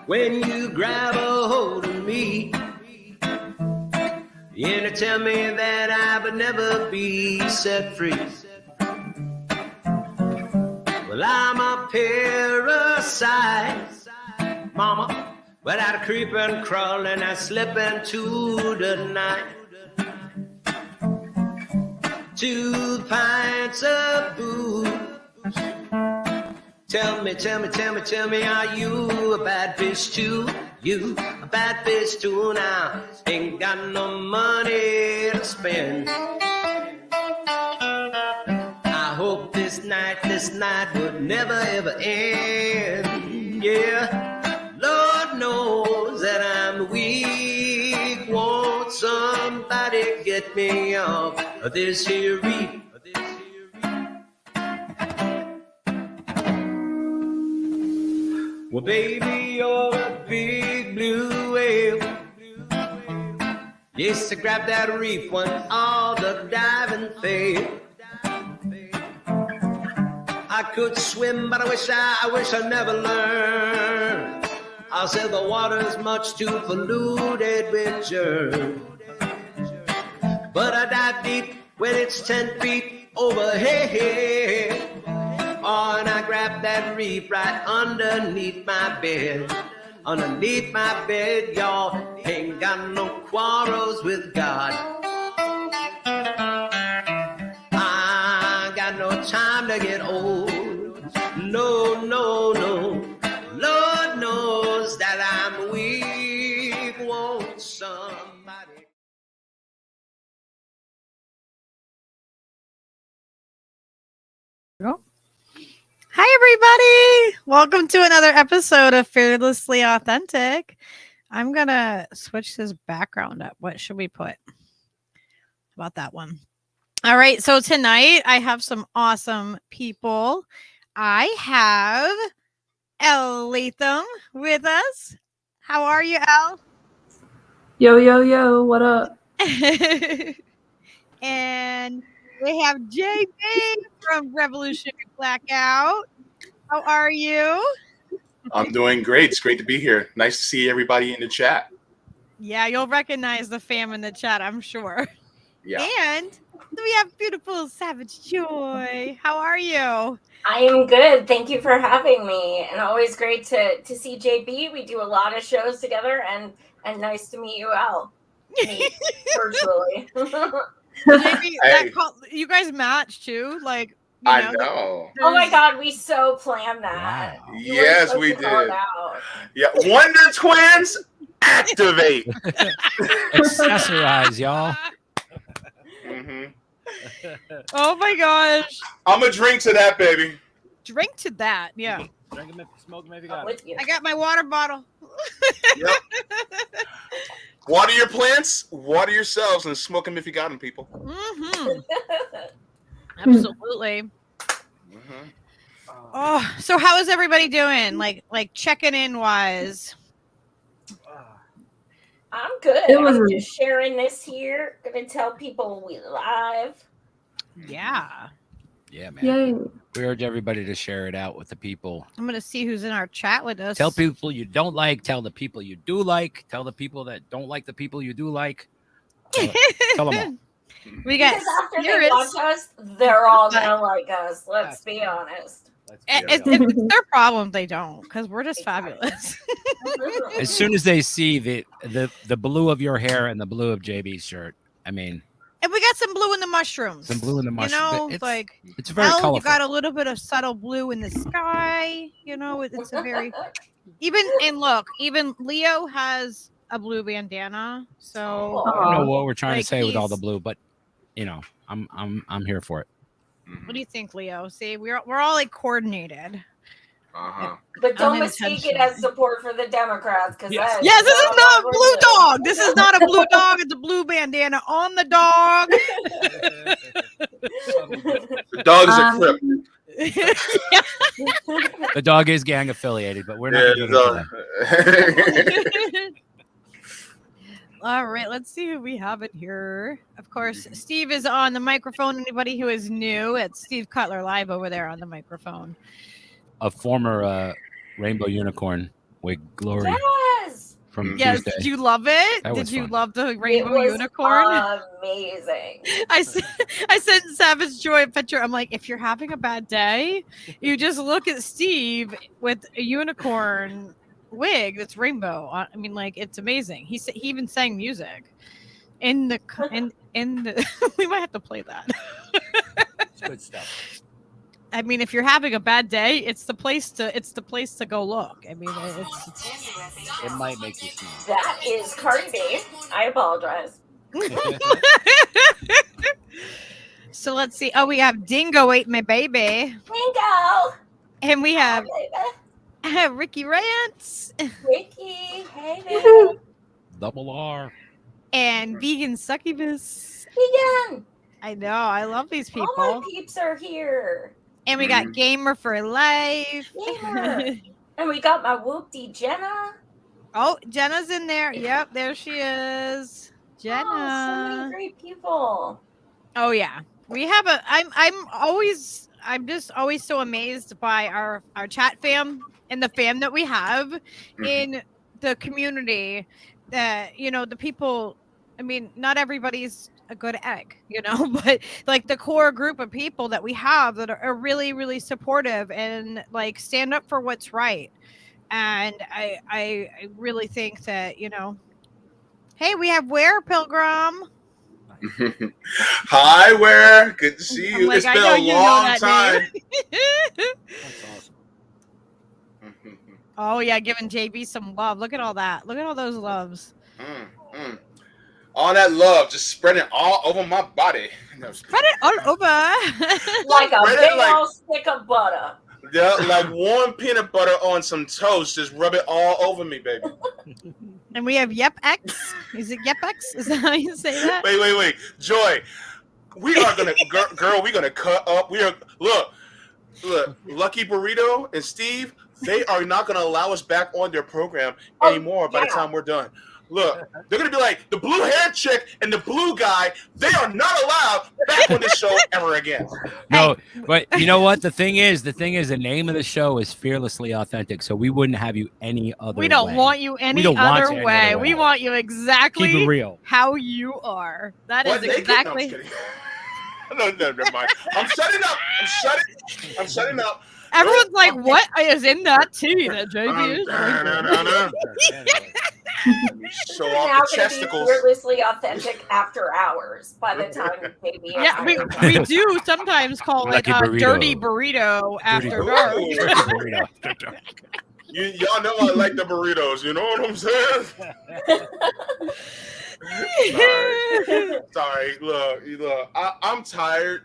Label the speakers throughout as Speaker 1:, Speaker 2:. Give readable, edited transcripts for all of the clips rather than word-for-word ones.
Speaker 1: When you grab a hold of me, you tell me that I would never be set free. Well, I'm a parasite, mama, without a creeping, crawling, I slip into the night. 2 pints of booze. Tell me, are you a bad bitch too? You a bad bitch too now? Ain't got no money to spend. I hope this night would never ever end. Yeah, Lord knows that I'm weak. Won't somebody get me off of this here reef? Well, baby, you're a big blue whale. Yes, I grabbed that reef when all the diving failed. I could swim, but I wish I never learned. I said the water's much too polluted with germs. But I dive deep when it's 10 feet overhead. Oh, and I grabbed that reef right underneath my bed. Underneath my bed, y'all. Ain't got no quarrels with God. I got no time to get old. No, no, no. Lord knows that I'm weak. Won't somebody...
Speaker 2: Go. Hi, everybody. Welcome to another episode of Fearlessly Authentic. I'm going to switch this background up. What should we put? How about that one? All right. So tonight I have some awesome people. I have Elle Latham with us. How are you, Elle?
Speaker 3: Yo, yo, yo. What up?
Speaker 2: And we have Jayb from Revolutionary Blackout. How are you?
Speaker 4: I'm doing great. It's great to be here. Nice to see everybody in the chat.
Speaker 2: Yeah, you'll recognize the fam in the chat, I'm sure.
Speaker 4: Yeah.
Speaker 2: And we have beautiful Savage Joy. How are you?
Speaker 5: I am good. Thank you for having me. And always great to see JB. We do a lot of shows together, and nice to meet you, Elle. Virtually.
Speaker 2: JB, you guys match too? Like,
Speaker 4: I know.
Speaker 5: Oh my God, we so planned that.
Speaker 4: Wow. Yes, we did. Yeah, Wonder Twins, activate.
Speaker 6: Accessorize, y'all.
Speaker 4: Mm-hmm.
Speaker 2: Oh my gosh.
Speaker 4: I'm gonna drink to that, baby.
Speaker 2: Drink to that, yeah.
Speaker 6: Drink them if you smoke them if you got it.
Speaker 2: I got my water bottle.
Speaker 4: Yep. Water your plants, water yourselves, and smoke them if you got them, people.
Speaker 2: Mm-hmm. Absolutely.
Speaker 4: Mm-hmm.
Speaker 2: Oh, so how is everybody doing? Like checking in wise?
Speaker 5: I'm good. I'm just sharing this here. Gonna tell people we live.
Speaker 2: Yeah.
Speaker 6: Yeah, man.
Speaker 3: Yay.
Speaker 6: We urge everybody to share it out with the people.
Speaker 2: I'm gonna see who's in our chat with us.
Speaker 6: Tell people you don't like. Tell the people you do like. Tell the people that don't like the people you do like. Tell them all.
Speaker 2: We got
Speaker 5: because after they watch us, they're all gonna like us. Let's be honest.
Speaker 2: It's their problem. They don't, because we're just fabulous.
Speaker 6: As soon as they see the blue of your hair and the blue of JB's shirt, I mean.
Speaker 2: And we got some blue in the mushrooms.
Speaker 6: Some blue in the mushrooms.
Speaker 2: You know,
Speaker 6: it's very colorful.
Speaker 2: You got a little bit of subtle blue in the sky. You know, it's a very even Leo has a blue bandana. So
Speaker 6: I don't know what we're trying to say with all the blue, but you know, I'm here for it.
Speaker 2: What do you think, Leo? See, we're all like coordinated.
Speaker 4: Uh-huh.
Speaker 5: But don't mistake it as support for the Democrats, because
Speaker 2: yes, this is not a blue dog. This is not a blue dog. It's a blue bandana on the dog.
Speaker 4: The dog is a crip.
Speaker 6: The dog is gang affiliated, but we're not going to that.
Speaker 2: All right, let's see who we have in here. Of course, Steve is on the microphone. Anybody who is new, it's Steve Cutler live over there on the microphone.
Speaker 6: A former rainbow unicorn wig glory
Speaker 5: Yes.
Speaker 6: from
Speaker 2: Yes,
Speaker 6: Tuesday.
Speaker 2: did you love it?
Speaker 6: That
Speaker 2: Did
Speaker 6: was
Speaker 2: you
Speaker 6: fun.
Speaker 2: love the
Speaker 5: It
Speaker 2: rainbow
Speaker 5: was
Speaker 2: unicorn?
Speaker 5: amazing.
Speaker 2: I sent Savage Joy a picture. I'm like, if you're having a bad day, you just look at Steve with a unicorn wig that's rainbow. I mean, like, it's amazing. He even sang music in the we might have to play that.
Speaker 6: It's good stuff.
Speaker 2: I mean, if you're having a bad day, it's the place to go look. I mean,
Speaker 6: It might make you smile.
Speaker 5: That is Cardi B. I apologize.
Speaker 2: So let's see. Oh, we have Dingo ate my baby,
Speaker 5: Dingo.
Speaker 2: and we have
Speaker 5: Hey,
Speaker 2: Ricky Rants
Speaker 5: Ricky. Hey, baby.
Speaker 6: Double R.
Speaker 2: and Vegan Succubus.
Speaker 5: Vegan.
Speaker 2: I know. I love these
Speaker 5: All
Speaker 2: people.
Speaker 5: my peeps are here.
Speaker 2: And we got Gamer for Life.
Speaker 5: Gamer. And we got my whoopty Jenna.
Speaker 2: Oh, Jenna's in there. Yep, there she is.
Speaker 5: Oh, so
Speaker 2: Jenna.
Speaker 5: many great people.
Speaker 2: Oh yeah. We have I'm just always so amazed by our chat fam and the fam that we have in the community, that, you know, the people, I mean, not everybody's a good egg, you know, but like the core group of people that we have that are really, really supportive and like stand up for what's right. And I really think that, you know, hey, we have Where Pilgrim.
Speaker 4: Hi, Where? Good to see
Speaker 2: I'm
Speaker 4: you.
Speaker 2: like,
Speaker 4: It's
Speaker 2: I
Speaker 4: been
Speaker 2: know
Speaker 4: a
Speaker 2: you know
Speaker 4: long
Speaker 2: that
Speaker 4: time.
Speaker 6: That's awesome.
Speaker 2: Oh yeah, giving JB some love. Look at all that. Look at all those loves.
Speaker 4: All that love, just spreading all over my body.
Speaker 2: Spread it all over.
Speaker 5: Like a
Speaker 4: Spread it
Speaker 5: big
Speaker 4: like-
Speaker 5: old stick of butter.
Speaker 4: Yeah, like warm peanut butter on some toast. Just rub it all over me, baby.
Speaker 2: And we have YepX. Is it YepX? Is that how you say that?
Speaker 4: Wait. Joy, we are gonna, girl, we're gonna cut up. Look, Lucky Burrito and Steve, they are not gonna allow us back on their program anymore by the time we're done. Look, they're gonna be like, the blue hair chick and the blue guy, they are not allowed back on this show ever again.
Speaker 6: No, but you know what? The thing is, the name of the show is Fearlessly Authentic, so we wouldn't have you any other
Speaker 2: We don't
Speaker 6: way.
Speaker 2: want you any
Speaker 6: don't want
Speaker 2: other
Speaker 6: you any
Speaker 2: way.
Speaker 6: other
Speaker 2: We
Speaker 6: way.
Speaker 2: want you exactly
Speaker 6: Keep it real.
Speaker 2: how you are. That
Speaker 4: What,
Speaker 2: is
Speaker 4: naked? No, I'm
Speaker 2: exactly.
Speaker 4: kidding. No, never mind. I'm shutting up. I'm shutting up.
Speaker 2: Everyone's like, what is in that tea that JB is drinking?
Speaker 4: Show
Speaker 5: We're
Speaker 4: off
Speaker 5: now
Speaker 4: the
Speaker 5: going to be
Speaker 4: chesticles.
Speaker 5: fearlessly authentic after hours by the time baby.
Speaker 2: Yeah, we do sometimes call
Speaker 6: Lucky
Speaker 2: it
Speaker 6: burrito.
Speaker 2: dirty burrito after
Speaker 4: Ooh.
Speaker 2: dark.
Speaker 4: Y'all know I like the burritos. You know what I'm saying? Sorry. Look. I'm tired,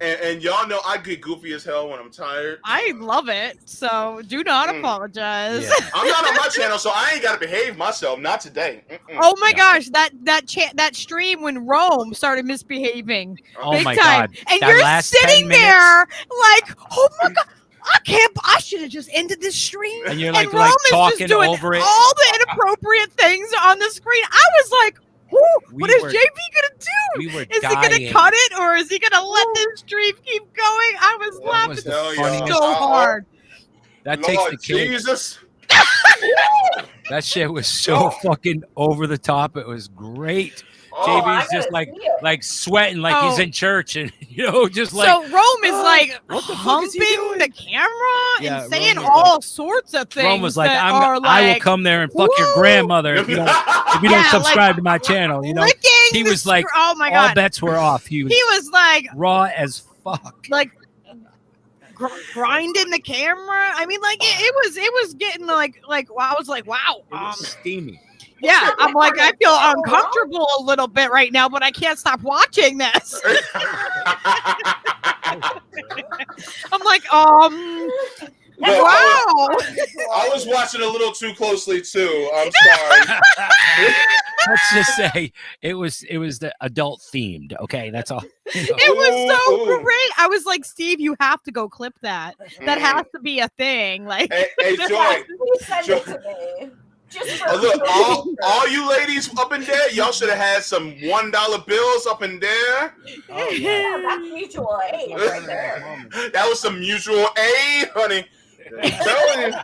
Speaker 4: and y'all know I get goofy as hell when I'm tired.
Speaker 2: I love it, so do not apologize.
Speaker 6: Yeah.
Speaker 4: I'm not on my channel, so I ain't got to behave myself. Not today.
Speaker 2: Oh my gosh, that stream when Rome started misbehaving,
Speaker 6: Oh
Speaker 2: big
Speaker 6: my
Speaker 2: time,
Speaker 6: God.
Speaker 2: and
Speaker 6: That
Speaker 2: you're
Speaker 6: last 10
Speaker 2: sitting
Speaker 6: minutes.
Speaker 2: there like, oh my God, I should have just ended this stream.
Speaker 6: And you're
Speaker 2: And
Speaker 6: like
Speaker 2: Rome is
Speaker 6: talking
Speaker 2: just doing
Speaker 6: over it.
Speaker 2: all the inappropriate things on the screen. I was like, what is
Speaker 6: were-
Speaker 2: JB gonna do?
Speaker 6: We were
Speaker 2: Is he
Speaker 6: dying.
Speaker 2: gonna cut it, or is he gonna let this stream keep going? I was
Speaker 6: That
Speaker 2: laughing
Speaker 6: was the
Speaker 4: Hell yeah.
Speaker 6: funniest.
Speaker 2: so hard.
Speaker 6: That takes
Speaker 4: Lord
Speaker 6: the cake.
Speaker 4: Jesus.
Speaker 6: That shit was so fucking over the top. It was great.
Speaker 5: I
Speaker 6: JB's
Speaker 5: gotta
Speaker 6: just
Speaker 5: see it.
Speaker 6: like sweating like he's
Speaker 2: Oh.
Speaker 6: in church, and just like
Speaker 2: So Rome is like
Speaker 6: what the fuck is he
Speaker 2: humping
Speaker 6: doing?
Speaker 2: the camera
Speaker 6: Yeah,
Speaker 2: and saying
Speaker 6: Rome was
Speaker 2: all sorts of things.
Speaker 6: Rome was like,
Speaker 2: that
Speaker 6: I
Speaker 2: are
Speaker 6: will
Speaker 2: like
Speaker 6: come there and fuck your
Speaker 2: woo!
Speaker 6: grandmother if you don't
Speaker 2: Yeah,
Speaker 6: subscribe to my channel. You know,
Speaker 2: licking
Speaker 6: he
Speaker 2: the
Speaker 6: was like,
Speaker 2: oh my
Speaker 6: all
Speaker 2: God,
Speaker 6: bets were off. He was
Speaker 2: he was like
Speaker 6: raw as fuck.
Speaker 2: grinding the camera. I mean, like it was getting like wow. I was like, wow.
Speaker 6: It was steamy.
Speaker 2: Yeah, I'm like, I feel uncomfortable a little bit right now, but I can't stop watching this. I'm like,
Speaker 4: Look,
Speaker 2: wow.
Speaker 4: I was watching a little too closely too. I'm sorry.
Speaker 6: Let's just say it was the adult themed. Okay, that's all.
Speaker 2: It was so
Speaker 4: Ooh.
Speaker 2: great. I was like, Steve, you have to go clip that. That
Speaker 4: Mm.
Speaker 2: has to be a thing. Like,
Speaker 4: Hey, Joy.
Speaker 5: Please send it to me. Just for
Speaker 4: Look, all you ladies up in there, y'all should have had some $1 bills up in there.
Speaker 5: Yeah, that's mutual aid right there.
Speaker 4: That was some mutual aid, honey. Telling you.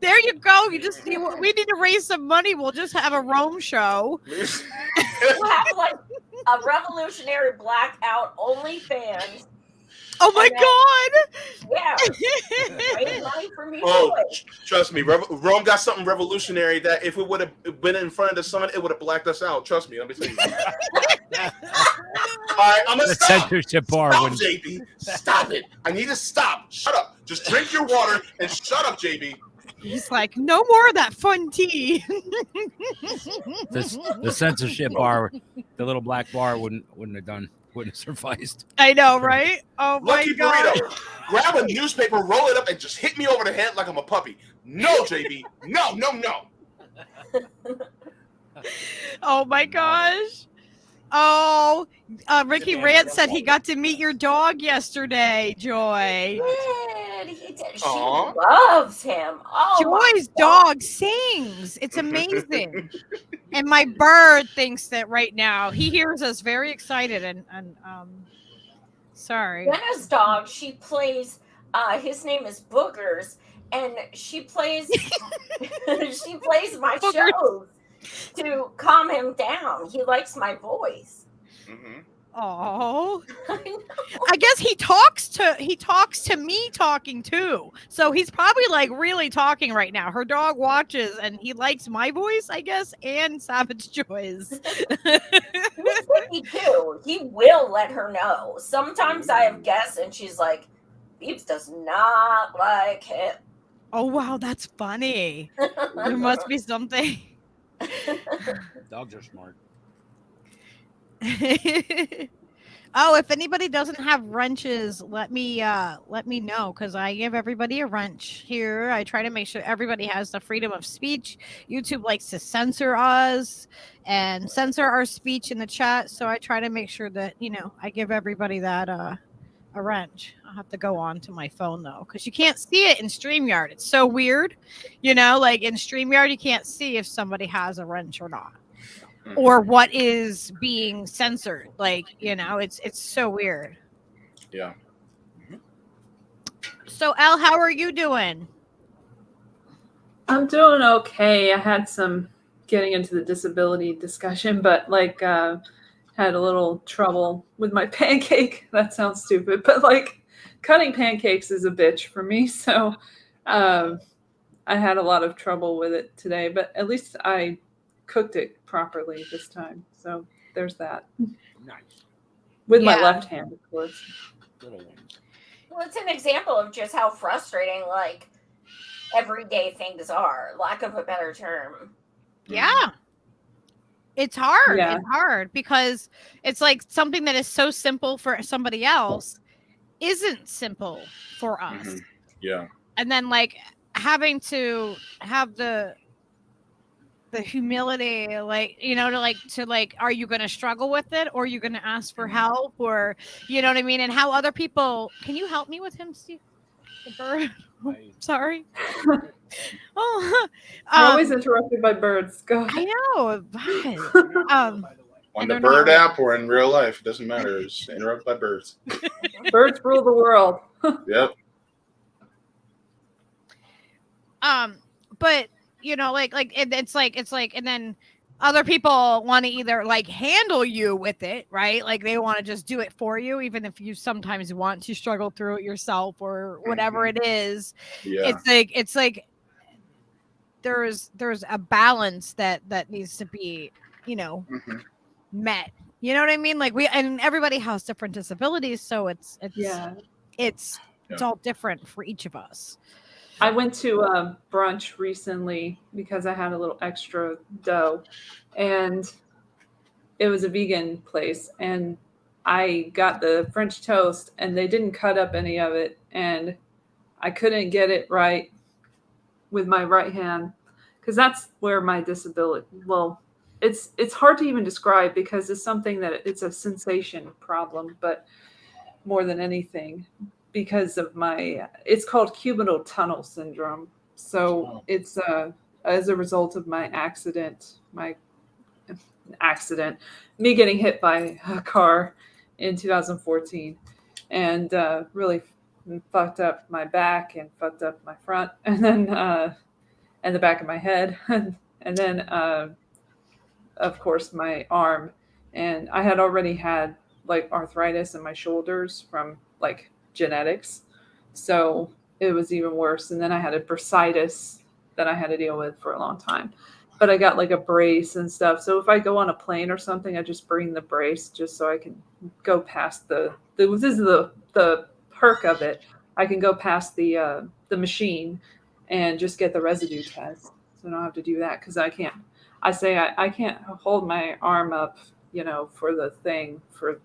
Speaker 2: There you go. We need to raise some money. We'll just have a Rome show.
Speaker 5: We'll have like a revolutionary blackout OnlyFans.
Speaker 2: Oh my God!
Speaker 5: Yeah. Raise money for me.
Speaker 4: Oh, trust me, Rome got something revolutionary that if it would have been in front of the sun, it would have blacked us out. Trust me, let me tell you. All right, I'm gonna
Speaker 6: The
Speaker 4: stop.
Speaker 6: censorship bar
Speaker 4: Stop,
Speaker 6: wouldn't-
Speaker 4: JB. Stop it. I need to stop. Shut up. Just drink your water and shut up, JB.
Speaker 2: He's like, no more of that fun tea.
Speaker 6: the censorship bar, the little black bar wouldn't have sufficed.
Speaker 2: I know, right? Oh my
Speaker 4: Lucky
Speaker 2: God!
Speaker 4: Burrito, grab a newspaper, roll it up, and just hit me over the head like I'm a puppy. No, JB. No.
Speaker 2: Oh my gosh! Oh, Ricky Rant said he got to meet your dog yesterday, Joy.
Speaker 5: He did. She
Speaker 4: Aw.
Speaker 5: loves him. Oh,
Speaker 2: Joy's dog sings. It's amazing. And my bird thinks that right now he hears us very excited and sorry.
Speaker 5: Jenna's dog, she plays his name is Boogers, and she plays my
Speaker 2: Boogers.
Speaker 5: shows to calm him down. He likes my voice.
Speaker 4: Mm-hmm.
Speaker 2: Oh, I guess he talks to me talking too. So he's probably like really talking right now. Her dog watches and he likes my voice, I guess, and Savage Joy's.
Speaker 5: He's picky too. He will let her know. Sometimes I have guests and she's like, Beeps does not like him.
Speaker 2: Oh wow, that's funny. There must be something.
Speaker 6: Dogs are smart.
Speaker 2: Oh, if anybody doesn't have wrenches, let me know, because I give everybody a wrench here. I try to make sure everybody has the freedom of speech. YouTube likes to censor us and censor our speech in the chat, so I try to make sure that I give everybody that a wrench. I'll have to go on to my phone though, because you can't see it in StreamYard. It's so weird, like in StreamYard you can't see if somebody has a wrench or not, or what is being censored. It's so weird.
Speaker 4: Yeah.
Speaker 2: So Elle, how are you doing?
Speaker 3: I'm doing okay. I had some getting into the disability discussion, but had a little trouble with my pancake. That sounds stupid, but cutting pancakes is a bitch for me. So I had a lot of trouble with it today, but at least I cooked it properly this time. So there's that.
Speaker 6: Nice.
Speaker 3: With my
Speaker 2: Yeah.
Speaker 3: left hand, of course.
Speaker 6: Little ones.
Speaker 5: Well, it's an example of just how frustrating everyday things are, lack of a better term.
Speaker 2: Yeah. It's hard.
Speaker 3: Yeah.
Speaker 2: It's hard because it's like something that is so simple for somebody else isn't simple for us.
Speaker 4: Mhm. Yeah.
Speaker 2: And then having to have the humility, to are you going to struggle with it, or are you going to ask for help, or you know what I mean? And how other people, can you help me with him, Steve? The bird. Sorry. Oh,
Speaker 3: I'm always interrupted by birds. Go
Speaker 2: I
Speaker 3: ahead.
Speaker 2: know.
Speaker 4: On
Speaker 2: And
Speaker 4: the
Speaker 2: they're
Speaker 4: bird
Speaker 2: not-
Speaker 4: app or in real life, it doesn't matter. It's interrupted by birds.
Speaker 3: Birds rule the world.
Speaker 4: Yep.
Speaker 2: But it's and then other people want to either handle you with it, right? They want to just do it for you, even if you sometimes want to struggle through it yourself or whatever it is.
Speaker 4: Yeah.
Speaker 2: It's like there's a balance that needs to be,
Speaker 4: Mhm.
Speaker 2: met. You know what I mean? And everybody has different disabilities, so it's all different for each of us.
Speaker 3: I went to a brunch recently because I had a little extra dough, and it was a vegan place, and I got the French toast and they didn't cut up any of it, and I couldn't get it right with my right hand because that's where my disability, it's hard to even describe because it's something that it's a sensation problem, but more than anything, because of it's called cubital tunnel syndrome. So it's as a result of my accident, me getting hit by a car in 2014, and really and fucked up my back and fucked up my front, and then and the back of my head, and then of course my arm. And I had already had like arthritis in my shoulders from like genetics, so it was even worse. And then I had a bursitis that I had to deal with for a long time. But I got like a brace and stuff. So if I go on a plane or something, I just bring the brace just so I can go past this is the perk of it. I can go past the machine and just get the residue test. So I don't have to do that because I can't. I can't hold my arm up, for the thing for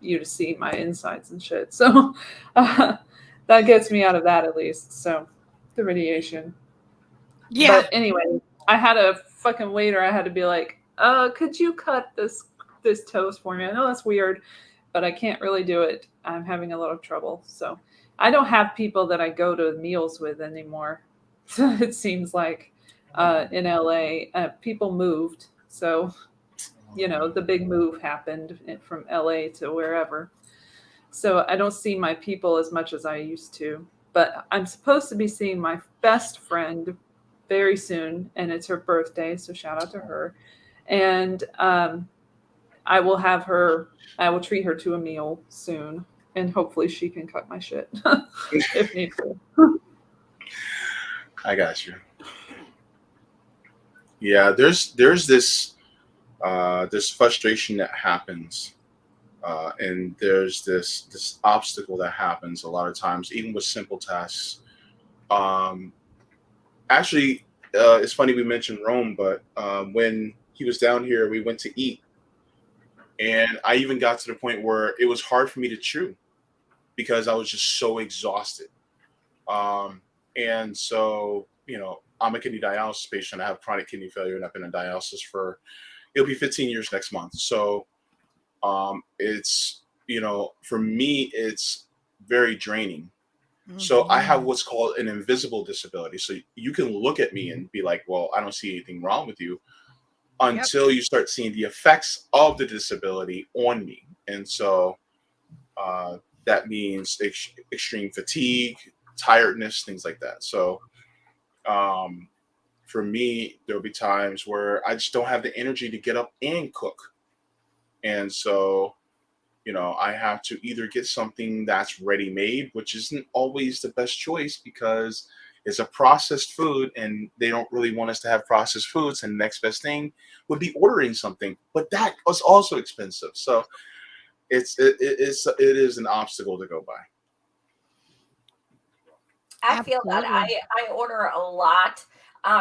Speaker 3: you to see my insides and shit. So that gets me out of that at least. So the radiation.
Speaker 2: Yeah.
Speaker 3: But anyway, I had a fucking waiter. I had to be like, could you cut this toast for me? I know that's weird, but I can't really do it. I'm having a lot of trouble. So I don't have people that I go to meals with anymore. It seems like in LA, people moved. So, the big move happened from LA to wherever. So I don't see my people as much as I used to. But I'm supposed to be seeing my best friend very soon, and it's her birthday, so shout out to her. And I will treat her to a meal soon, and hopefully she can cut my shit if need to.
Speaker 4: I got you. Yeah, there's this frustration that happens, and there's this obstacle that happens a lot of times, even with simple tasks. Actually, it's funny we mentioned Rome, but when he was down here, we went to eat, and I even got to the point where it was hard for me to chew because I was just so exhausted. And so, I'm a kidney dialysis patient. I have chronic kidney failure, and I've been in dialysis it'll be 15 years next month. So it's, for me, it's very draining. So I have what's called an invisible disability. So you can look at me and be like, well, I don't see anything wrong with you until you start seeing the effects of the disability on me. And so that means extreme fatigue, tiredness, things like that. So for me, there'll be times where I just don't have the energy to get up and cook. And so, I have to either get something that's ready made, which isn't always the best choice because it's a processed food and they don't really want us to have processed foods. And the next best thing would be ordering something, but that was also expensive. So it is an obstacle to go by.
Speaker 5: I feel that I order a lot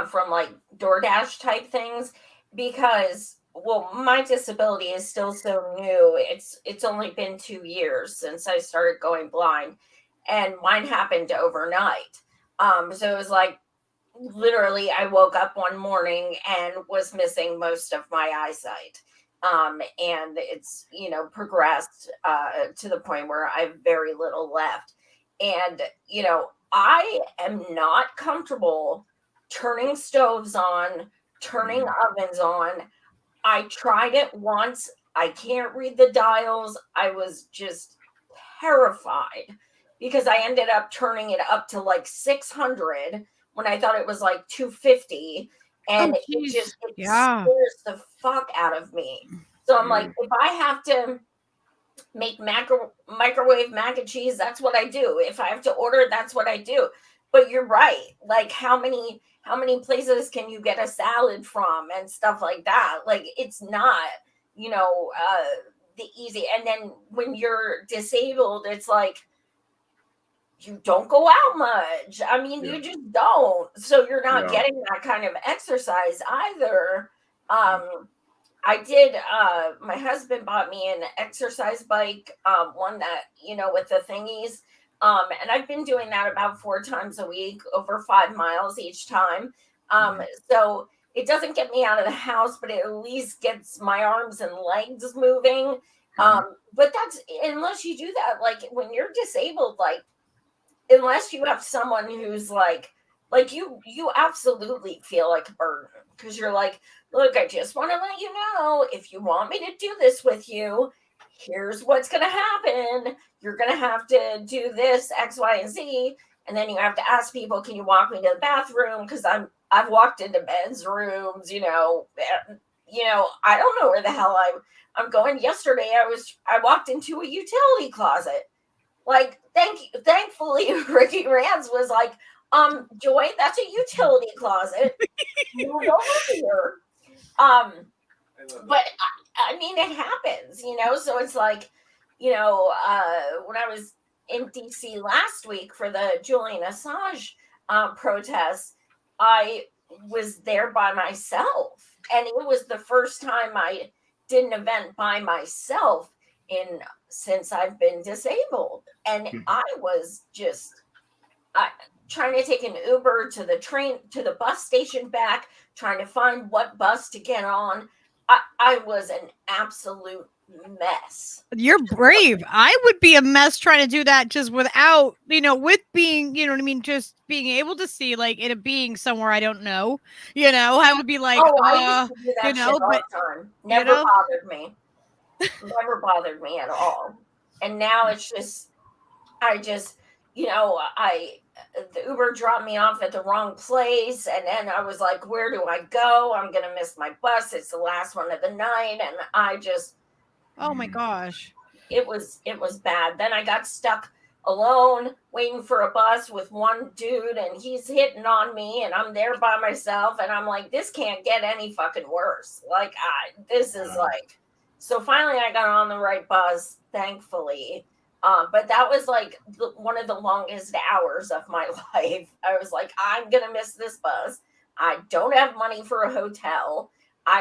Speaker 5: from like DoorDash type things because, well, my disability is still so new. It's only been 2 years since I started going blind, and mine happened overnight. So it was like literally I woke up one morning and was missing most of my eyesight. And it's, progressed to the point where I have very little left. And, I am not comfortable turning stoves on, turning ovens on. I tried it once. I can't read the dials. I was just terrified because I ended up turning it up to like 600 when I thought it was like 250. And it scares the fuck out of me. So I'm like, if I have to make microwave mac and cheese, that's what I do. If I have to order, that's what I do. But you're right. Like how many places can you get a salad from and stuff like that? Like it's not, the easy. And then when you're disabled, it's like you don't go out much. I mean, you just don't. So you're not getting that kind of exercise either. I did, my husband bought me an exercise bike, one that, with the thingies. And I've been doing that about 4 times a week, over 5 miles each time. So it doesn't get me out of the house, but it at least gets my arms and legs moving. But that's, unless you do that, like when you're disabled, like, unless you have someone who's like you absolutely feel like a burden because you're like, look, I just want to let you know, if you want me to do this with you, here's what's going to happen. You're going to have to do this, X, Y, and Z. And then you have to ask people, can you walk me to the bathroom? Because I've walked into men's rooms, I don't know where the hell I'm going. Yesterday, I walked into a utility closet. Like, thankfully, Ricky Rance was like, Joy, that's a utility closet. Move over here. But I mean, it happens, so it's like, when I was in DC last week for the Julian Assange protest, I was there by myself. And it was the first time I did an event by myself since I've been disabled. And I was just trying to take an Uber to the train, to the bus station back, trying to find what bus to get on. I was an absolute mess.
Speaker 2: You're brave. I would be a mess trying to do that just without, with being, just being able to see, like, it being somewhere I don't know, I would be like,
Speaker 5: I used to do that shit all the time. Never bothered me. Never bothered me at all. And now it's just, the Uber dropped me off at the wrong place. And then I was like, where do I go? I'm going to miss my bus. It's the last one of the night. And I just,
Speaker 2: oh my gosh,
Speaker 5: it was bad. Then I got stuck alone waiting for a bus with one dude, and he's hitting on me, and I'm there by myself. And I'm like, this can't get any fucking worse. Like, this is like, so finally I got on the right bus, thankfully. But that was like one of the longest hours of my life. I was like, I'm going to miss this bus. I don't have money for a hotel.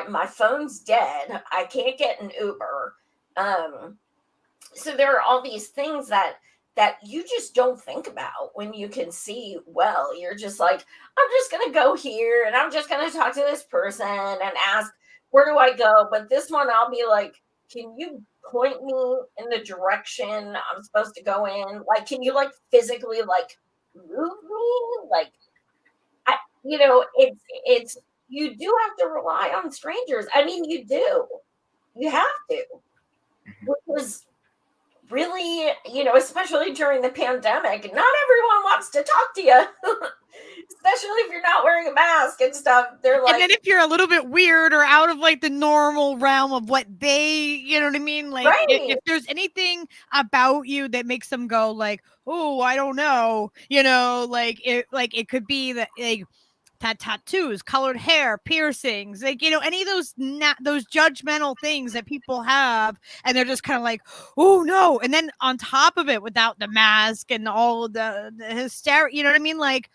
Speaker 5: My phone's dead. I can't get an Uber. So there are all these things that you just don't think about when you can see well. You're just like, I'm just going to go here and I'm just going to talk to this person and ask, where do I go? But this one, I'll be like, can you point me in the direction I'm supposed to go in? Like, can you like physically like move me? Like, it's you do have to rely on strangers. I mean, you do. You have to. Because really, especially during the pandemic, not everyone wants to talk to you. Especially if you're not wearing a mask and stuff. They're like,
Speaker 2: and then if you're a little bit weird or out of like the normal realm of what they, you know what I mean? Like,
Speaker 5: right.
Speaker 2: if there's anything about you that makes them go like, oh, I don't know, it could be that like tattoos, colored hair, piercings, like, any of those those judgmental things that people have, and they're just kind of like, oh no. And then on top of it, without the mask and all the hysteria, you know what I mean? Like,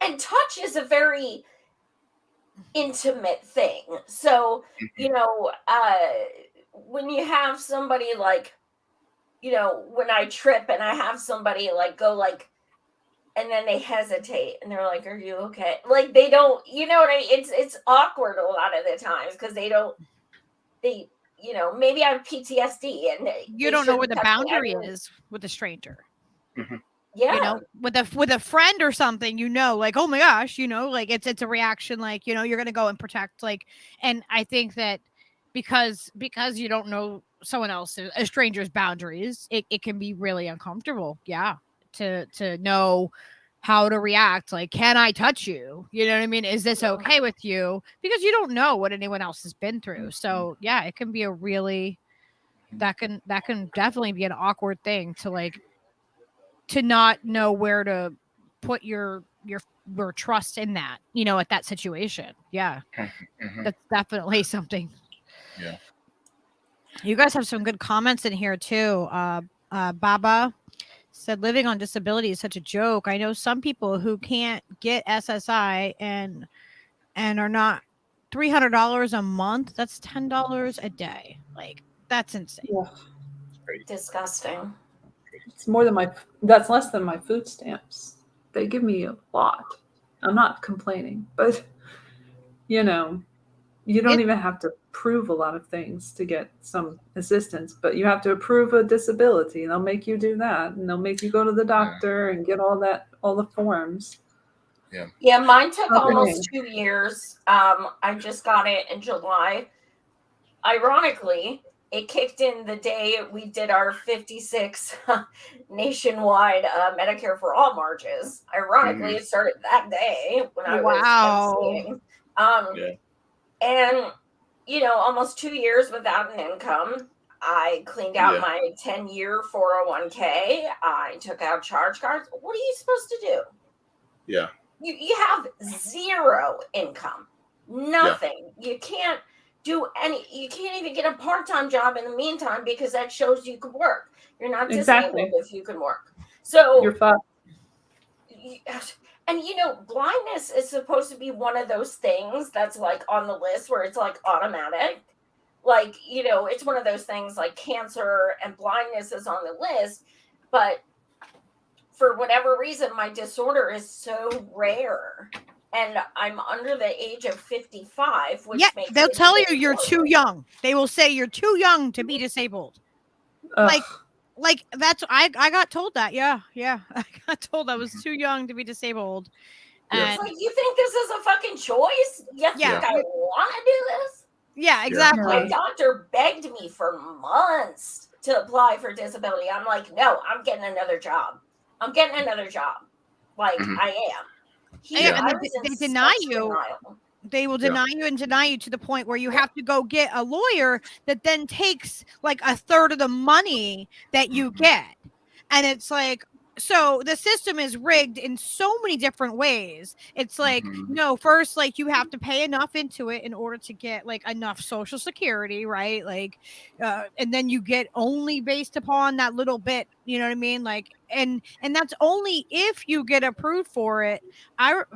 Speaker 5: and touch is a very intimate thing. So, when you have somebody like, when I trip and I have somebody like go like, and then they hesitate and they're like, are you okay? Like, they don't, you know what I mean? It's awkward a lot of the times because maybe I have PTSD and
Speaker 2: you don't know where the boundary is with a stranger.
Speaker 4: Mm-hmm.
Speaker 5: Yeah.
Speaker 2: With a friend or something, like, oh my gosh, like it's a reaction, like, you're going to go and protect, like, and I think that because you don't know someone else's, a stranger's boundaries, it can be really uncomfortable. Yeah. To know how to react. Like, can I touch you? You know what I mean? Is this okay with you? Because you don't know what anyone else has been through. So yeah, it can be a really, that can definitely be an awkward thing to like, to not know where to put your trust in that, at that situation. Yeah. Mm-hmm. That's definitely something.
Speaker 4: Yeah.
Speaker 2: You guys have some good comments in here too. Baba said, living on disability is such a joke. I know some people who can't get SSI and are not $300 a month. That's $10 a day. Like, that's insane.
Speaker 3: Yeah.
Speaker 5: Disgusting.
Speaker 3: It's more than that's less than my food stamps. They give me a lot. I'm not complaining, but you don't even have to prove a lot of things to get some assistance, but you have to approve a disability. They'll make you do that, and they'll make you go to the doctor and get all the forms.
Speaker 5: Yeah, mine took almost 2 years. I just got it in July. Ironically, it kicked in the day we did our 56 nationwide Medicare for All marches. Ironically, it started that day when I was emceeing.
Speaker 4: Yeah.
Speaker 5: And, almost 2 years without an income. I cleaned out my 10-year 401k. I took out charge cards. What are you supposed to do?
Speaker 4: Yeah.
Speaker 5: You have zero income. Nothing. You can't do you can't even get a part-time job in the meantime because that shows you can work. You're not disabled if you can work. So
Speaker 3: you're fucked.
Speaker 5: And blindness is supposed to be one of those things that's like on the list where it's like automatic. Like, it's one of those things like cancer and blindness is on the list, but for whatever reason, my disorder is so rare. And I'm under the age of 55, which makes
Speaker 2: they'll tell you you're too young. They will say you're too young to be disabled. Like that's I got told that. Yeah. I got told I was too young to be disabled. And
Speaker 5: it's like, you think this is a fucking choice? You think I want to do this?
Speaker 2: Yeah, exactly.
Speaker 5: My doctor begged me for months to apply for disability. I'm like, no, I'm getting another job. Like, I am.
Speaker 2: They deny you. They will deny you and deny you to the point where you have to go get a lawyer that then takes like a third of the money that you get. And it's like, so the system is rigged in so many different ways. It's like, first, like you have to pay enough into it in order to get like enough Social Security, right? Like, and then you get only based upon that little bit, you know what I mean? Like, and that's only if you get approved for it.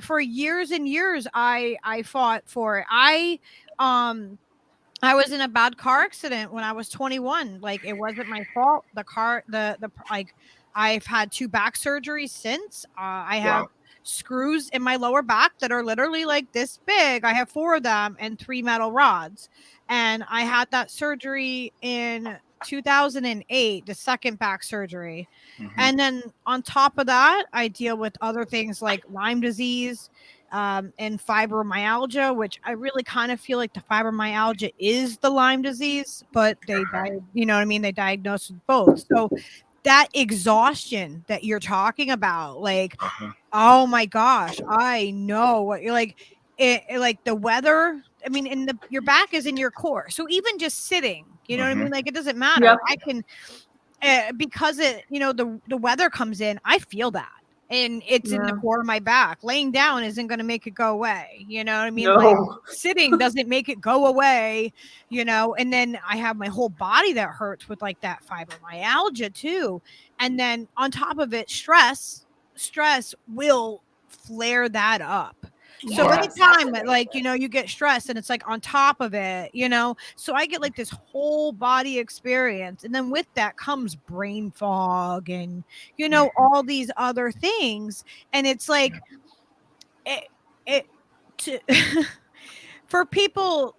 Speaker 2: For years and years, I fought for it. I was in a bad car accident when I was 21. Like, it wasn't my fault. I've had 2 back surgeries since. I have screws in my lower back that are literally like this big. I have 4 of them and 3 metal rods. And I had that surgery in 2008, the second back surgery. And then on top of that, I deal with other things like Lyme disease and fibromyalgia, which I really kind of feel like the fibromyalgia is the Lyme disease, but they diagnosed with both. So that exhaustion that you're talking about, like, oh my gosh, I know what you're like. Like the weather. I mean, your back is in your core. So even just sitting, you know what I mean? Like, it doesn't matter.
Speaker 3: Yep.
Speaker 2: I can, because the weather comes in, I feel that. And it's in the core of my back. Laying down isn't going to make it go away. You know what I mean?
Speaker 3: No.
Speaker 2: Like, sitting doesn't make it go away, and then I have my whole body that hurts with like that fibromyalgia too. And then on top of it, stress will flare that up. So anytime like, you get stressed and it's like on top of it, so I get like this whole body experience. And then with that comes brain fog and, all these other things. And it's like, for people,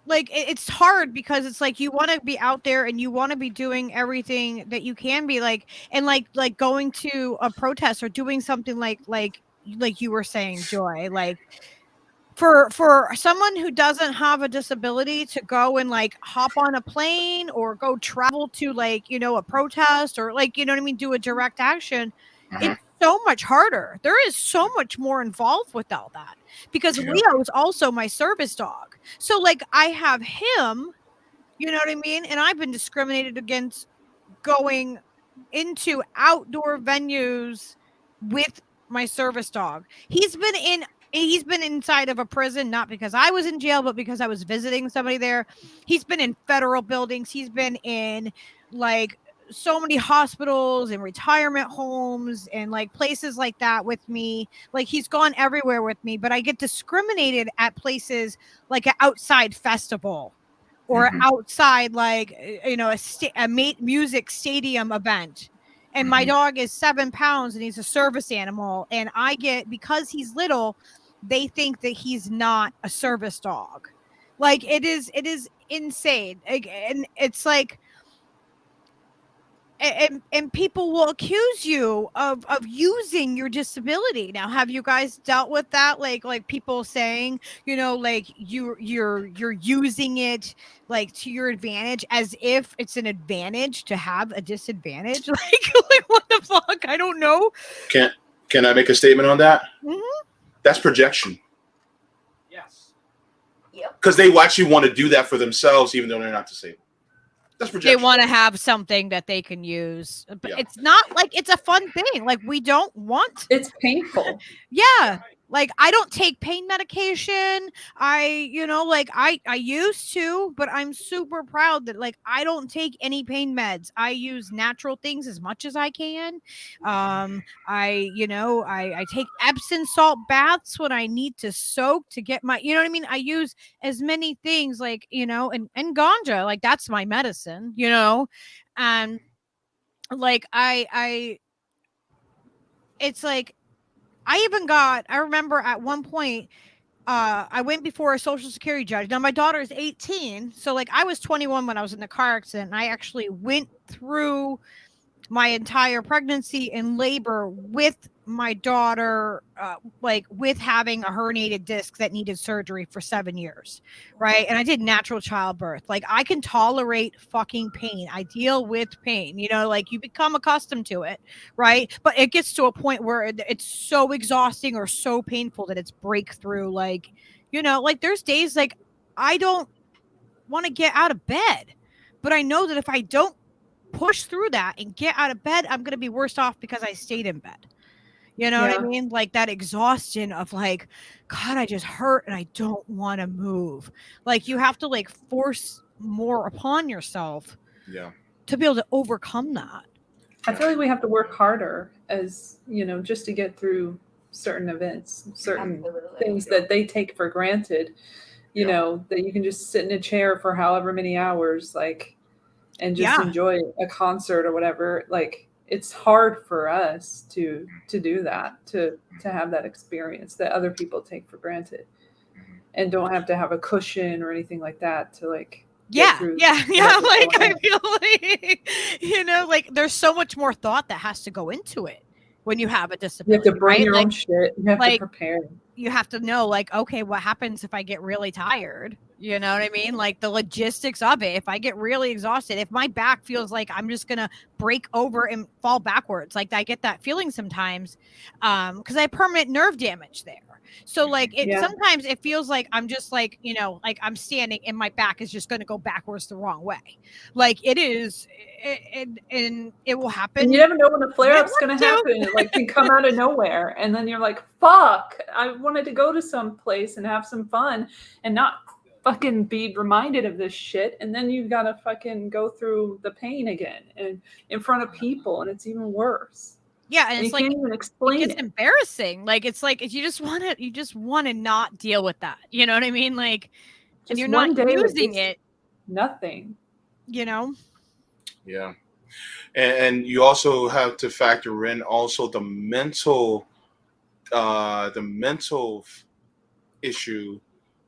Speaker 2: like, it's hard because it's like, you want to be out there and you want to be doing everything that you can be like, and like going to a protest or doing something like you were saying, Joy, like for someone who doesn't have a disability to go and like hop on a plane or go travel to like, a protest or like, do a direct action. It's so much harder. There is so much more involved with all that because Leo is also my service dog. So like I have him, you know what I mean? And I've been discriminated against going into outdoor venues with my service dog. He's been inside of a prison, not because I was in jail, but because I was visiting somebody there. He's been in federal buildings. He's been in like so many hospitals and retirement homes and like places like that with me. Like, he's gone everywhere with me, but I get discriminated at places like an outside festival or outside, like, a music stadium event. And my dog is 7 pounds and he's a service animal. And because he's little, they think that he's not a service dog. Like, it is insane. And it's like, and people will accuse you of using your disability. Now, have you guys dealt with that? Like people saying, like you're using it like to your advantage, as if it's an advantage to have a disadvantage. Like what the fuck? I don't know.
Speaker 4: Can I make a statement on that?
Speaker 2: Mm-hmm.
Speaker 4: That's projection.
Speaker 6: Yes.
Speaker 5: Yep.
Speaker 4: Because they actually want to do that for themselves, even though they're not disabled. That's projection.
Speaker 2: They want to have something that they can use, but
Speaker 4: Yeah.
Speaker 2: it's not like it's a fun thing. Like we don't want.
Speaker 3: It's painful.
Speaker 2: Yeah. Like I don't take pain medication. I used to, but I'm super proud that like I don't take any pain meds. I use natural things as much as I can. I take Epsom salt baths when I need to soak to get my, I use as many things like, and ganja, like that's my medicine, and like it's like, I remember at one point, I went before a social security judge. Now my daughter is 18. So like I was 21 when I was in the car accident, and I actually went through my entire pregnancy and labor with my daughter, like with having a herniated disc that needed surgery for 7 years. Right. And I did natural childbirth. Like I can tolerate fucking pain. I deal with pain, like you become accustomed to it. Right. But it gets to a point where it's so exhausting or so painful that it's breakthrough. Like, like there's days like I don't want to get out of bed, but I know that if I don't push through that and get out of bed, I'm going to be worse off because I stayed in bed. You know what I mean? Like that exhaustion of like, God, I just hurt and I don't want to move. Like you have to like force more upon yourself to be able to overcome that.
Speaker 3: I feel like we have to work harder as, just to get through certain events, certain things that they take for granted, that you can just sit in a chair for however many hours, like, and just enjoy a concert or whatever. Like it's hard for us to do that, to have that experience that other people take for granted and don't have to have a cushion or anything like that to like
Speaker 2: like I feel like like there's so much more thought that has to go into it when you have a disability.
Speaker 3: You have to bring your own shit. You have to prepare.
Speaker 2: You have to know, like, okay, what happens if I get really tired? You know what I mean? Like the logistics of it. If I get really exhausted, if my back feels like I'm just going to break over and fall backwards, like I get that feeling sometimes because I have permanent nerve damage there. So like sometimes it feels like I'm just like, like I'm standing and my back is just going to go backwards the wrong way. Like it is, and it will happen. And
Speaker 3: you never know when the flare up's going to happen. It like can come out of nowhere. And then you're like, fuck, I wanted to go to some place and have some fun and not fucking be reminded of this shit. And then you got to fucking go through the pain again and in front of people. And it's even worse.
Speaker 2: Yeah, and it's like
Speaker 3: can't even explain
Speaker 2: it's embarrassing. Like it's like you just want to not deal with that. You know what I mean? Like, just and you're not using it.
Speaker 3: Nothing.
Speaker 4: Yeah, and you also have to factor in also the mental issue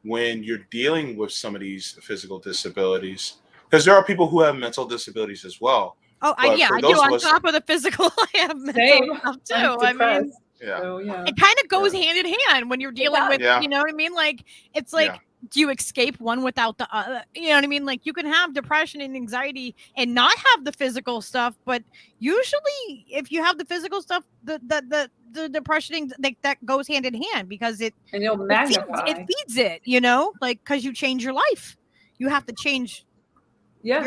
Speaker 4: when you're dealing with some of these physical disabilities, because there are people who have mental disabilities as well.
Speaker 2: Oh, I do. On top of the physical, I have mental stuff too. I mean,
Speaker 3: so,
Speaker 2: it kind of goes hand in hand when you're dealing with, you know what I mean? Like, it's like, do you escape one without the other? You know what I mean? Like, you can have depression and anxiety and not have the physical stuff, but usually, if you have the physical stuff, the depression that goes hand in hand because it feeds it. Like because you change your life, you have to change.
Speaker 3: Yeah,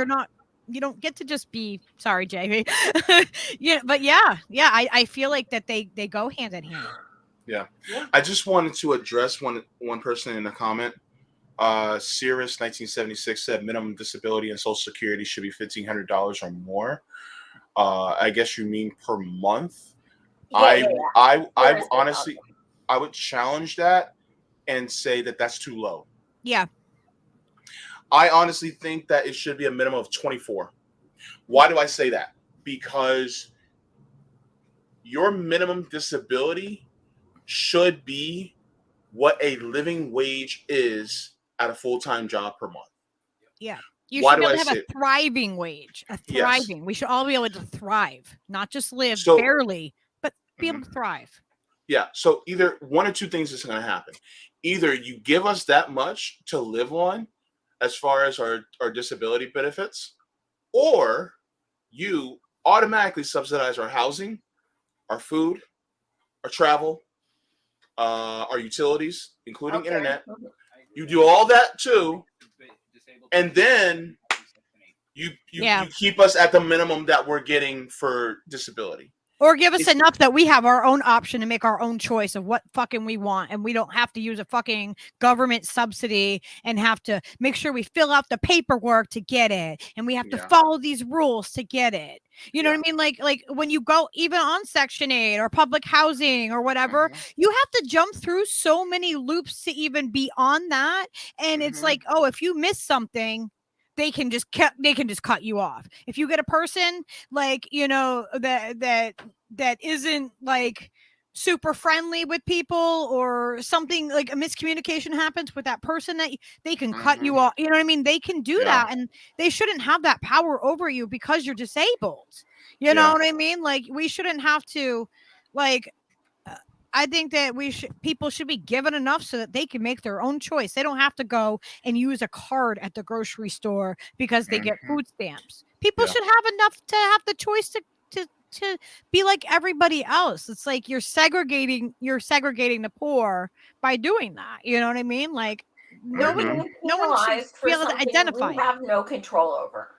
Speaker 2: you don't get to just be sorry, Jayb. I feel like that they go hand in hand.
Speaker 4: Yeah. I just wanted to address one person in the comment. Cirrus 1976 said minimum disability and Social Security should be $1,500 or more. I guess you mean per month. I honestly, I would challenge that and say that that's too low.
Speaker 2: Yeah.
Speaker 4: I honestly think that it should be a minimum of 24. Why do I say that? Because your minimum disability should be what a living wage is at a full-time job per month.
Speaker 2: Yeah. You
Speaker 4: Why
Speaker 2: should be
Speaker 4: do
Speaker 2: able
Speaker 4: I
Speaker 2: to have
Speaker 4: say
Speaker 2: a thriving wage. A
Speaker 4: Yes.
Speaker 2: thriving. We should all be able to thrive, not just live
Speaker 4: So-
Speaker 2: barely, but be able to thrive.
Speaker 4: Yeah. So either one or two things is going to happen. Either you give us that much to live on as far as our disability benefits, or you automatically subsidize our housing, our food, our travel, our utilities, including internet. You do all that too, and then you keep us at the minimum that we're getting for disability.
Speaker 2: Or give us enough that we have our own option to make our own choice of what fucking we want. And we don't have to use a fucking government subsidy and have to make sure we fill out the paperwork to get it. And we have to follow these rules to get it. You know what I mean? Like when you go even on Section 8 or public housing or whatever, you have to jump through so many loops to even be on that. And it's like, oh, if you miss something, they can just cut you off. If you get a person like, you know, that isn't like super friendly with people, or something like a miscommunication happens with that person, that they can cut you off. You know what I mean? They can do that, and they shouldn't have that power over you because you're disabled. You know what I mean? Like, we shouldn't have to, like, I think that people should be given enough so that they can make their own choice. They don't have to go and use a card at the grocery store because they get food stamps. People should have enough to have the choice to be like everybody else. It's like you're segregating the poor by doing that. You know what I mean? Like, no one should be able to identify.
Speaker 5: We have no control over.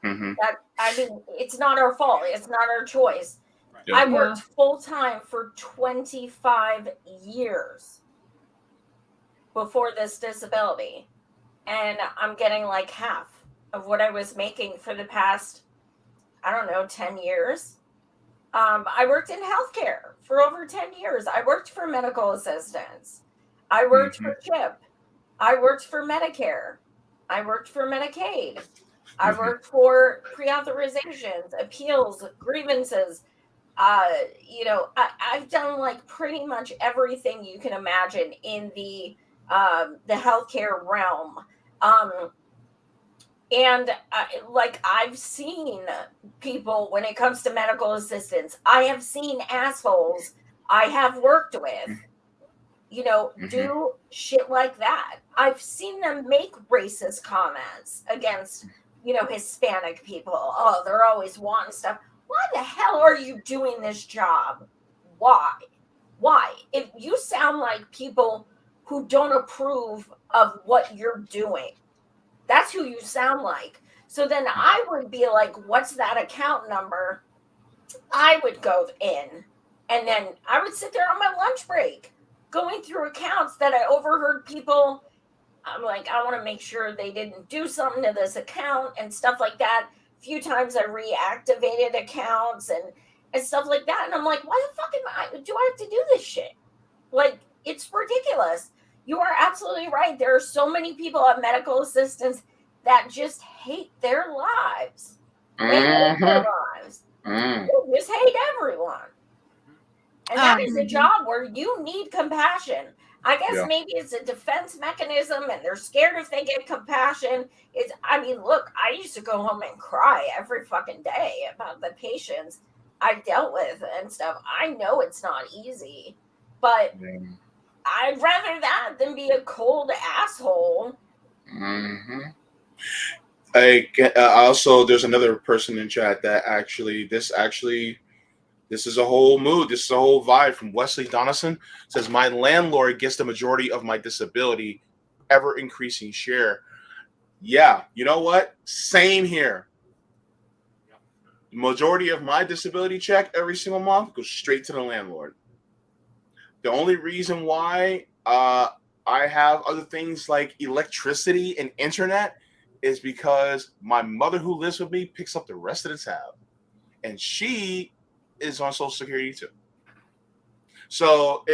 Speaker 5: That, I mean, it's not our fault. It's not our choice. I worked full-time for 25 years before this disability, and I'm getting like half of what I was making for the past, I don't know, 10 years. I worked in healthcare for over 10 years. I worked for medical assistants. I worked for CHIP. I worked for Medicare. I worked for Medicaid. I worked for pre-authorizations, appeals, grievances. You know, I've done like pretty much everything you can imagine in the healthcare realm. And like, I've seen people, when it comes to medical assistants, I have seen assholes I have worked with, you know, do shit like that. I've seen them make racist comments against, you know, Hispanic people. Oh, they're always wanting stuff. Why the hell are you doing this job? Why? If you sound like people who don't approve of what you're doing, that's who you sound like. So then I would be like, what's that account number? I would go in, and then I would sit there on my lunch break going through accounts that I overheard people. I'm like, I want to make sure they didn't do something to this account and stuff like that. Few times I reactivated accounts and stuff like that. And I'm like, why the fuck do I have to do this shit? Like, it's ridiculous. You are absolutely right. There are so many people at medical assistants that just hate their lives. They hate their lives. They just hate everyone. And that is a job where you need compassion. I guess maybe it's a defense mechanism, and they're scared if they get compassion. I mean, look, I used to go home and cry every fucking day about the patients I dealt with and stuff. I know it's not easy, but I'd rather that than be a cold asshole.
Speaker 4: Also, there's another person in chat that this is a whole mood. This is a whole vibe from Wesley Donaldson. Says, my landlord gets the majority of my disability, ever increasing share. Yeah, you know what? Same here. The majority of my disability check every single month goes straight to the landlord. The only reason why I have other things like electricity and internet is because my mother, who lives with me, picks up the rest of the tab. And she is on Social Security too. So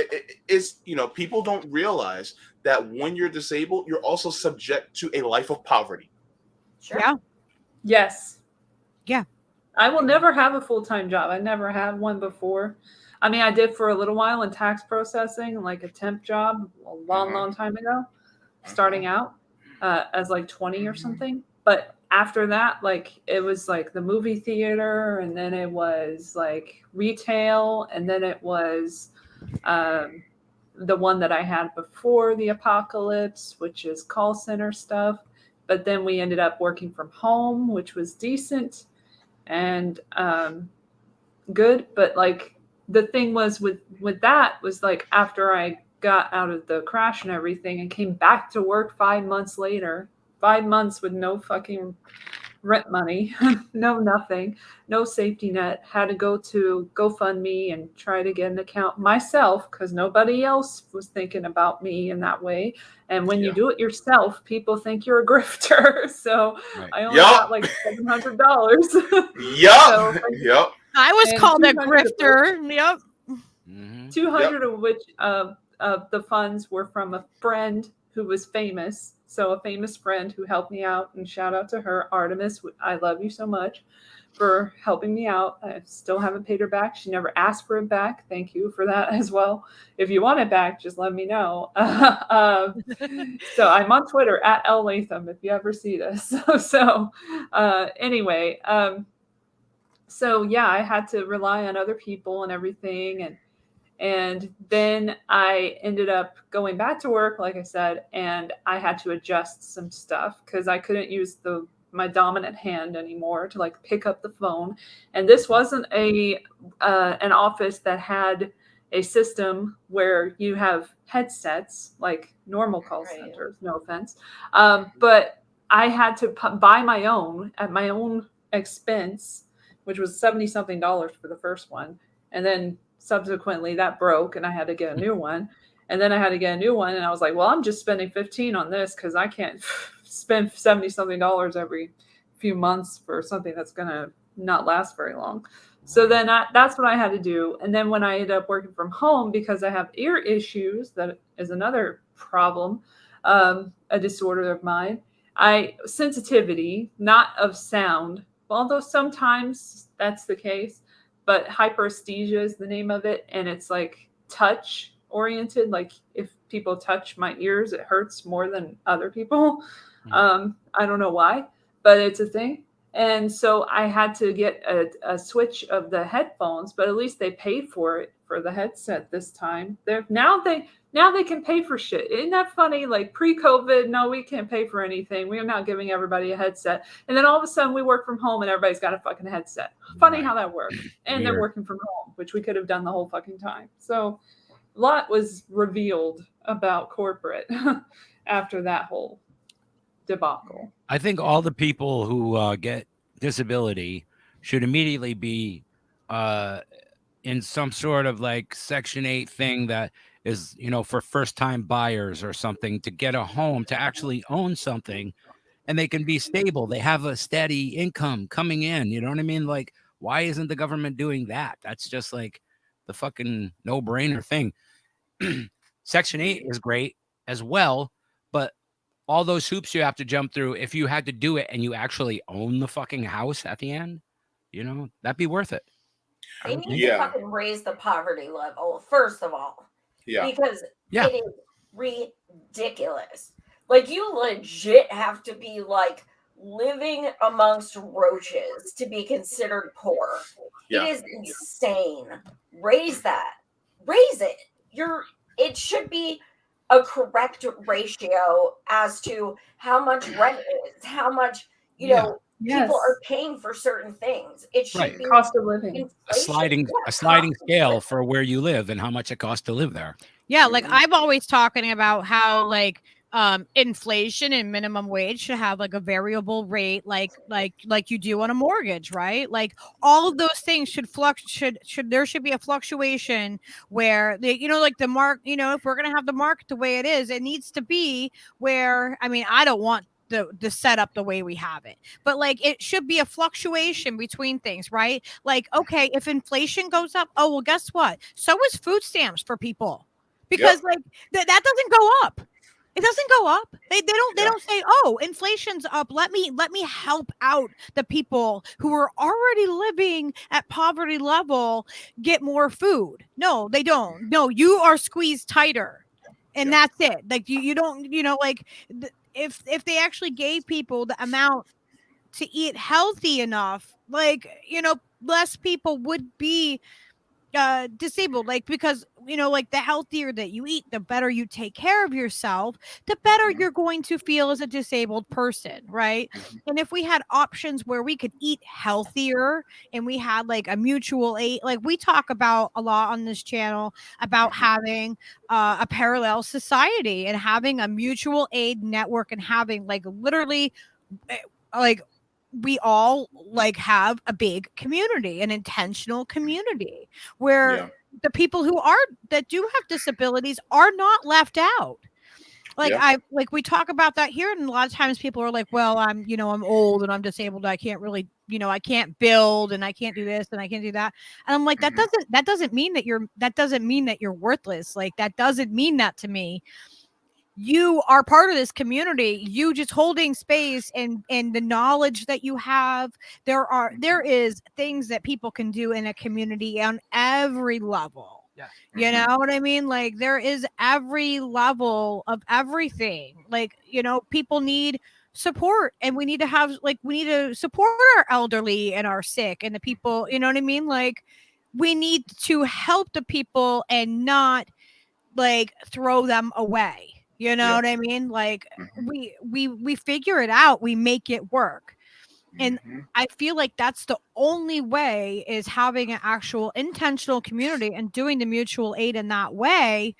Speaker 4: it's, you know, people don't realize that when you're disabled, you're also subject to a life of poverty.
Speaker 5: Sure.
Speaker 2: Yeah.
Speaker 3: Yes.
Speaker 2: Yeah.
Speaker 3: I will never have a full-time job. I never had one before. I mean, I did for a little while in tax processing, like a temp job a long time ago, starting out as like 20 or something. But after that, like it was like the movie theater, and then it was like retail, and then it was the one that I had before the apocalypse, which is call center stuff. But then we ended up working from home, which was decent and good. But like the thing was with that was like after I got out of the crash and everything and came back to work 5 months later, 5 months with no fucking rent money, no nothing, no safety net, had to go to GoFundMe and try to get an account myself because nobody else was thinking about me in that way. And when you do it yourself, people think you're a grifter. So I only got like $700.
Speaker 4: Yep.
Speaker 2: I was called a grifter. Yep.
Speaker 3: 200 of which the funds were from a friend who was famous. So a famous friend who helped me out, and shout out to her, Artemis. I love you so much for helping me out. I still haven't paid her back. She never asked for it back. Thank you for that as well. If you want it back, just let me know. So I'm on Twitter at Elle Latham if you ever see this. Anyway, so yeah, I had to rely on other people and everything, and then I ended up going back to work, like I said, and I had to adjust some stuff because I couldn't use my dominant hand anymore to like pick up the phone. And this wasn't an office that had a system where you have headsets like normal call centers, no offense. But I had to buy my own at my own expense, which was $70-something for the first one. And then subsequently that broke and I had to get a new one. And then I had to get a new one. And I was like, well, I'm just spending $15 on this because I can't spend $70-something every few months for something that's going to not last very long. So then that's what I had to do. And then when I ended up working from home, because I have ear issues, that is another problem, a disorder of mine, sensitivity, not of sound, although sometimes that's the case, but hyperesthesia is the name of it. And it's like touch oriented. Like if people touch my ears, it hurts more than other people. I don't know why, but it's a thing. And so I had to get a switch of the headphones, but at least they paid for it for the headset this time. Now they can pay for shit. Isn't that funny? Like pre-COVID, no, we can't pay for anything. We are not giving everybody a headset. And then all of a sudden we work from home and everybody's got a fucking headset. Funny how that works. And they're working from home, which we could have done the whole fucking time. So a lot was revealed about corporate after that whole debacle.
Speaker 6: I think all the people who get disability should immediately be in some sort of like Section 8 thing that is, for first-time buyers or something, to get a home, to actually own something, and they can be stable. They have a steady income coming in. You know what I mean? Like, why isn't the government doing that? That's just like the fucking no-brainer thing. Section 8 is great as well, but all those hoops you have to jump through, if you had to do it and you actually own the fucking house at the end, that'd be worth it.
Speaker 5: They need to fucking raise the poverty level, first of all.
Speaker 4: Yeah.
Speaker 5: Because it is ridiculous. Like, you legit have to be like living amongst roaches to be considered poor. Yeah. It is insane. Raise that. Raise it. It should be a correct ratio as to how much rent is, how much, people are paying for certain things. It should be
Speaker 3: cost of living.
Speaker 6: A sliding scale for where you live and how much it costs to live there.
Speaker 2: Yeah, like I'm always talking about how like inflation and minimum wage should have like a variable rate, like you do on a mortgage, right? Like all of those things should there should be a fluctuation where like the mark, if we're gonna have the market the way it is, it needs to be where, I mean, I don't want the setup the way we have it, but like it should be a fluctuation between things, right? Like, okay, if inflation goes up, oh well, guess what? So is food stamps for people, because like that doesn't go up. It doesn't go up. They don't say, oh, inflation's up. Let me help out the people who are already living at poverty level get more food. No, they don't. No, you are squeezed tighter, and that's it. Like you don't, like if they actually gave people the amount to eat healthy enough, like, less people would be disabled, like, because like the healthier that you eat, the better you take care of yourself, the better you're going to feel as a disabled person, right? And if we had options where we could eat healthier and we had like a mutual aid, like we talk about a lot on this channel about having a parallel society and having a mutual aid network and having like literally like we all like have a big community, an intentional community where the people that do have disabilities are not left out. Like we talk about that here, and a lot of times people are like, well, I'm old and I'm disabled, I can't really, I can't build and I can't do this and I can't do that. And I'm like, that doesn't mean that you're worthless. Like, that doesn't mean that to me. You are part of this community. You just holding space and the knowledge that you have. There is things that people can do in a community on every level.
Speaker 6: Yeah.
Speaker 2: You know what I mean? Like, there is every level of everything. Like, people need support, and we need to support our elderly and our sick and the people, you know what I mean? Like, we need to help the people and not like throw them away. You know what I mean? Like, we figure it out, we make it work. And I feel like that's the only way, is having an actual intentional community and doing the mutual aid in that way,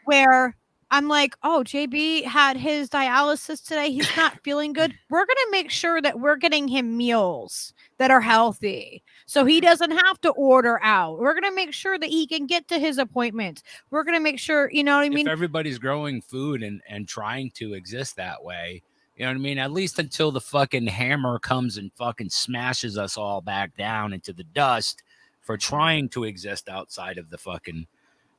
Speaker 2: where I'm like, oh, JB had his dialysis today, he's not feeling good. We're going to make sure that we're getting him meals that are healthy, so he doesn't have to order out. We're going to make sure that he can get to his appointments. We're going to make sure, you know what I mean?
Speaker 6: If everybody's growing food and trying to exist that way, you know what I mean? At least until the fucking hammer comes and fucking smashes us all back down into the dust for trying to exist outside of the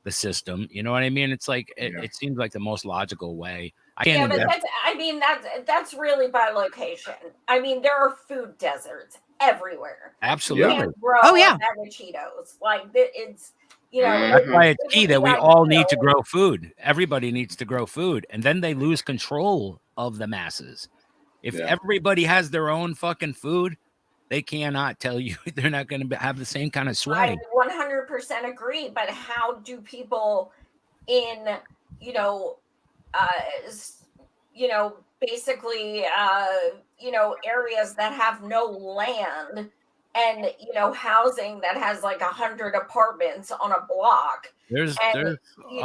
Speaker 6: system. You know what I mean? It's like, it seems like the most logical way.
Speaker 5: That's really by location. I mean, there are food deserts everywhere.
Speaker 6: Absolutely.
Speaker 5: You can't grow a bag of Cheetos. Like, it's,
Speaker 6: that's why it's key that we all need to grow food. Everybody needs to grow food, and then they lose control of the masses. If everybody has their own fucking food, they cannot tell you they're not going to have the same kind of sway.
Speaker 5: I 100% agree. But how do people in, basically, areas that have no land and, housing that has like 100 apartments on a block?
Speaker 6: There's a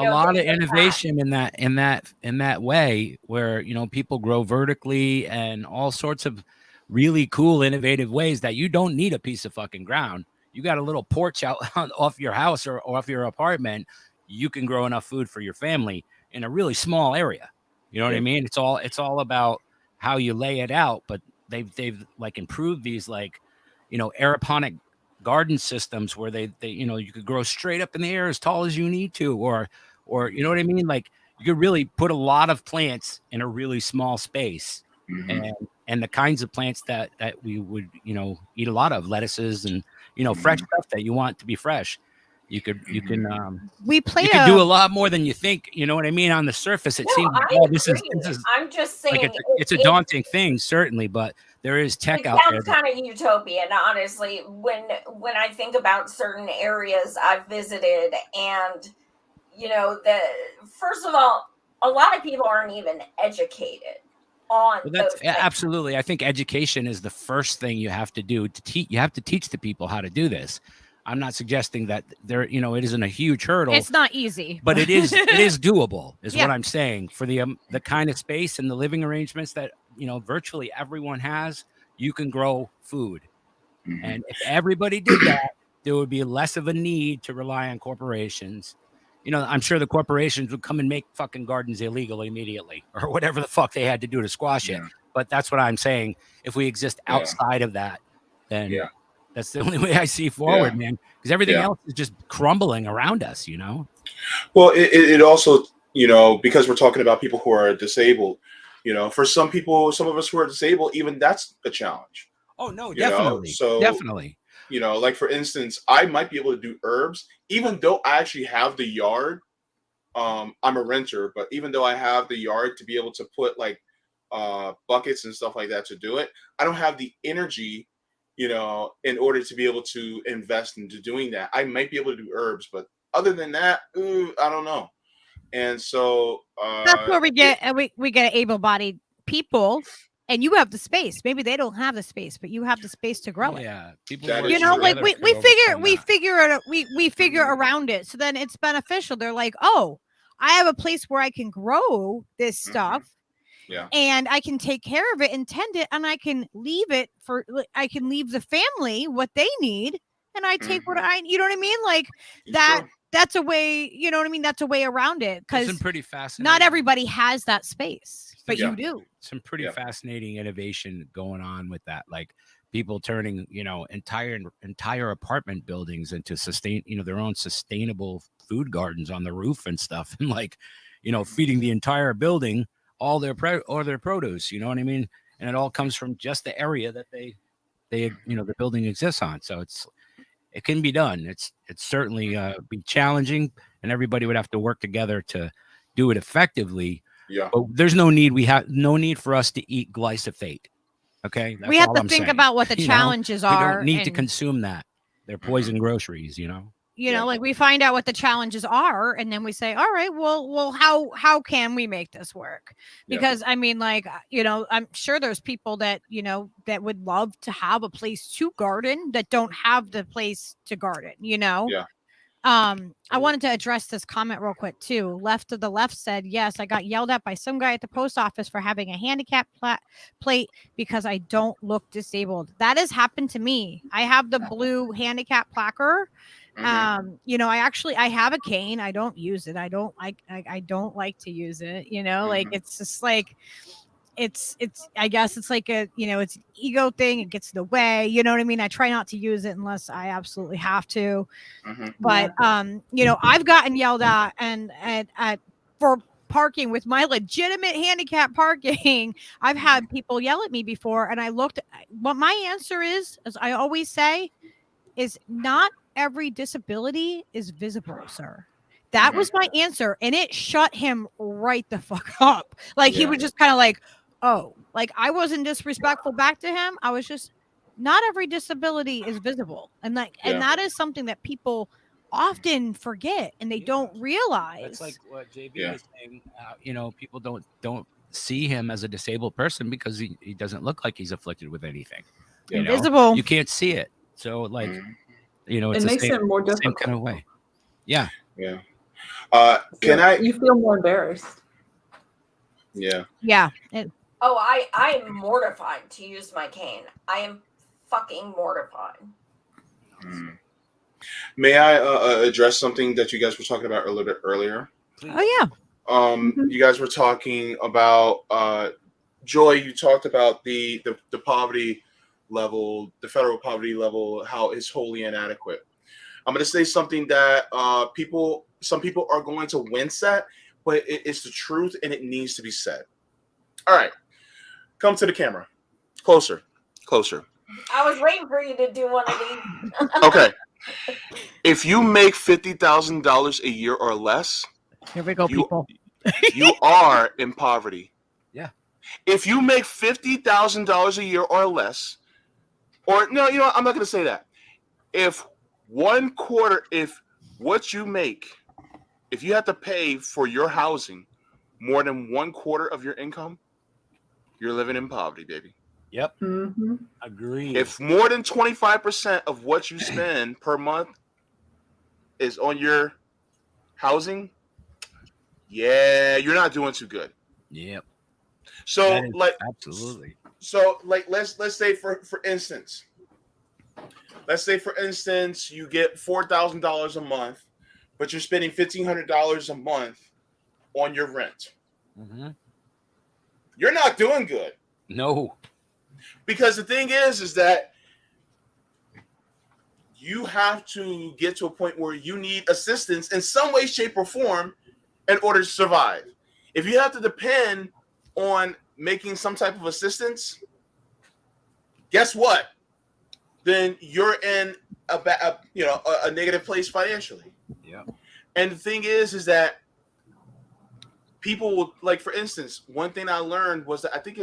Speaker 6: lot of innovation in that way, where, people grow vertically and all sorts of really cool, innovative ways that you don't need a piece of fucking ground. You got a little porch out off your house or off your apartment. You can grow enough food for your family in a really small area. You know what I mean? It's all about how you lay it out, but they've like improved these, like, aeroponic garden systems where they you could grow straight up in the air as tall as you need to, or you know what I mean? Like, you could really put a lot of plants in a really small space. And the kinds of plants that we would, eat a lot of, lettuces and, fresh stuff that you want to be fresh. You can do a lot more than you think. You know what I mean? On the surface, it seems like, this is
Speaker 5: I'm just saying,
Speaker 6: like it's a daunting thing, certainly, but there is tech out there.
Speaker 5: It sounds kind of utopian, honestly, when I think about certain areas I've visited, and first of all, a lot of people aren't even educated on those things.
Speaker 6: Absolutely. I think education is the first thing you have to do to teach. You have to teach the people how to do this. I'm not suggesting that it isn't a huge hurdle.
Speaker 2: It's not easy,
Speaker 6: but it is doable, is what I'm saying. For the kind of space and the living arrangements that, virtually everyone has, you can grow food. And if everybody did that, there would be less of a need to rely on corporations. I'm sure the corporations would come and make fucking gardens illegal immediately, or whatever the fuck they had to do to squash it. But that's what I'm saying. If we exist outside of that, then that's the only way I see forward, man. Because everything else is just crumbling around us,
Speaker 4: Well, it also, because we're talking about people who are disabled, for some people, some of us who are disabled, even that's a challenge.
Speaker 6: Oh, no, definitely.
Speaker 4: So
Speaker 6: definitely.
Speaker 4: Like, for instance, I might be able to do herbs, even though I actually have the yard. I'm a renter, but even though I have the yard to be able to put like buckets and stuff like that to do it. I don't have the energy, in order to be able to invest into doing that. I might be able to do herbs, but other than that, I don't know. And so
Speaker 2: that's where we get we get able-bodied people, and you have the space. Maybe they don't have the space, but you have the space to grow it.
Speaker 6: Yeah, people.
Speaker 2: Like we figure around it, so then it's beneficial. They're like, oh, I have a place where I can grow this stuff.
Speaker 4: Yeah.
Speaker 2: And I can take care of it and tend it, and I can leave the family what they need, and I take what you know what I mean? Like that. Sure. That's a way, you know what I mean? That's a way around it, because
Speaker 6: pretty fascinating.
Speaker 2: Not everybody has that space, but you do.
Speaker 6: Some pretty fascinating innovation going on with that, like people turning, entire apartment buildings into their own sustainable food gardens on the roof and stuff, and like, feeding the entire building all their produce, you know what I mean? And it all comes from just the area that they the building exists on. So it can be done. It's certainly be challenging, and everybody would have to work together to do it effectively.
Speaker 4: Yeah.
Speaker 6: But there's no need. We have no need for us to eat glyphosate. Okay.
Speaker 2: We have to think about what the challenges are.
Speaker 6: We don't need to consume that. They're poison groceries,
Speaker 2: like we find out what the challenges are, and then we say, all right, well, how can we make this work? Because I mean, like, I'm sure there's people that, that would love to have a place to garden that don't have the place to garden,
Speaker 4: Yeah.
Speaker 2: I wanted to address this comment real quick too. Left of the left said, yes, I got yelled at by some guy at the post office for having a handicap plate because I don't look disabled. That has happened to me. I have the blue handicap placard. I have a cane. I don't use it. I don't like to use it, like, it's just like, I guess it's like a, it's an ego thing. It gets in the way. You know what I mean? I try not to use it unless I absolutely have to. But, I've gotten yelled at for parking with my legitimate handicap parking. I've had people yell at me before, and I looked. What my answer is, as I always say, is not every disability is visible, sir. That was my answer, and it shut him right the fuck up. Like, he was just kind of like, oh, like, I wasn't disrespectful back to him. I was just, not every disability is visible, and and that is something that people often forget, and they don't realize.
Speaker 6: It's like what Jayb is saying. People don't see him as a disabled person because he doesn't look like he's afflicted with anything.
Speaker 2: Invisible.
Speaker 6: You can't see it, so like. It's
Speaker 3: it makes it more difficult.
Speaker 6: Same kind of way. Yeah.
Speaker 4: Yeah.
Speaker 3: You feel more embarrassed.
Speaker 4: Yeah.
Speaker 2: Yeah.
Speaker 5: I'm mortified to use my cane. I am fucking mortified.
Speaker 4: May I address something that you guys were talking about a little bit earlier?
Speaker 2: Oh yeah.
Speaker 4: You guys were talking about Joy. You talked about the poverty level, the federal poverty level, how it's wholly inadequate. I'm going to say something that some people are going to wince at, but it's the truth, and it needs to be said. All right, come to the camera, closer.
Speaker 5: I was waiting for you to do one of these.
Speaker 4: Okay, if you make $50,000 a year or less,
Speaker 2: here we go, people.
Speaker 4: You are in poverty.
Speaker 6: Yeah.
Speaker 4: If you make $50,000 a year or less. Or no, I'm not going to say that. If what you make, if you have to pay for your housing more than 1/4 of your income, you're living in poverty, baby.
Speaker 6: Yep. Agreed.
Speaker 4: If more than 25% of what you spend per month is on your housing, you're not doing too good.
Speaker 6: Yep.
Speaker 4: So
Speaker 6: absolutely.
Speaker 4: So, like, let's say for instance, you get $4,000 a month, but you're spending $1,500 a month on your rent. You're not doing good.
Speaker 6: No,
Speaker 4: because the thing is that you have to get to a point where you need assistance in some way, shape, or form in order to survive. If you have to depend on making some type of assistance, guess what? Then you're in a negative place financially.
Speaker 6: Yeah.
Speaker 4: And the thing is that people will, like, for instance, one thing I learned was that I think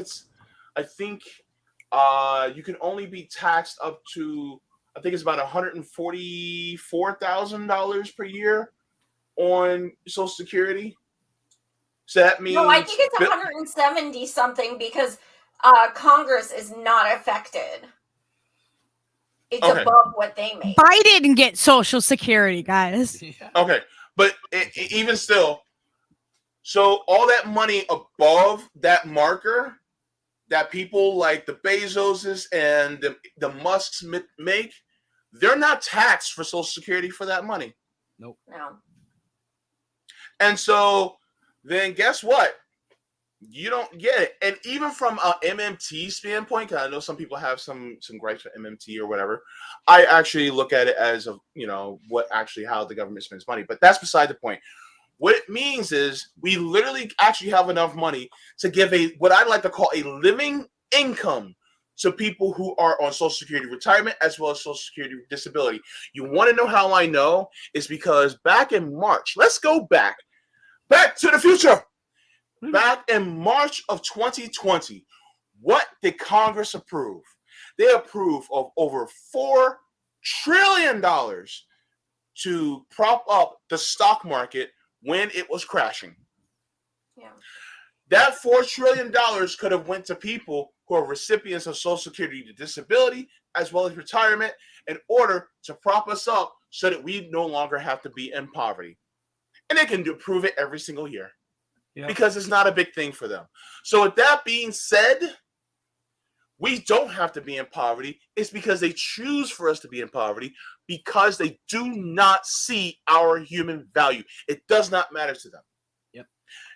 Speaker 4: you can only be taxed up to, I think it's about $144,000 per year on Social Security. So that means
Speaker 5: No, I think it's 170 something because Congress is not affected. It's above what they make.
Speaker 2: Biden didn't get Social Security, guys.
Speaker 4: Okay, but even still, so all that money above that marker that people like the Bezoses and the Musks make, they're not taxed for Social Security for that money.
Speaker 6: Nope.
Speaker 5: No.
Speaker 4: And so then guess what? You don't get it. And even from an MMT standpoint, because I know some people have some gripes with MMT or whatever, I actually look at it as how the government spends money. But that's beside the point. What it means is we literally actually have enough money to give what I like to call a living income to people who are on Social Security retirement as well as Social Security disability. You want to know how I know? It's because back in March, let's go back to the future. Back in March of 2020, what did Congress approve? They approved of over $4 trillion to prop up the stock market when it was crashing.
Speaker 5: Yeah.
Speaker 4: That $4 trillion could have went to people who are recipients of Social Security disability as well as retirement in order to prop us up so that we no longer have to be in poverty. And they can prove it every single year. Yep. Because it's not a big thing for them. So with that being said, we don't have to be in poverty. It's because they choose for us to be in poverty because they do not see our human value. It does not matter to them.
Speaker 6: Yep.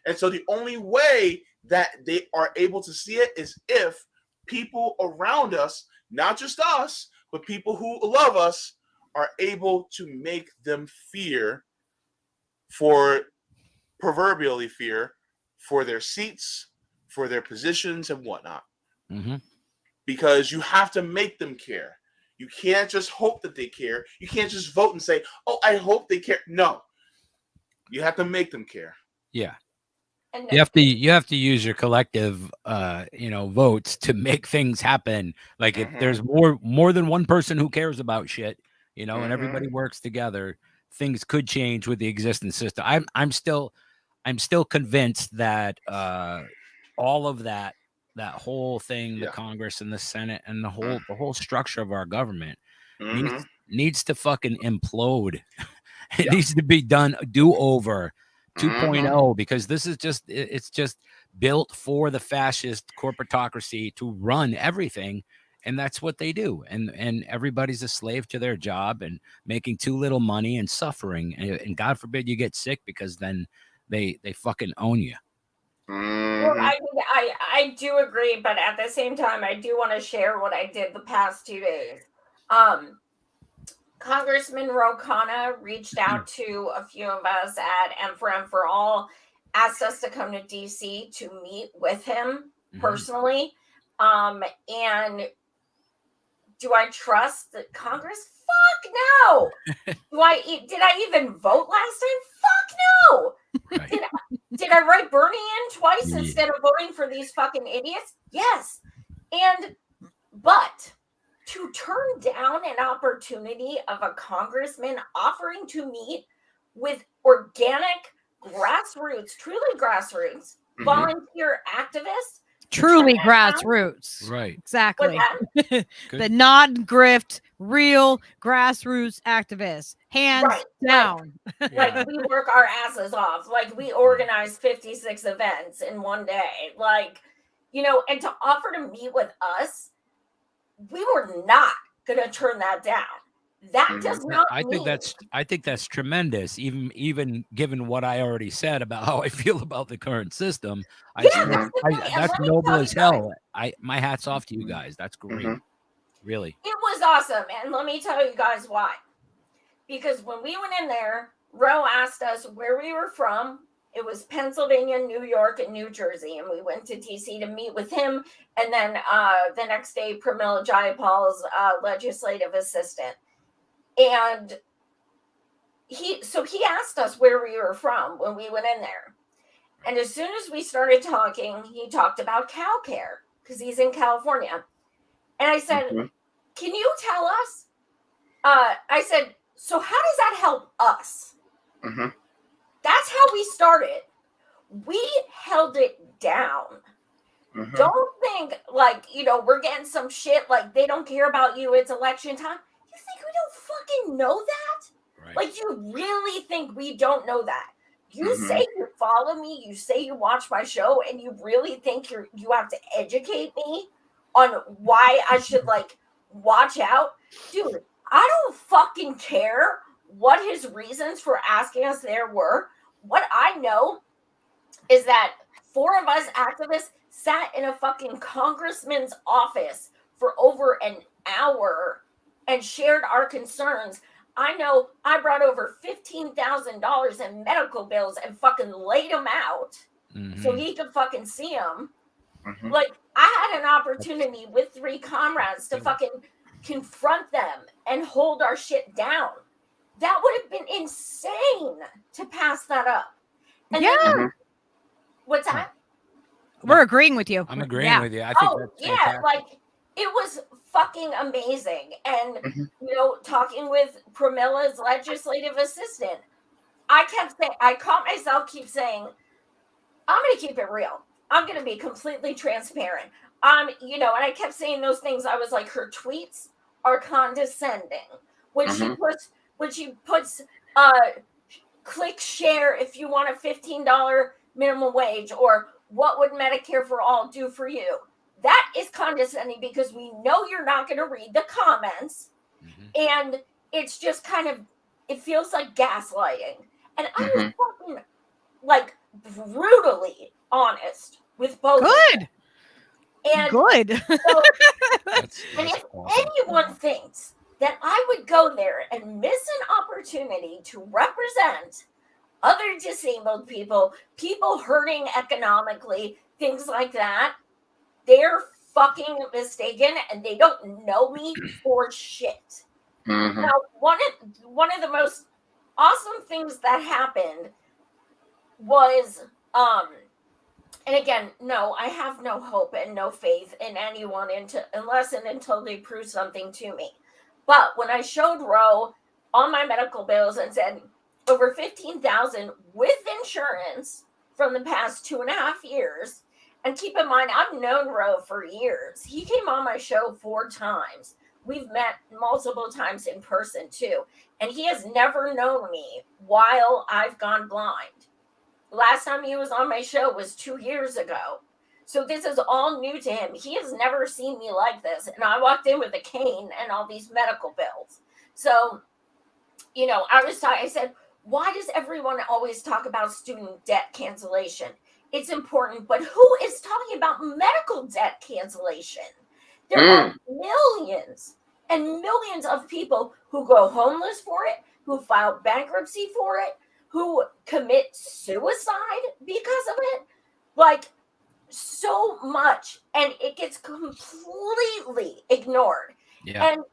Speaker 4: And so the only way that they are able to see it is if people around us, not just us, but people who love us, are able to make them proverbially fear for their seats, for their positions and whatnot.
Speaker 6: Mm-hmm.
Speaker 4: Because you have to make them care. You can't just hope that they care. You can't just vote and say, oh, I hope they care. No. You have to make them care.
Speaker 6: Yeah. You have to use your collective votes to make things happen. Like if there's more than one person who cares about shit, and everybody works together, things could change with the existing system. I'm still convinced that all of that whole thing, the Congress and the Senate and the whole structure of our government needs to fucking implode. It needs to be done do-over 2.0 because this is it's just built for the fascist corporatocracy to run everything. And that's what they do. And everybody's a slave to their job and making too little money and suffering. And God forbid you get sick because then they fucking own you.
Speaker 5: Well, I do agree, but at the same time, I do want to share what I did the past 2 days. Congressman Ro Khanna reached out to a few of us at M for All, asked us to come to DC to meet with him personally. And do I trust the Congress? Fuck no. Did I even vote last time? Fuck no. Right. Did I write Bernie in twice instead of voting for these fucking idiots? Yes. But to turn down an opportunity of a congressman offering to meet with organic grassroots, truly grassroots, volunteer activists,
Speaker 2: truly grassroots.
Speaker 6: Right.
Speaker 2: Exactly. The non-grift, real grassroots activists. Hands down.
Speaker 5: Like we work our asses off. Like we organize 56 events in one day. Like, and to offer to meet with us, we were not going to turn that down. That does not
Speaker 6: I think that's tremendous. Even given what I already said about how I feel about the current system, that's noble as hell. My hat's off to you guys. That's great. Really.
Speaker 5: It was awesome. And let me tell you guys why. Because when we went in there, Ro asked us where we were from. It was Pennsylvania, New York, and New Jersey. And we went to DC to meet with him. And then the next day, Pramila Jayapal's legislative assistant. And he asked us where we were from when we went in there. And as soon as we started talking, he talked about cow care because he's in California. And I said, can you tell us? I said, so how does that help us? That's how we started. We held it down. Don't think like, we're getting some shit like they don't care about you. It's election time. You think we don't fucking know that?
Speaker 6: Right.
Speaker 5: Like, you really think we don't know that? You say you follow me, you say you watch my show, and you really think you have to educate me on why I should like watch out? Dude, I don't fucking care what his reasons for asking us there were. What I know is that 4 of us activists sat in a fucking congressman's office for over an hour and shared our concerns. I know I brought over $15,000 in medical bills and fucking laid them out so he could fucking see them. Like, I had an opportunity with 3 comrades to fucking confront them and hold our shit down. That would have been insane to pass that up. And then, what's that?
Speaker 2: We're agreeing with you.
Speaker 6: I'm agreeing with you. I think that's fantastic.
Speaker 5: Like, it was fucking amazing. And, talking with Pramila's legislative assistant, I caught myself keep saying, I'm going to keep it real. I'm going to be completely transparent. And I kept saying those things. I was like, her tweets are condescending. When she puts click share if you want a $15 minimum wage, or what would Medicare for All do for you? That is condescending because we know you're not going to read the comments. And it's just kind of, it feels like gaslighting. And I was fucking like brutally honest with both.
Speaker 2: Good.
Speaker 5: And
Speaker 2: good.
Speaker 5: So,
Speaker 6: That's
Speaker 5: and if
Speaker 6: awesome.
Speaker 5: anyone thinks that I would go there and miss an opportunity to represent other disabled people, people hurting economically, things like that, they're fucking mistaken, and they don't know me for shit. Now, one of the most awesome things that happened was, and again, no, I have no hope and no faith in anyone unless and until they prove something to me. But when I showed Ro on my medical bills and said over $15,000 with insurance from the past 2.5 years, and keep in mind, I've known Ro for years. He came on my show 4 times. We've met multiple times in person too. And he has never known me while I've gone blind. Last time he was on my show was 2 years ago. So this is all new to him. He has never seen me like this. And I walked in with a cane and all these medical bills. So, I said, why does everyone always talk about student debt cancellation? It's important, but who is talking about medical debt cancellation? There are millions and millions of people who go homeless for it, who file bankruptcy for it, who commit suicide because of it. Like, so much. And it gets completely ignored.
Speaker 6: Yeah.
Speaker 5: And,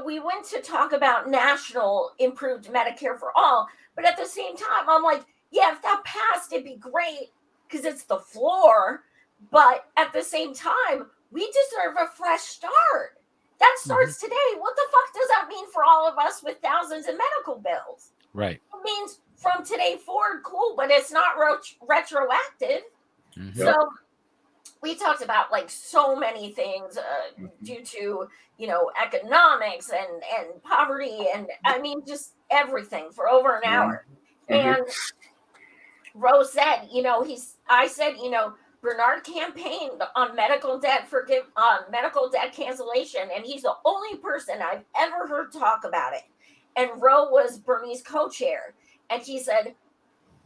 Speaker 5: we went to talk about national improved Medicare for all. But at the same time, I'm like, yeah, if that passed, it'd be great because it's the floor. But at the same time, we deserve a fresh start. That starts today. What the fuck does that mean for all of us with thousands of medical bills?
Speaker 6: Right.
Speaker 5: It means from today forward, cool, but it's not retroactive. So we talked about like so many things due to, economics and poverty. And I mean, just everything for over an hour. And Rose said, I said, Bernard campaigned on medical debt cancellation, and he's the only person I've ever heard talk about it. And Ro was Bernie's co-chair, and he said,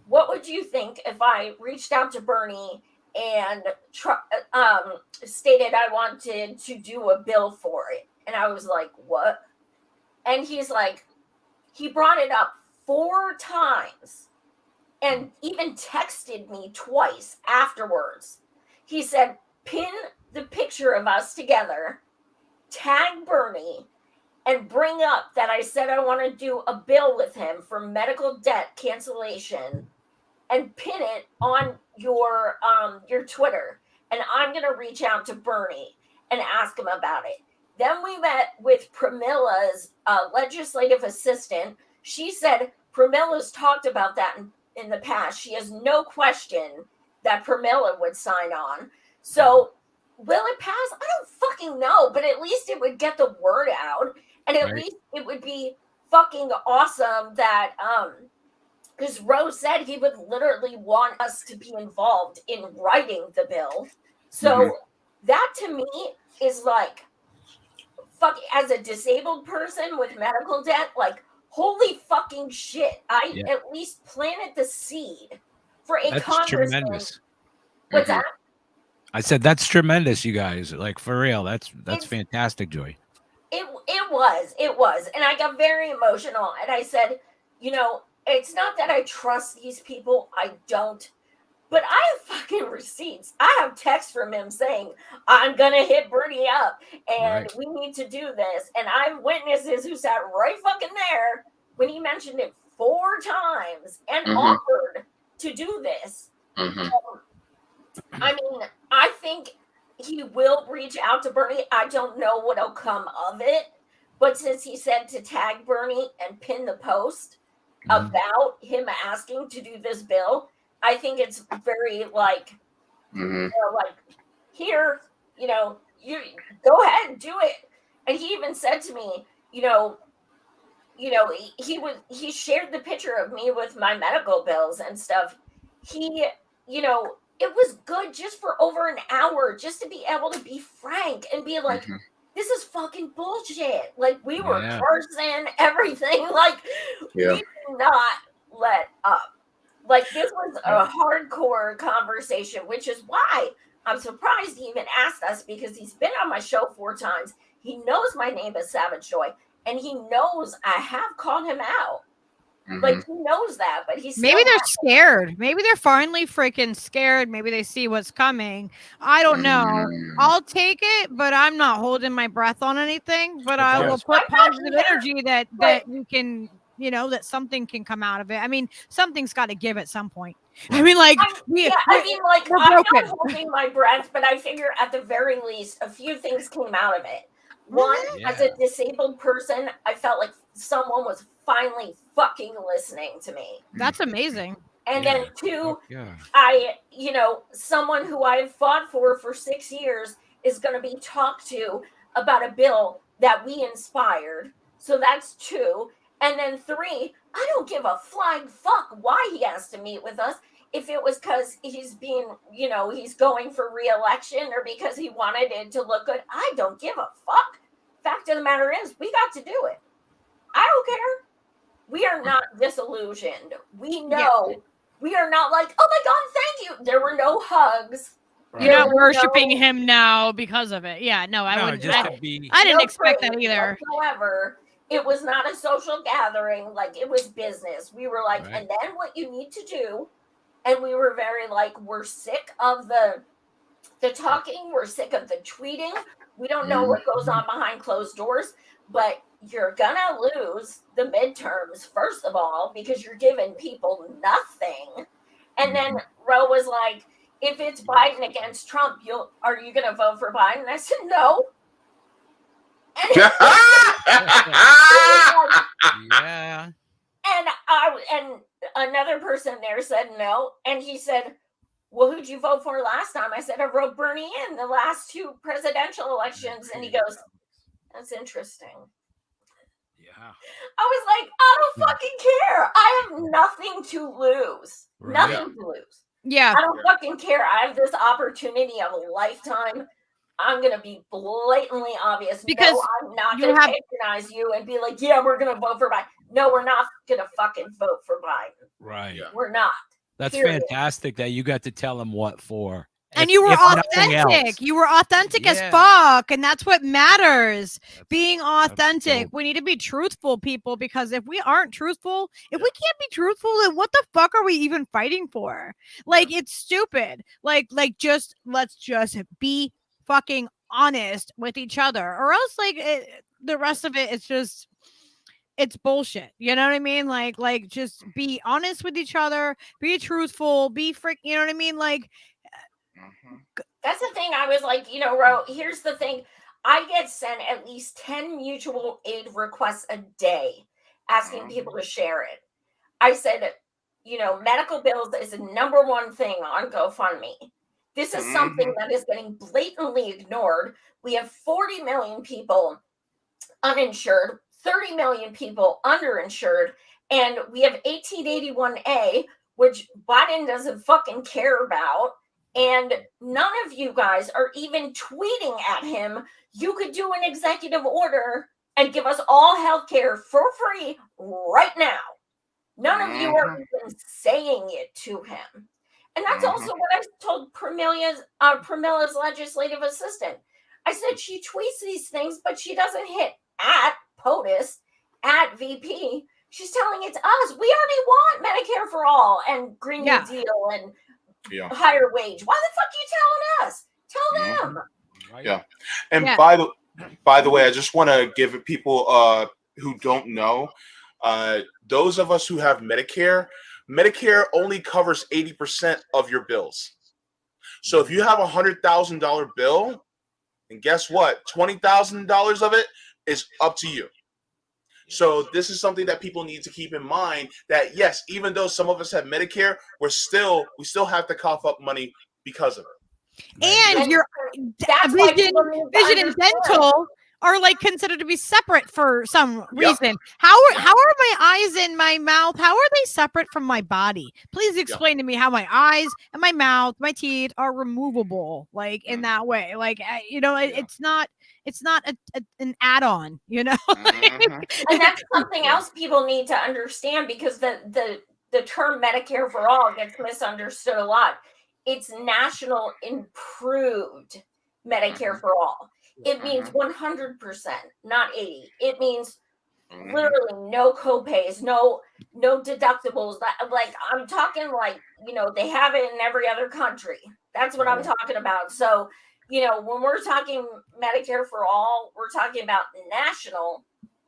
Speaker 5: "What would you think if I reached out to Bernie and stated I wanted to do a bill for it?" And I was like, "What?" And he's like, he brought it up 4 times. And even texted me twice afterwards. He said, pin the picture of us together, tag Bernie, and bring up that I said I want to do a bill with him for medical debt cancellation. and pin it on your Twitter. And I'm going to reach out to Bernie and ask him about it. Then we met with Pramila's legislative assistant. She said Pramila's talked about that in the past. She has no question that Pramila would sign on. So will it pass? I don't fucking know, but at least it would get the word out. And at least it would be fucking awesome that, because Rose said he would literally want us to be involved in writing the bill. So that to me is like, fuck, as a disabled person with medical debt, like, holy fucking shit. I at least planted the seed for a congressman.
Speaker 6: Tremendous.
Speaker 5: What's that?
Speaker 6: I said that's tremendous, you guys. Like, for real. That's fantastic, Joy.
Speaker 5: It was. And I got very emotional. And I said, you know, it's not that I trust these people. I don't. But I have fucking receipts. I have texts from him saying, I'm going to hit Bernie up and we need to do this. And I have witnesses who sat right fucking there when he mentioned it 4 times and offered to do this. I mean, I think he will reach out to Bernie. I don't know what'll come of it. But since he said to tag Bernie and pin the post about him asking to do this bill, I think it's very like, you know, like, here, you know, you go ahead and do it. And he even said to me, he shared the picture of me with my medical bills and stuff. He, you know, it was good just for over an hour, just to be able to be frank and be like, this is fucking bullshit. Like, we were cursing everything. Like, we did not let up. Like, this was a hardcore conversation, which is why I'm surprised he even asked us, because he's been on my show 4 times. He knows my name is Savage Joy, and he knows I have called him out. Like, he knows that, but he's
Speaker 2: maybe they're scared. Maybe they're finally freaking scared. Maybe they see what's coming. I don't know. I'll take it, but I'm not holding my breath on anything. But I will put positive energy that you can, you know, that something can come out of it. I mean, something's got to give at some point. I mean, like,
Speaker 5: I'm not holding my breath, but I figure at the very least, a few things came out of it. One, as a disabled person, I felt like someone was finally fucking listening to me.
Speaker 2: That's amazing.
Speaker 5: And then 2, someone who I've fought for 6 years is going to be talked to about a bill that we inspired. So that's 2. And then 3, I don't give a flying fuck why he has to meet with us. If it was because he's being, you know, he's going for re-election, or because he wanted it to look good, I don't give a fuck. Fact of the matter is, we got to do it. I don't care. We are not disillusioned. We know. We are not like, oh my God, thank you. There were no hugs.
Speaker 2: You're not worshiping him now because of it. Yeah, no, I wouldn't. I didn't expect that either.
Speaker 5: However, it was not a social gathering. Like, it was business. We were like, and then what you need to do. And we were very like, we're sick of the talking. We're sick of the tweeting. We don't know what goes on behind closed doors, but you're gonna lose the midterms, first of all, because you're giving people nothing. And then Ro was like, if it's Biden against Trump, are you gonna vote for Biden? And I said, no. And another person there said no. And he said, well, who'd you vote for last time? I said, I wrote Bernie in the last 2 presidential elections. And he goes, that's interesting. I was like, I don't fucking care. I have nothing to lose. Nothing to lose.
Speaker 2: Yeah.
Speaker 5: I don't fucking care. I have this opportunity of a lifetime. I'm going to be blatantly obvious.
Speaker 2: Because
Speaker 5: no, I'm not going to patronize you and be like, yeah, we're going to vote for Biden. No, we're not going to fucking vote for Biden.
Speaker 6: Right.
Speaker 5: We're not.
Speaker 6: That's fantastic that you got to tell him what for.
Speaker 2: And you were authentic. You were authentic as fuck. And that's what matters. Being authentic. We need to be truthful, people, because if we aren't truthful, if we can't be truthful, then what the fuck are we even fighting for? Like, it's stupid. Like let's just be fucking honest with each other, or else the rest of it is just, it's bullshit. You know what I mean? Like just be honest with each other, be truthful, you know what I mean? Like
Speaker 5: that's the thing. I was like, Ro, here's the thing. I get sent at least 10 mutual aid requests a day asking people to share it. I said, medical bills is the number one thing on GoFundMe. This is something that is getting blatantly ignored. We have 40 million people uninsured, 30 million people underinsured, and we have 1881A, which Biden doesn't fucking care about. And none of you guys are even tweeting at him. You could do an executive order and give us all health care for free right now. None of you are even saying it to him. And that's also what I told Pramila's legislative assistant. I said she tweets these things, but she doesn't hit at POTUS, at VP. She's telling it to us. We already want Medicare for all and Green New Deal and higher wage. Why the fuck are you telling us? Tell them.
Speaker 4: Yeah. And by the way, I just want to give people who don't know, those of us who have Medicare only covers 80% of your bills. So if you have $100,000 bill, and guess what? $20,000 of it is up to you. So this is something that people need to keep in mind, that yes, even though some of us have Medicare, we still have to cough up money because of it.
Speaker 2: And your vision and dental are like considered to be separate for some reason. How are my eyes and my mouth? How are they separate from my body? Please explain to me how my eyes and my mouth, my teeth are removable, like in that way. Like it's not an add-on,
Speaker 5: And that's something else people need to understand, because the term Medicare for all gets misunderstood a lot. It's national improved Medicare for all. It means 100%, not 80. It means literally no copays, no deductibles. Like I'm talking like, they have it in every other country. That's what I'm talking about. So, when we're talking Medicare for all, we're talking about national.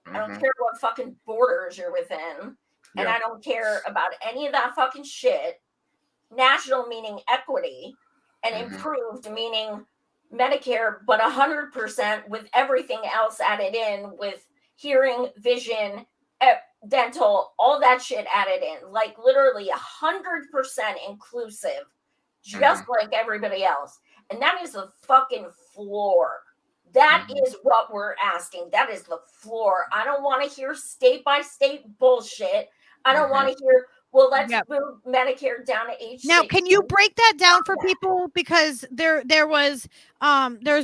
Speaker 5: I don't care what fucking borders you're within. And I don't care about any of that fucking shit. National meaning equity, and improved meaning Medicare, but 100% with everything else added in, with hearing, vision, dental, all that shit added in, like literally 100% inclusive, just like everybody else. And that is the fucking floor. That is what we're asking. That is the floor. I don't want to hear state by state bullshit. I don't want to hear, well, let's move Medicare down to age.
Speaker 2: Now, can you break that down for people? Because there's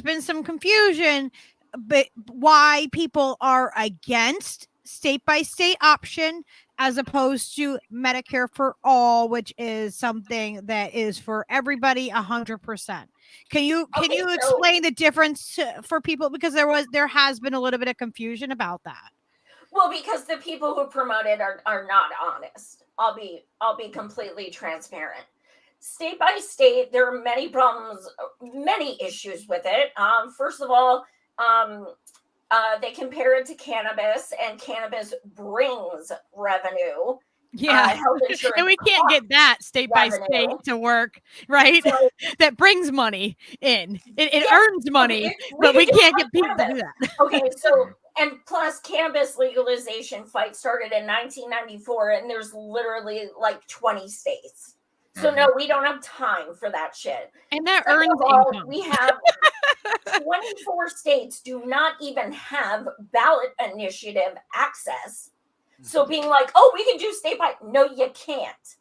Speaker 2: been some confusion, but why people are against state by state option as opposed to Medicare for all, which is something that is for everybody 100%. Can you explain the difference for people, because there has been a little bit of confusion about that?
Speaker 5: Well, because the people who promote it are not honest. I'll be completely transparent. State by state, there are many problems, many issues with it. First of all, they compare it to cannabis, and cannabis brings revenue. Health insurance,
Speaker 2: and we can't get that state by state to work, right? So, that brings money in. It earns money, but we can't get people to do that.
Speaker 5: Okay, so, and plus cannabis legalization fight started in 1994, and there's literally like 20 states. So no, we don't have time for that shit.
Speaker 2: And that earns income.
Speaker 5: We have 24 states do not even have ballot initiative access. So being like, oh, we can do state by, no, you can't.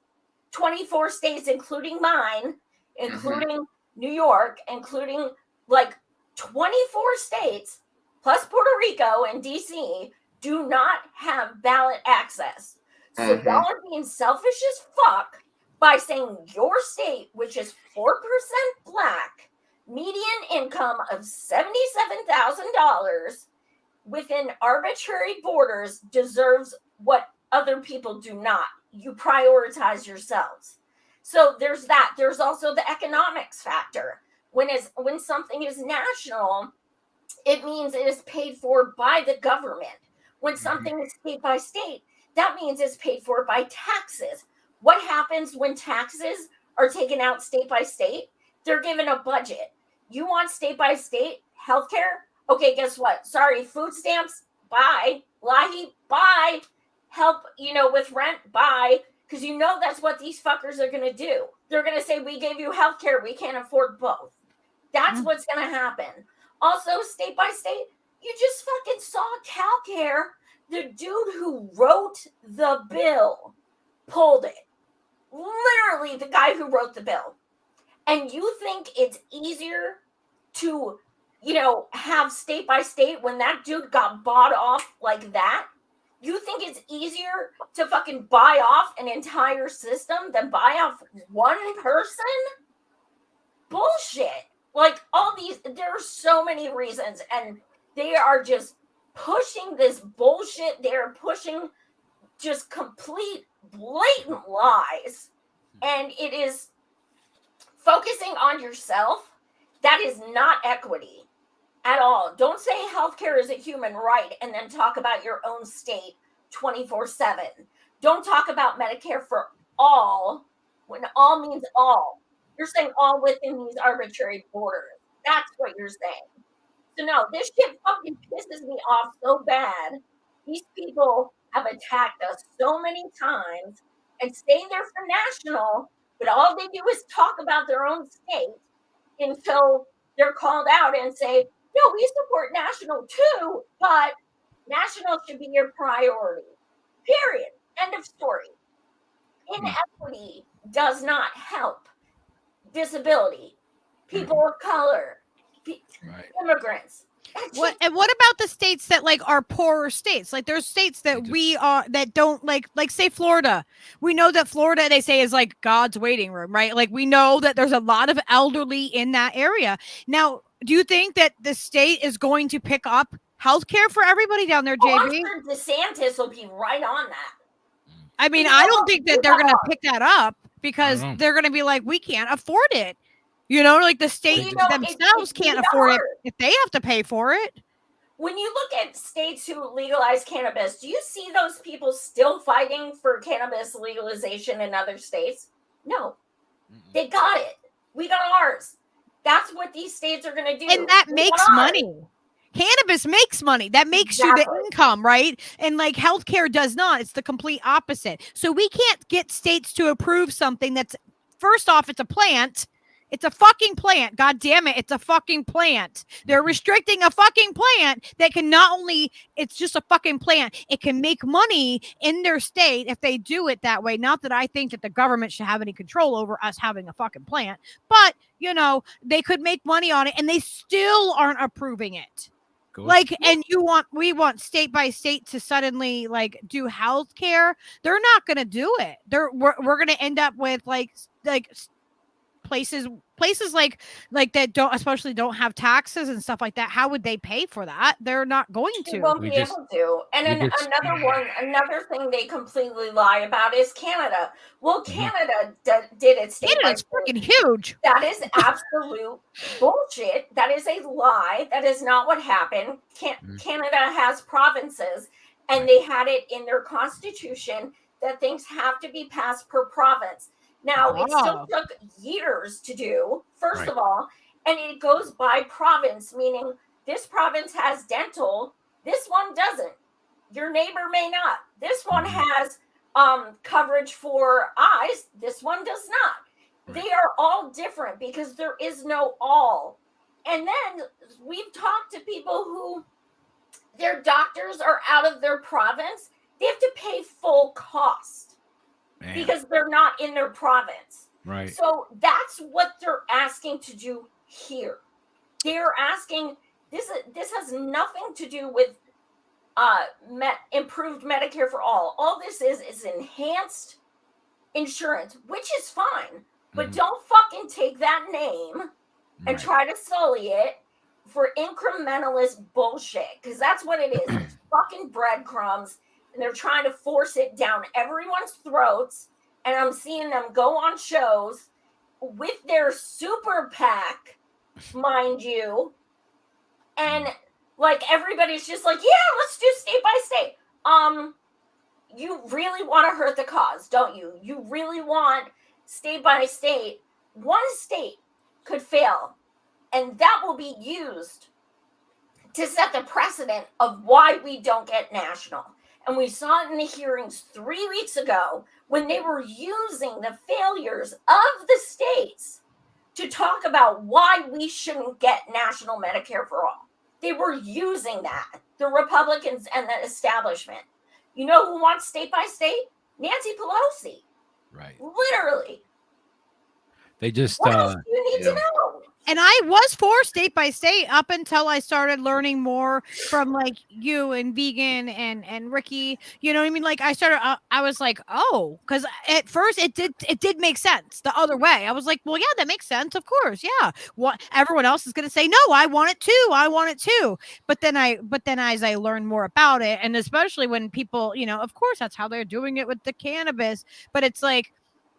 Speaker 5: 24 states, including mine, including New York, including like 24 states, plus Puerto Rico and DC, do not have ballot access. So y'all are being selfish as fuck by saying your state, which is 4% Black, median income of $77,000 within arbitrary borders, deserves what other people do not. You prioritize yourselves. So there's that. There's also the economics factor. When something is national, it means it is paid for by the government. When something is state by state, that means it's paid for by taxes. What happens when taxes are taken out state by state? They're given a budget. You want state by state healthcare? Okay, guess what? Sorry, food stamps, bye. Lahi, bye. Help, with rent, bye. Because that's what these fuckers are going to do. They're going to say, we gave you healthcare, we can't afford both. That's what's going to happen. Also, state by state, you just fucking saw CalCare. The dude who wrote the bill pulled it. Literally the guy who wrote the bill. And you think it's easier to, have state by state when that dude got bought off like that? You think it's easier to fucking buy off an entire system than buy off one person? Bullshit. Like there are so many reasons, and they are just pushing this bullshit. They're pushing just complete blatant lies, and it is focusing on yourself. That is not equity at all. Don't say healthcare is a human right and then talk about your own state 24/7. Don't talk about Medicare for all when all means all. You're saying all within these arbitrary borders. That's what you're saying. So no, this shit fucking pisses me off so bad. These people have attacked us so many times and staying there for national, but all they do is talk about their own state until they're called out and say, no, we support national too, but national should be your priority. Period. End of story. Inequity does not help disability, people of color, immigrants.
Speaker 2: What about the states that are poorer states? Like there's states that that don't like say Florida. We know that Florida, they say, is like God's waiting room, right? Like we know that there's a lot of elderly in that area. Now, do you think that the state is going to pick up healthcare for everybody down there, Jayb?
Speaker 5: I'm sure DeSantis will be right on that.
Speaker 2: I mean, I don't think that they're going to pick that up because they're going to be like, we can't afford it. Like the state themselves can't afford it if they have to pay for it.
Speaker 5: When you look at states who legalize cannabis, do you see those people still fighting for cannabis legalization in other states? No. They got it. We got ours. That's what these states are going to do.
Speaker 2: And that makes money. Cannabis makes money. That makes you the income, right? And healthcare does not. It's the complete opposite. So we can't get states to approve something that's, first off, it's a plant. It's a fucking plant. God damn it. It's a fucking plant. They're restricting a fucking plant that can not only, it's just a fucking plant. It can make money in their state if they do it that way. Not that I think that the government should have any control over us having a fucking plant, but they could make money on it and they still aren't approving it. And we want state by state to suddenly do healthcare. They're not going to do it. We're going to end up with places like that don't have taxes and stuff like that. How would they pay for that? They're not going to.
Speaker 5: They won't be able to. And another thing they completely lie about is Canada. Well, Canada did it.
Speaker 2: Canada's freaking huge.
Speaker 5: That is absolute bullshit. That is a lie. That is not what happened. Canada has provinces, and they had it in their constitution that things have to be passed per province. Now, it still took years to do, first of all, and it goes by province, meaning this province has dental, this one doesn't. Your neighbor may not. This one has coverage for eyes, this one does not. They are all different because there is no all. And then we've talked to people who their doctors are out of their province. They have to pay full cost. Because they're not in their province.
Speaker 6: Right.
Speaker 5: So that's what they're asking to do here. They're asking, this has nothing to do with improved Medicare for all. All this is enhanced insurance, which is fine. But don't fucking take that name and try to sully it for incrementalist bullshit. Because that's what it is. It's fucking breadcrumbs. And they're trying to force it down everyone's throats. And I'm seeing them go on shows with their super PAC, mind you. And Like everybody's just like, yeah, let's do state by state. You really want to hurt the cause, don't you? You really want state by state. One state could fail, and that will be used to set the precedent of why we don't get national. And we saw it in the hearings 3 weeks ago when they were using the failures of the states to talk about why we shouldn't get national Medicare for all. They were using that, the Republicans and the establishment. You know who wants state by state? Nancy Pelosi.
Speaker 6: Right.
Speaker 5: Literally.
Speaker 6: They just
Speaker 5: What else do you need to know?
Speaker 2: And I was for state by state up until I started learning more from like you and Vegan and Ricky. You know what I mean? Like I was like, oh, because at first it did make sense the other way. I was like, well, yeah, that makes sense. Of course, yeah. What everyone else is going to say, no, I want it too. I want it too. But then as I learned more about it, and especially when people, you know, of course, that's how they're doing it with the cannabis. But it's like,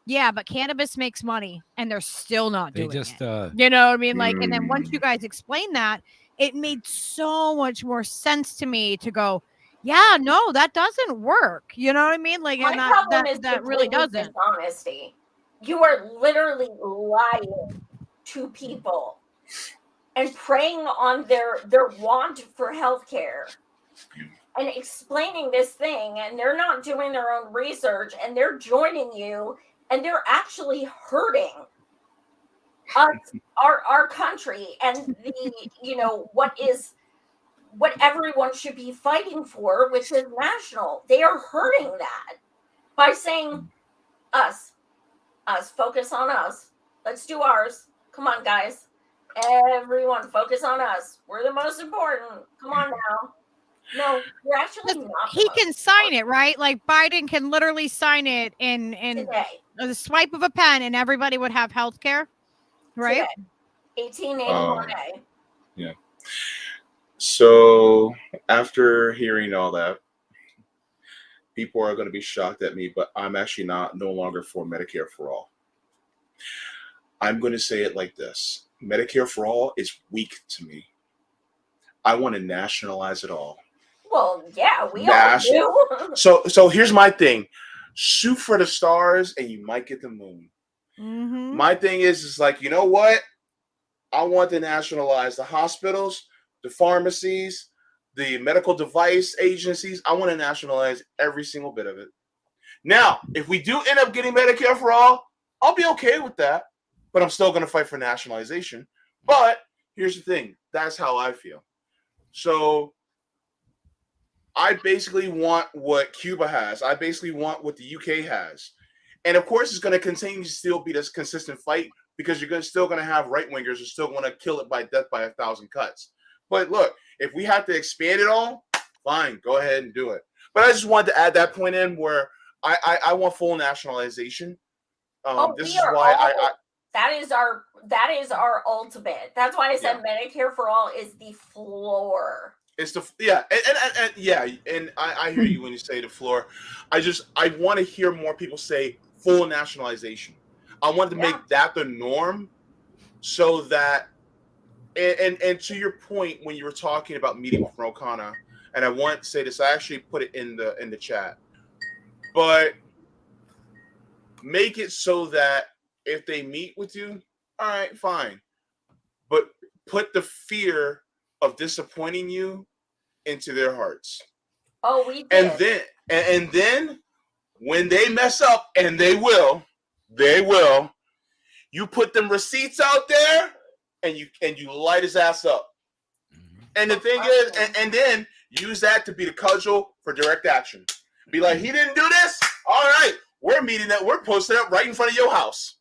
Speaker 2: yeah, but cannabis makes money and they're still not doing it. You know what I mean? Like, and then once you guys explain that, it made so much more sense to me to go, yeah, no, that doesn't work. You know what I mean? Like, and that really doesn't.
Speaker 5: Dishonesty. You are literally lying to people and preying on their want for healthcare and explaining this thing, and they're not doing their own research, and they're joining you. And they're actually hurting us, our country, and the, you know, what everyone should be fighting for, which is national. They are hurting that by saying, us, focus on us. Let's do ours. Come on, guys. Everyone, focus on us. We're the most important. Come on now. No, you're actually not.
Speaker 2: He can sign it, right? Like Biden can literally sign it in
Speaker 5: today.
Speaker 2: The swipe of a pen, and everybody would have health care, right?
Speaker 5: Today. 1881A.
Speaker 4: Yeah. So after hearing all that, people are going to be shocked at me, but I'm actually no longer for Medicare for all. I'm going to say it like this. Medicare for all is weak to me. I want to nationalize it all.
Speaker 5: Well, yeah, we all do.
Speaker 4: So here's my thing. Shoot for the stars and you might get the moon.
Speaker 2: Mm-hmm.
Speaker 4: My thing is like, you know what? I want to nationalize the hospitals, the pharmacies, the medical device agencies. I want to nationalize every single bit of it. Now, if we do end up getting Medicare for all, I'll be okay with that. But I'm still going to fight for nationalization. But here's the thing. That's how I feel. So I basically want what Cuba has. I basically want what the UK has. And of course, it's going to continue to still be this consistent fight because you're still going to have right-wingers who still want to kill it by death by 1,000 cuts. But look, if we have to expand it all, fine, go ahead and do it. But I just wanted to add that point in where I want full nationalization. This is why
Speaker 5: that is our ultimate. That's why I said Medicare for all is the floor.
Speaker 4: It's the and I hear you when you say the floor. I want to hear more people say full nationalization. I want to make that the norm, so that and to your point when you were talking about meeting with Rokana, and I want to say this. I actually put it in the chat, but make it so that if they meet with you, all right, fine, but put the fear of disappointing you into their hearts.
Speaker 5: Oh, we did.
Speaker 4: And then when they mess up, and they will, you put them receipts out there and you light his ass up. And the thing is, and then use that to be the cudgel for direct action. Be like, he didn't do this? All right, we're meeting that, we're posting up right in front of your house.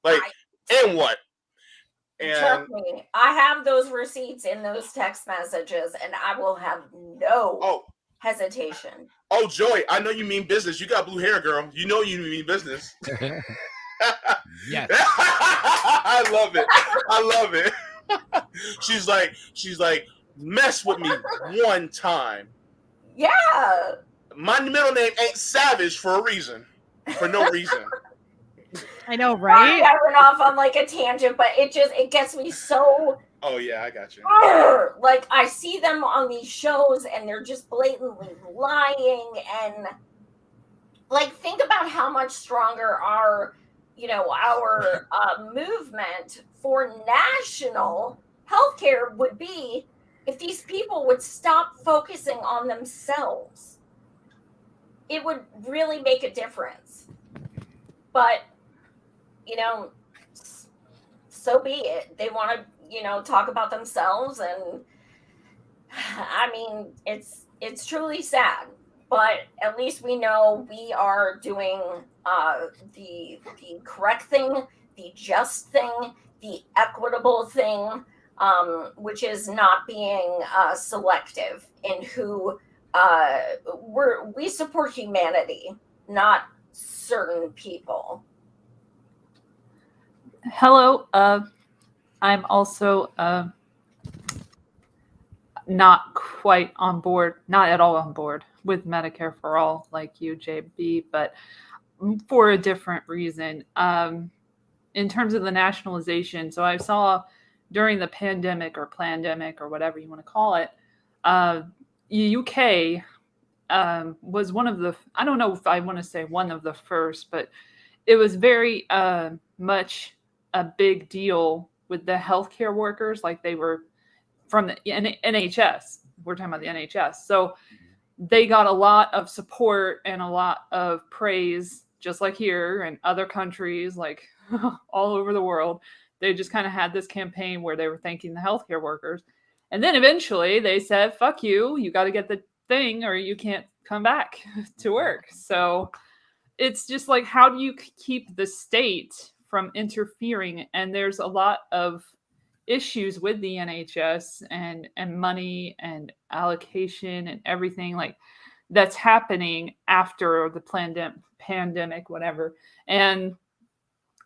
Speaker 4: Like, and what? And
Speaker 5: trust me, I have those receipts in those text messages, and I will have no hesitation.
Speaker 4: Oh, Joy, I know you mean business. You got blue hair, girl. You know you mean business.
Speaker 6: Yes.
Speaker 4: I love it. She's like, mess with me one time.
Speaker 5: Yeah.
Speaker 4: My middle name ain't Savage for a reason. For no reason.
Speaker 2: I know, right?
Speaker 5: I went off on like a tangent, but it gets me so
Speaker 4: Oh yeah, I got you.
Speaker 5: Like I see them on these shows and they're just blatantly lying, and like think about how much stronger our movement for national healthcare would be if these people would stop focusing on themselves. It would really make a difference. But so be it. They want to talk about themselves, and I mean it's truly sad, but at least we know we are doing the correct thing, the just thing, the equitable thing, which is not being selective in who we support humanity, not certain people.
Speaker 3: Hello. I'm also not quite on board, not at all on board with Medicare for All like you, Jayb, but for a different reason. In terms of the nationalization, so I saw during the pandemic or plandemic or whatever you want to call it, UK was one of the, I don't know if I want to say one of the first, but it was very much a big deal with the healthcare workers, like they were from the NHS. We're talking about the NHS. So they got a lot of support and a lot of praise, just like here and other countries, like all over the world. They just kind of had this campaign where they were thanking the healthcare workers. And then eventually they said, fuck you, you got to get the thing or you can't come back to work. So it's just like, how do you keep the state from interfering? And there's a lot of issues with the NHS and money and allocation and everything like that's happening after the pandemic, whatever. And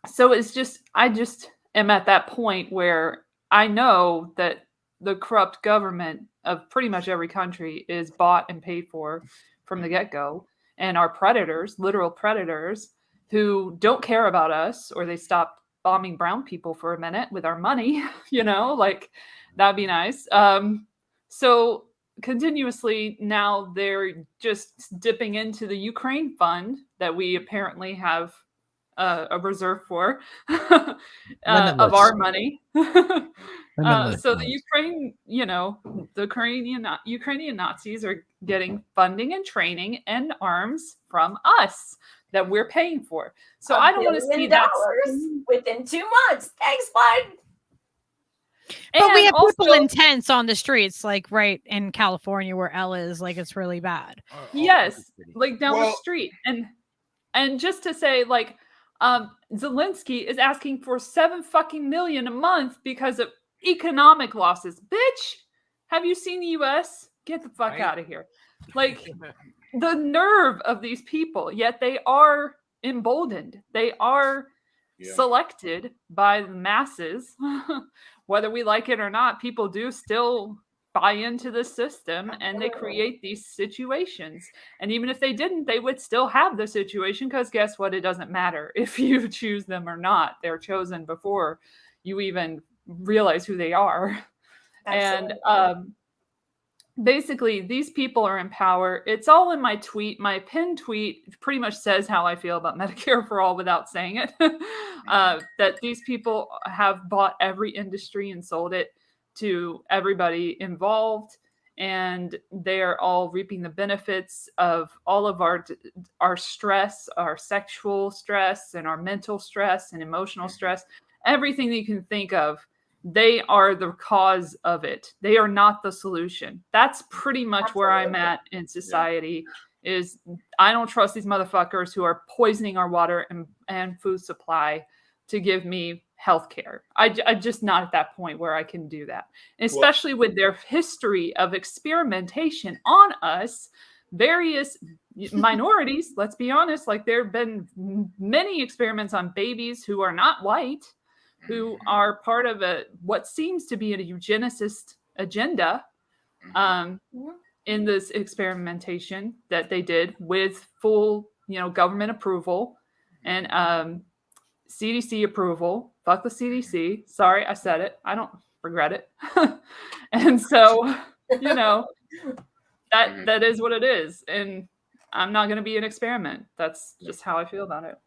Speaker 3: so it's just, I just am at that point where I know that the corrupt government of pretty much every country is bought and paid for from the get-go. And our predators, literal predators, who don't care about us, or they stop bombing brown people for a minute with our money, like that'd be nice. So continuously now they're just dipping into the Ukraine fund that we apparently have a reserve for of our money. So the Ukrainian Nazis are getting funding and training and arms from us that we're paying for. So I don't want to see that
Speaker 5: within 2 months. Thanks, bud.
Speaker 2: But we have people in tents on the streets, like right in California where Elle is, like it's really bad.
Speaker 3: Yes, like down the street. And just to say, like, Zelensky is asking for $7 fucking million a month because of economic losses. Bitch, have you seen the US? Get the fuck out of here. Like the nerve of these people, yet they are emboldened. They are selected by the masses. Whether we like it or not, people do still buy into the system and they create these situations. And even if they didn't, they would still have the situation because guess what? It doesn't matter if you choose them or not. They're chosen before you even realize who they are. Absolutely. And basically, these people are in power. It's all in my tweet. My pinned tweet pretty much says how I feel about Medicare for All without saying it. That these people have bought every industry and sold it to everybody involved. And they're all reaping the benefits of all of our stress, our sexual stress and our mental stress and emotional stress, everything that you can think of. They are the cause of it. They are not the solution. That's pretty much where I'm at in society. Is I don't trust these motherfuckers who are poisoning our water and food supply to give me health care. I'm just not at that point where I can do that. Especially with their history of experimentation on us, various minorities, let's be honest, like there have been many experiments on babies who are not white, who are part of what seems to be a eugenicist agenda in this experimentation that they did with full, government approval and CDC approval. Fuck the CDC. Sorry, I said it. I don't regret it. And so, you know, that is what it is. And I'm not going to be an experiment. That's just how I feel about it.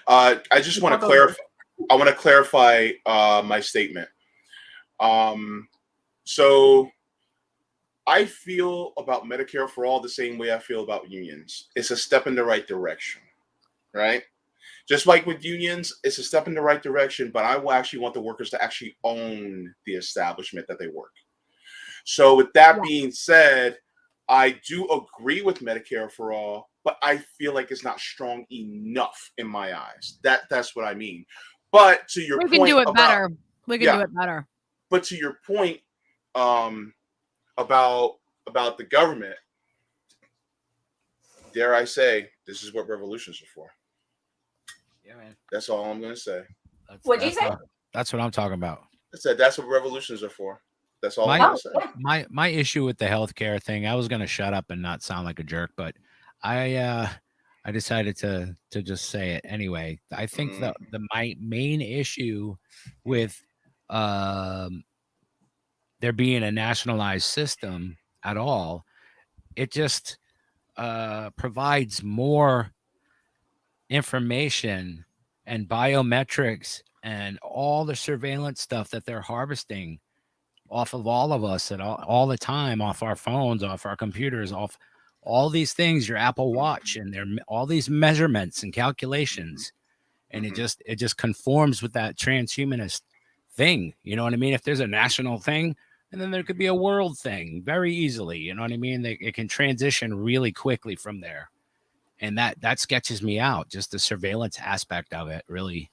Speaker 4: I just want to clarify. I want to clarify my statement. So I feel about Medicare for All the same way I feel about unions. It's a step in the right direction, right? Just like with unions, it's a step in the right direction, but I will actually want the workers to actually own the establishment that they work. So with that being said, I do agree with Medicare for All, but I feel like it's not strong enough in my eyes. That's what I mean. But to your point,
Speaker 2: we can do it better. We can do it better.
Speaker 4: But to your point, about the government, dare I say, this is what revolutions are for.
Speaker 6: Yeah, man.
Speaker 4: That's all I'm going to say.
Speaker 5: What'd you say?
Speaker 6: That's what I'm talking about.
Speaker 4: I said that's what revolutions are for. That's all I'm going to say.
Speaker 6: My issue with the healthcare thing, I was going to shut up and not sound like a jerk, but I decided to just say it anyway. I think my main issue with there being a nationalized system at all, it just provides more information and biometrics and all the surveillance stuff that they're harvesting off of all of us and all the time, off our phones, off our computers, off all these things, your Apple Watch, and they're all these measurements and calculations. And it just conforms with that transhumanist thing. You know what I mean? If there's a national thing, and then there could be a world thing very easily. You know what I mean? It can transition really quickly from there. And that sketches me out. Just the surveillance aspect of it really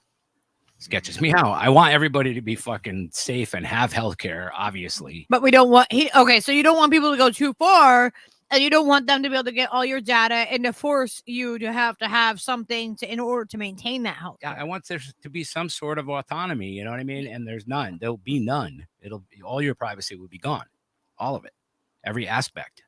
Speaker 6: sketches me out. I want everybody to be fucking safe and have healthcare, obviously.
Speaker 2: But we don't want so you don't want people to go too far, and you don't want them to be able to get all your data and to force you to have something in order to maintain that health.
Speaker 6: Yeah, I want there to be some sort of autonomy, you know what I mean? And there's none. There'll be none. It'll be all your privacy will be gone. All of it. Every aspect.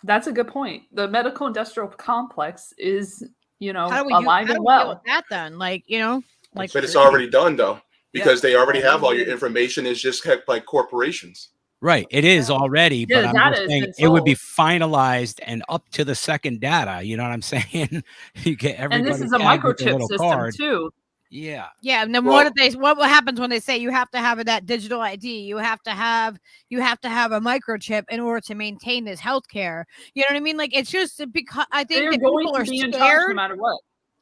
Speaker 3: That's a good point. The medical industrial complex is,
Speaker 2: alive and well. With that then, but
Speaker 4: it's already done though, because they already have all your information. It's just kept by corporations.
Speaker 6: Right, it is already, but I'm just saying it would be finalized and up to the second data. You know what I'm saying? You get everybody.
Speaker 3: And this is a microchip system too.
Speaker 6: Yeah.
Speaker 2: Yeah. And then what happens when they say you have to have that digital ID? You have to have a microchip in order to maintain this healthcare. You know what I mean? Like, it's just because I think that people are scared.
Speaker 3: No matter what.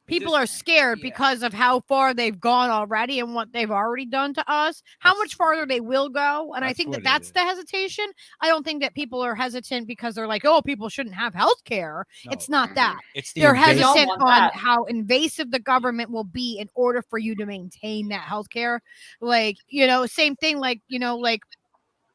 Speaker 2: People are scared because of how far they've gone already and what they've already done to us, how much farther they will go. And I think that's the hesitation. I don't think that people are hesitant because they're like, oh, people shouldn't have health care. No. It's not that. They're hesitant on how invasive the government will be in order for you to maintain that health care. Like, same thing,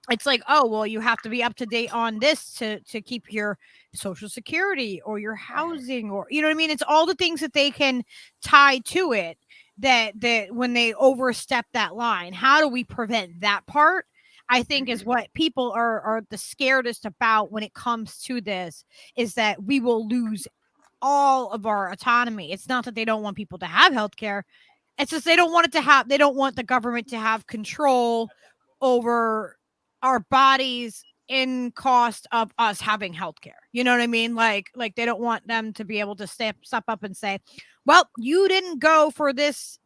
Speaker 2: it's like, oh, well, you have to be up to date on this to keep your Social Security or your housing, or, you know what I mean? It's all the things that they can tie to it that when they overstep that line. How do we prevent that part? I think is what people are the scaredest about when it comes to this, is that we will lose all of our autonomy. It's not that they don't want people to have healthcare. It's just they don't want the government to have control over our bodies in cost of us having healthcare. You know what I mean? Like they don't want them to be able to step up and say, well, you didn't go for this,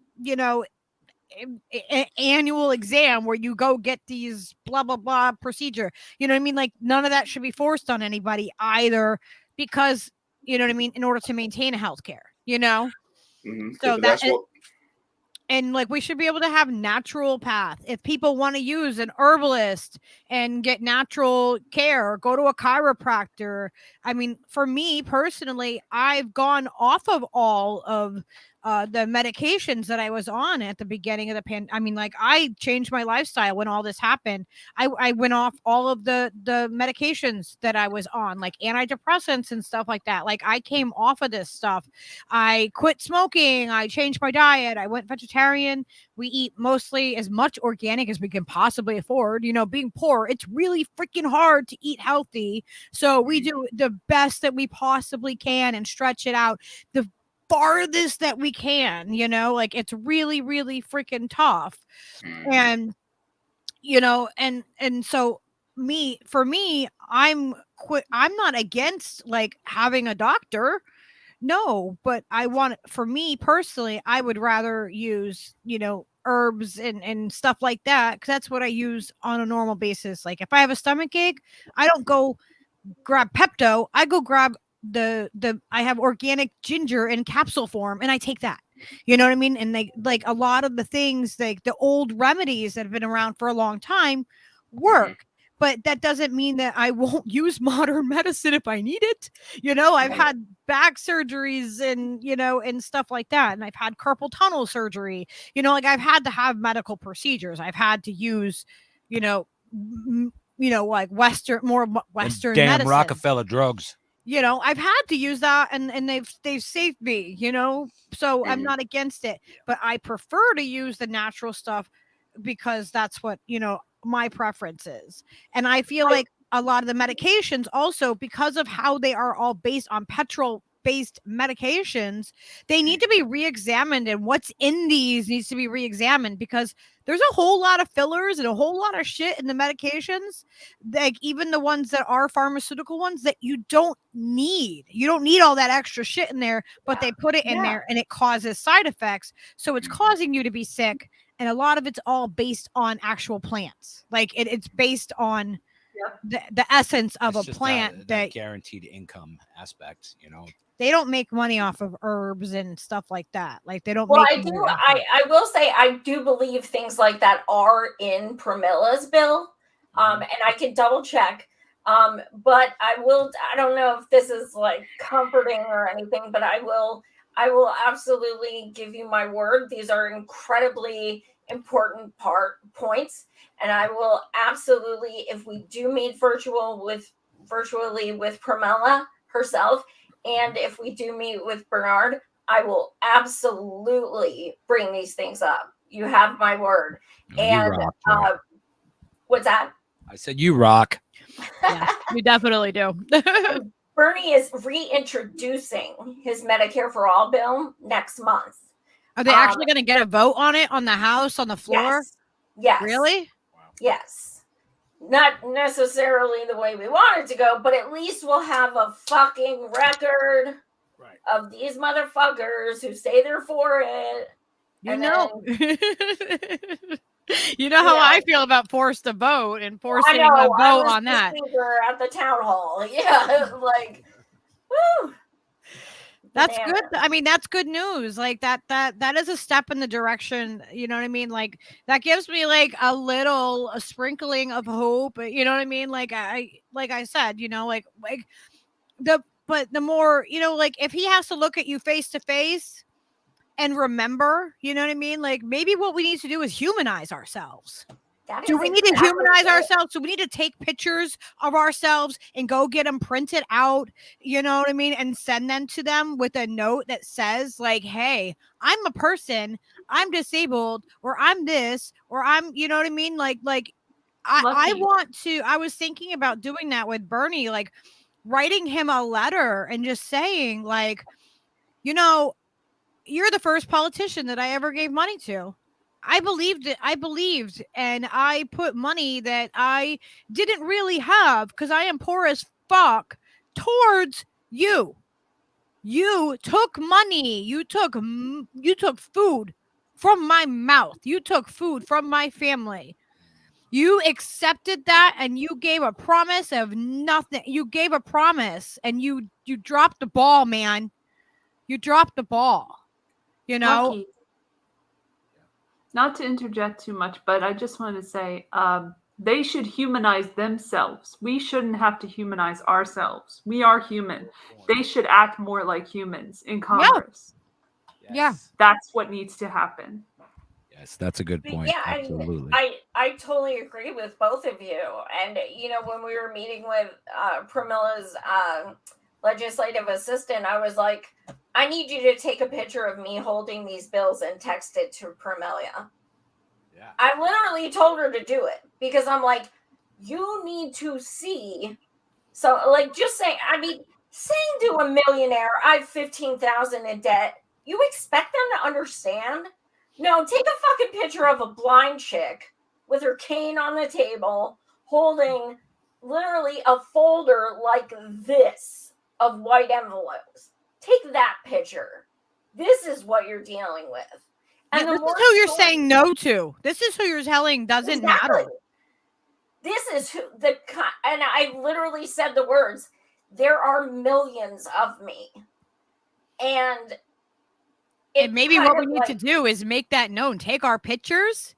Speaker 2: annual exam where you go get these blah, blah, blah procedure. You know what I mean? Like, none of that should be forced on anybody either, because, you know what I mean? In order to maintain a healthcare,
Speaker 4: Mm-hmm.
Speaker 2: So and we should be able to have natural path. If people want to use an herbalist and get natural care, or go to a chiropractor. I mean, for me personally, I've gone off of all of the medications that I was on at the beginning of the pandemic. I mean, I changed my lifestyle when all this happened. I went off all of the medications that I was on, like antidepressants and stuff like that. Like, I came off of this stuff. I quit smoking. I changed my diet. I went vegetarian. We eat mostly as much organic as we can possibly afford. Being poor, it's really freaking hard to eat healthy. So we do the best that we possibly can and stretch it out the farthest that we can, it's really, really freaking tough. And, and so for me, I'm not against like having a doctor. No, but for me personally, I would rather use, herbs and stuff like that, because that's what I use on a normal basis. Like if I have a stomach ache, I don't go grab Pepto. I go grab I have organic ginger in capsule form, and I take that. You know what I mean? And like a lot of the things, like the old remedies that have been around for a long time, work. But that doesn't mean that I won't use modern medicine if I need it. I've had back surgeries and stuff like that. And I've had carpal tunnel surgery. Like I've had to have medical procedures. I've had to use, like Western
Speaker 6: Damn
Speaker 2: medicine.
Speaker 6: Rockefeller drugs.
Speaker 2: I've had to use that and they've saved me, so I'm not against it, but I prefer to use the natural stuff because that's what, my preference is. And I feel like a lot of the medications also, because of how they are all based on petrol based medications, they need to be re-examined, and what's in these needs to be re-examined, because there's a whole lot of fillers and a whole lot of shit in the medications, like even the ones that are pharmaceutical ones, that you don't need all that extra shit in there, but they put it in there and it causes side effects, so it's causing you to be sick. And a lot of it's all based on actual plants, like it's based on the essence of
Speaker 6: It's
Speaker 2: a
Speaker 6: just
Speaker 2: plant
Speaker 6: that guaranteed income aspect,
Speaker 2: They don't make money off of herbs and stuff like that. Like they don't.
Speaker 5: Well,
Speaker 2: make
Speaker 5: I will say I do believe things like that are in Pramilla's bill, and I can double check. But I don't know if this is like comforting or anything, but I will absolutely give you my word. These are incredibly important points, and I will absolutely, if we do meet virtually with Pramila herself, and if we do meet with Bernard, I will absolutely bring these things up. You have my word. And
Speaker 6: rock,
Speaker 5: what's that?
Speaker 6: I said you rock.
Speaker 2: Yeah, we definitely do.
Speaker 5: Bernie is reintroducing his Medicare for All bill next month.
Speaker 2: Are they actually going to get a vote on it on the House, on the floor?
Speaker 5: Yes.
Speaker 2: Really?
Speaker 5: Yes. Not necessarily the way we want it to go, but at least we'll have a fucking record of these motherfuckers who say they're for it.
Speaker 2: You know how I feel about forced to vote and forcing a vote on that.
Speaker 5: At the town hall. Yeah, like, woo.
Speaker 2: That's good. I mean, that's good news. Like that is a step in the direction. You know what I mean? Like that gives me like a sprinkling of hope. You know what I mean? Like I said, but the more, like if he has to look at you face to face and remember, you know what I mean? Like maybe what we need to do is humanize ourselves. Do we need to humanize ourselves? Do we need to take pictures of ourselves and go get them printed out, you know what I mean, and send them to them with a note that says like, hey, I'm a person, I'm disabled, or I'm this, or I'm, you know what I mean? Like I was thinking about doing that with Bernie, like writing him a letter and just saying like, you're the first politician that I ever gave money to. I believed, and I put money that I didn't really have because I am poor as fuck towards you. You took money. You took food from my mouth. You took food from my family. You accepted that, and you gave a promise of nothing. You gave a promise, and you dropped the ball, man. You dropped the ball.
Speaker 3: Lucky. Not to interject too much, but I just want to say they should humanize themselves. We shouldn't have to humanize ourselves. We are human. They should act more like humans in Congress.
Speaker 2: Yeah.
Speaker 3: That's what needs to happen.
Speaker 6: Yes, that's a good point.
Speaker 5: Yeah,
Speaker 6: absolutely.
Speaker 5: I totally agree with both of you. And, when we were meeting with Pramilla's legislative assistant, I was like, I need you to take a picture of me holding these bills and text it to Pramila. Yeah. I literally told her to do it because I'm like, you need to see. So like, just saying to a millionaire, I have 15,000 in debt. You expect them to understand? No, take a fucking picture of a blind chick with her cane on the table, holding literally a folder like this of white envelopes. Take that picture. This is what you're dealing with. And
Speaker 2: this is who you're saying no to. This is who you're telling doesn't matter.
Speaker 5: This is who and I literally said the words, there are millions of me. And
Speaker 2: maybe what we need to do is make that known. Take our pictures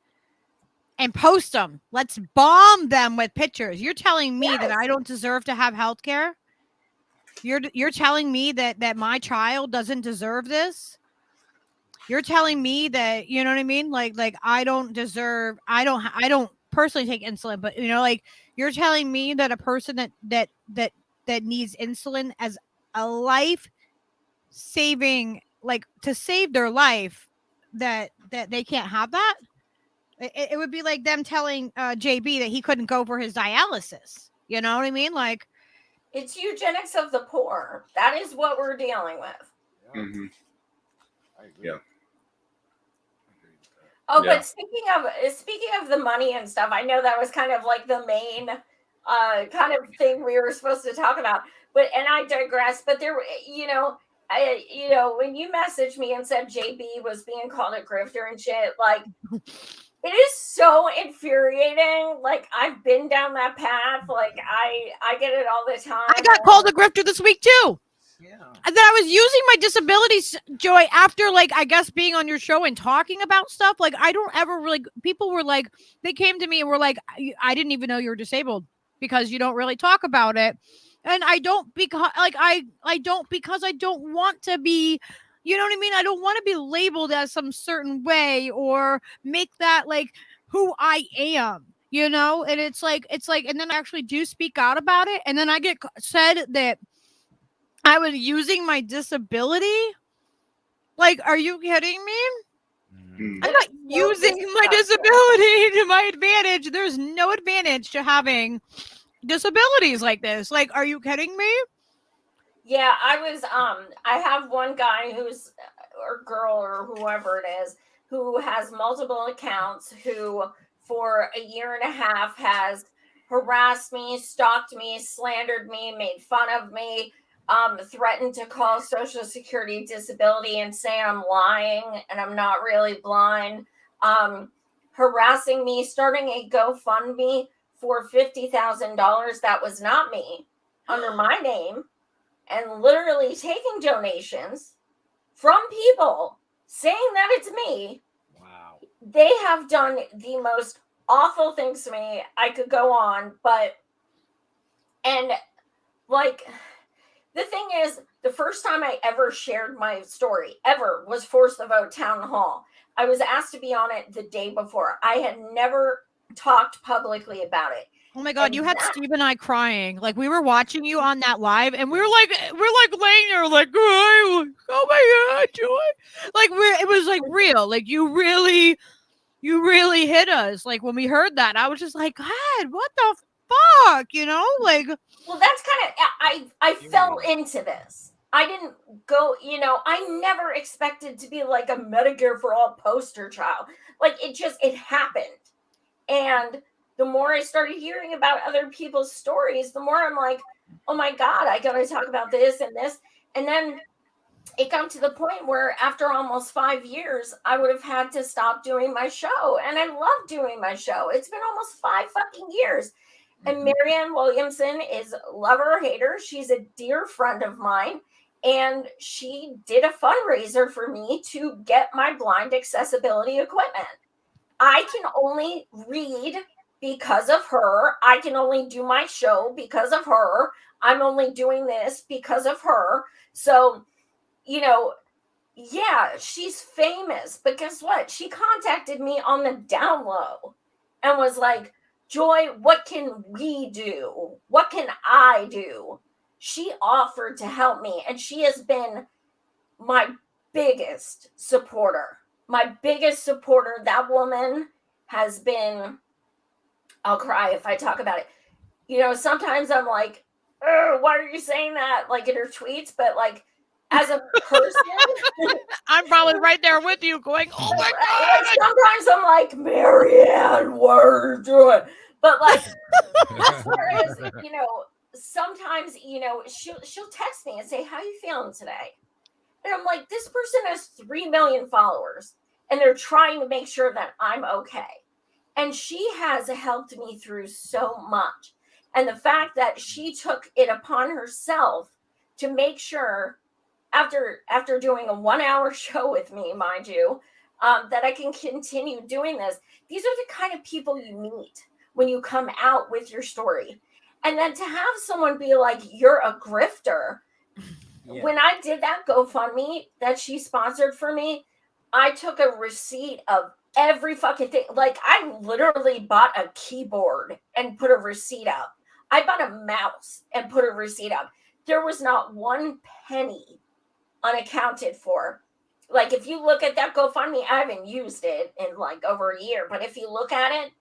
Speaker 2: and post them. Let's bomb them with pictures. You're telling me that I don't deserve to have health care? You're telling me that my child doesn't deserve this? You're telling me that, you know what I mean? Like I don't personally take insulin, but you know, like you're telling me that a person that needs insulin as a life saving, like to save their life, that they can't have that. It would be like them telling Jayb that he couldn't go for his dialysis. You know what I mean? Like,
Speaker 5: it's eugenics of the poor. That is what we're dealing with.
Speaker 4: Mm-hmm.
Speaker 7: I agree.
Speaker 4: Yeah.
Speaker 5: Oh, but speaking of the money and stuff, I know that was kind of like the main kind of thing we were supposed to talk about. But and I digress. But there, when you messaged me and said Jayb was being called a grifter and shit, like it is so infuriating. Like I've been down that path. Like I get it all the time.
Speaker 2: I got called a grifter this week too.
Speaker 7: Yeah.
Speaker 2: And then I was using my disabilities, Joy, after like I guess being on your show and talking about stuff. Like I don't ever really. People were like, they came to me and were like, I didn't even know you were disabled because you don't really talk about it. And I don't because like I don't because I don't want to be, you know what I mean? I don't want to be labeled as some certain way or make that like who I am, you know? And it's like, and then I actually do speak out about it. And then I get said that I was using my disability. Like, are you kidding me?
Speaker 4: Mm-hmm.
Speaker 2: I'm not using my disability to my advantage. There's no advantage to having disabilities like this. Like, are you kidding me?
Speaker 5: Yeah, I have one guy who's, or girl or whoever it is, who has multiple accounts, who for a year and a half has harassed me, stalked me, slandered me, made fun of me, threatened to call Social Security disability and say I'm lying and I'm not really blind, harassing me, starting a GoFundMe for $50,000 that was not me, under my name, and literally taking donations from people saying that it's me.
Speaker 7: Wow.
Speaker 5: They have done the most awful things to me. I could go on, and like, the thing is, the first time I ever shared my story ever was Force the Vote Town Hall. I was asked to be on it the day before. I had never talked publicly about it.
Speaker 2: Oh my God, you had Steve and I crying. Like we were watching you on that live and we're like laying there like, oh my God, Joy. Like it was like real. Like you really hit us. Like when we heard that, I was just like, God, what the fuck? You know, like.
Speaker 5: Well, that's kind of, I fell into this. I didn't go, I never expected to be like a Medicare for All poster child. Like it happened. And the more I started hearing about other people's stories, the more I'm like, oh my God, I got to talk about this and this. And then it got to the point where after almost 5 years, I would have had to stop doing my show. And I love doing my show. It's been almost 5 fucking years. And Marianne Williamson is lover or hater. She's a dear friend of mine. And she did a fundraiser for me to get my blind accessibility equipment. I can only read because of her. I can only do my show because of her. I'm only doing this because of her. So, yeah, she's famous. But guess what? She contacted me on the down low and was like, Joy, what can we do? What can I do? She offered to help me. And she has been my biggest supporter. My biggest supporter. That woman has been... I'll cry if I talk about it. Sometimes I'm like, why are you saying that? Like in her tweets, but like as a person,
Speaker 2: I'm probably right there with you going, oh my God.
Speaker 5: Like, sometimes I'm like, Marianne, what are you doing? But like, as far as, you know, sometimes, you know, she'll text me and say, how you feeling today? And I'm like, this person has 3 million followers and they're trying to make sure that I'm okay. And she has helped me through so much. And the fact that she took it upon herself to make sure after doing a 1-hour show with me, mind you, that I can continue doing this. These are the kind of people you meet when you come out with your story. And then to have someone be like, you're a grifter. Yeah. When I did that GoFundMe that she sponsored for me, I took a receipt of every fucking thing. Like, I literally bought a keyboard and put a receipt up. I bought a mouse and put a receipt up. There was not one penny unaccounted for. Like, if you look at that GoFundMe, I haven't used it in like over a year, but if you look at it,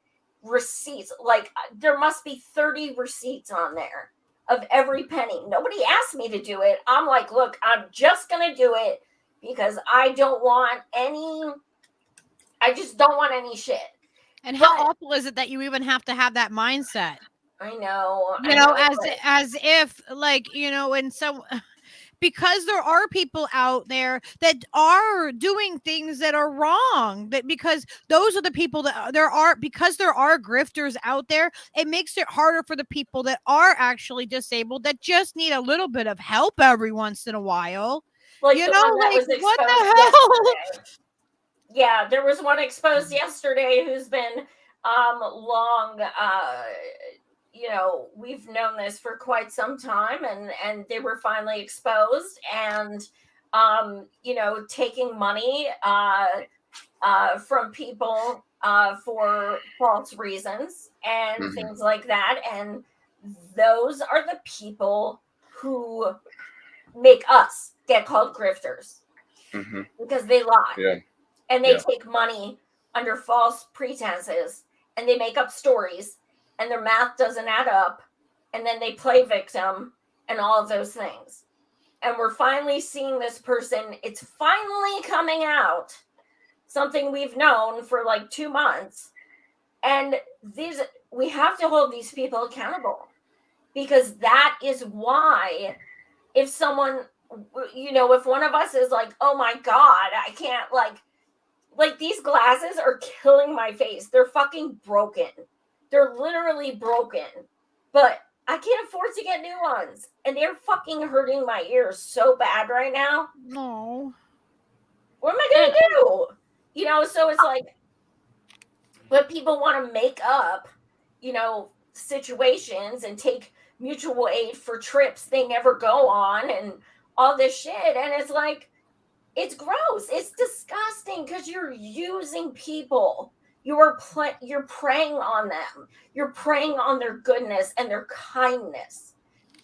Speaker 5: receipts, like there must be 30 receipts on there of every penny. Nobody asked me to do it. I'm like, look, I'm just going to do it because I just don't want any shit.
Speaker 2: And how awful is it that you even have to have that mindset?
Speaker 5: I know.
Speaker 2: You know, as if like, you know, in some, because there are people out there that are doing things that are wrong, that because those are the people that there are grifters out there, it makes it harder for the people that are actually disabled that just need a little bit of help every once in a while.
Speaker 5: Like,
Speaker 2: you know, like what the hell?
Speaker 5: Yesterday. Yeah, there was one exposed yesterday who's been long you know, we've known this for quite some time, and they were finally exposed, and you know, taking money from people for false reasons and things like that. And those are the people who make us get called grifters because they lie and they take money under false pretenses and they make up stories. And their math doesn't add up, and then they play victim and all of those things. And we're finally seeing this person. It's finally coming out, something we've known for like 2 months. And we have to hold these people accountable, because that is why if someone, you know, if one of us is like, oh my God, I can't, like these glasses are killing my face. They're fucking broken. They're literally broken, but I can't afford to get new ones. And they're fucking hurting my ears so bad right now.
Speaker 2: No.
Speaker 5: What am I going to do? You know, so it's like, but people want to make up, you know, situations and take mutual aid for trips they never go on and all this shit. And it's like, it's gross. It's disgusting because you're using people. You're preying on them. You're preying on their goodness and their kindness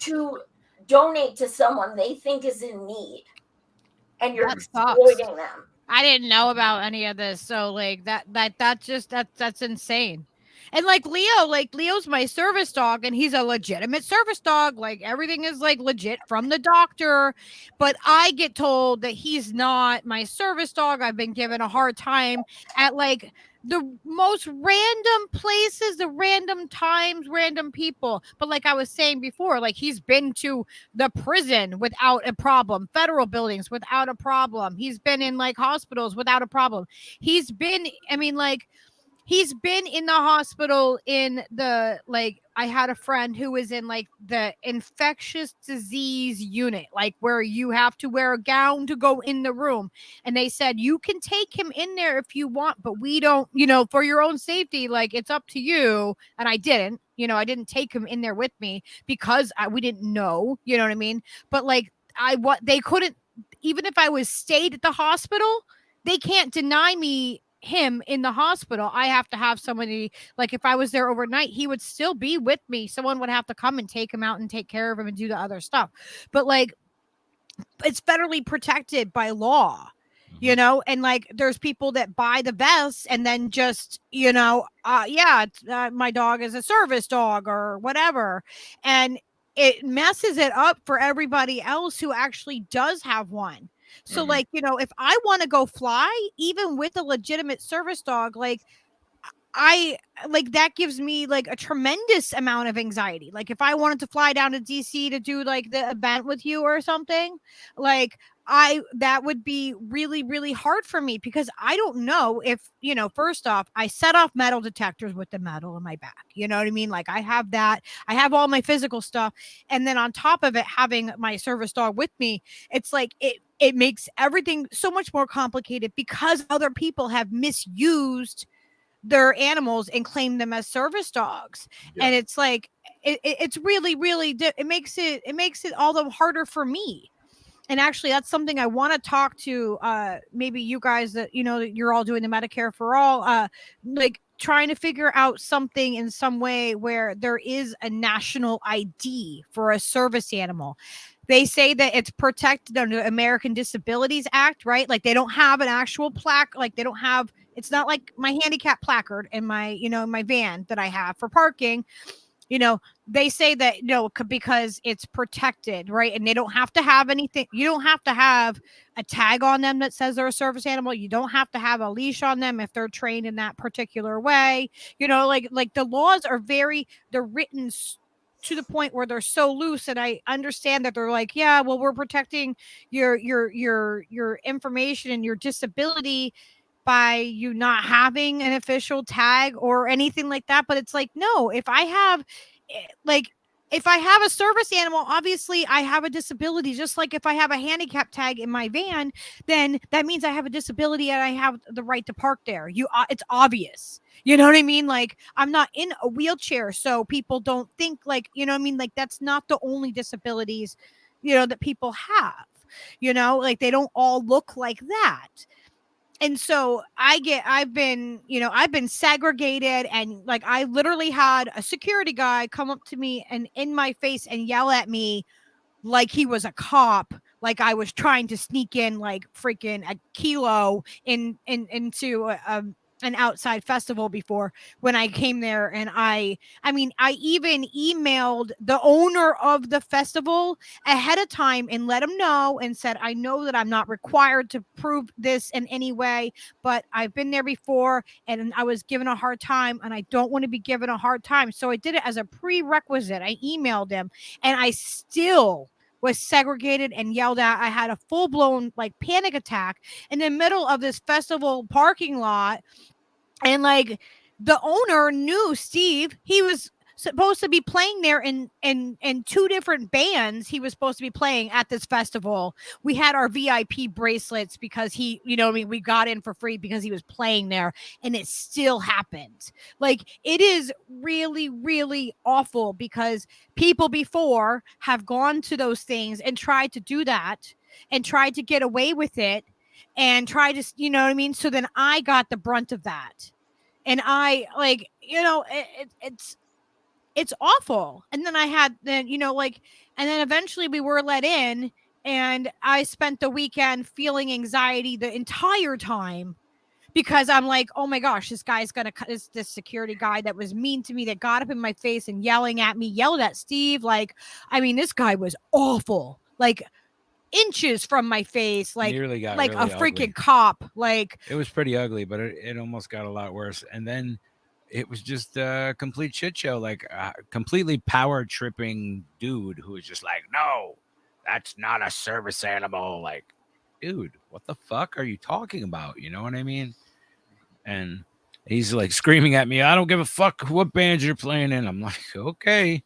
Speaker 5: to donate to someone they think is in need. And you're exploiting them.
Speaker 2: I didn't know about any of this. So like that's insane. And like Leo's my service dog, and he's a legitimate service dog. Like everything is like legit from the doctor, but I get told that he's not my service dog. I've been given a hard time at like the most random places, the random times, random people. But like I was saying before, like he's been to the prison without a problem, federal buildings without a problem. He's been in like hospitals without a problem. He's been in the hospital in the, like, I had a friend who was in like the infectious disease unit, like where you have to wear a gown to go in the room. And they said, you can take him in there if you want, but we don't, you know, for your own safety, like it's up to you. And I didn't take him in there with me because we didn't know, you know what I mean? But like they couldn't, even if I was stayed at the hospital, they can't deny me him in the hospital. I have to have somebody, like if I was there overnight, he would still be with me. Someone would have to come and take him out and take care of him and do the other stuff. But like, it's federally protected by law, you know, and like there's people that buy the vests and then just, you know, my dog is a service dog or whatever. And it messes it up for everybody else who actually does have one. So like, you know, if I want to go fly, even with a legitimate service dog, like I like that gives me like a tremendous amount of anxiety. Like if I wanted to fly down to DC to do like the event with you or something, like that would be really, really hard for me because I don't know if, you know, first off, I set off metal detectors with the metal in my back. You know what I mean? Like I have that, I have all my physical stuff. And then on top of it, having my service dog with me, it's like it makes everything so much more complicated because other people have misused their animals and claim them as service dogs. And it's like it's really it makes it all the harder for me. And actually that's something I want to talk to maybe you guys that, you know, that you're all doing the Medicare for all, like trying to figure out something in some way where there is a national ID for a service animal. They say that it's protected under the American Disabilities Act, right? Like they don't have an actual plaque. Like they don't have, it's not like my handicap placard in my, you know, my van that I have for parking. You know, they say that, no, because it's protected, right? And they don't have to have anything. You don't have to have a tag on them that says they're a service animal. You don't have to have a leash on them if they're trained in that particular way. You know, like the laws are they're written to the point where they're so loose. And I understand that they're like, yeah, well, we're protecting your information and your disability by you not having an official tag or anything like that. But it's like, no, if I have a service animal, obviously I have a disability. Just like if I have a handicap tag in my van, then that means I have a disability and I have the right to park there. It's obvious. You know what I mean? Like I'm not in a wheelchair, so people don't think like, you know what I mean? Like that's not the only disabilities, you know, that people have, you know, like they don't all look like that. And so I've been segregated, and like I literally had a security guy come up to me and in my face and yell at me like he was a cop, like I was trying to sneak in like freaking a kilo into an outside festival before when I came there. And I even emailed the owner of the festival ahead of time and let him know and said, I know that I'm not required to prove this in any way, but I've been there before and I was given a hard time and I don't want to be given a hard time. So I did it as a prerequisite. I emailed him and I still was segregated and yelled at. I had a full-blown like panic attack in the middle of this festival parking lot. And like the owner knew Steve, he was supposed to be playing there in two different bands. He was supposed to be playing at this festival. We had our VIP bracelets because he, you know, I mean, we got in for free because he was playing there, and it still happened. Like it is really, really awful because people before have gone to those things and tried to do that and tried to get away with it and try to, you know what I mean? So then I got the brunt of that. And I like, you know, it's awful. And then I had then, you know, like, and then eventually we were let in and I spent the weekend feeling anxiety the entire time because I'm like, oh my gosh, this guy's going to cut this security guy that was mean to me, that got up in my face and yelled at Steve. Like, I mean, this guy was awful. Like, inches from my face, like
Speaker 6: Nearly got
Speaker 2: like
Speaker 6: really
Speaker 2: a freaking
Speaker 6: ugly.
Speaker 2: cop. Like
Speaker 6: it was pretty ugly, but it almost got a lot worse. And then it was just a complete shit show, like a completely power tripping dude who was just like, no, that's not a service animal. Like, dude, what the fuck are you talking about? You know what I mean? And he's like screaming at me, I don't give a fuck what band you're playing in. I'm like, okay.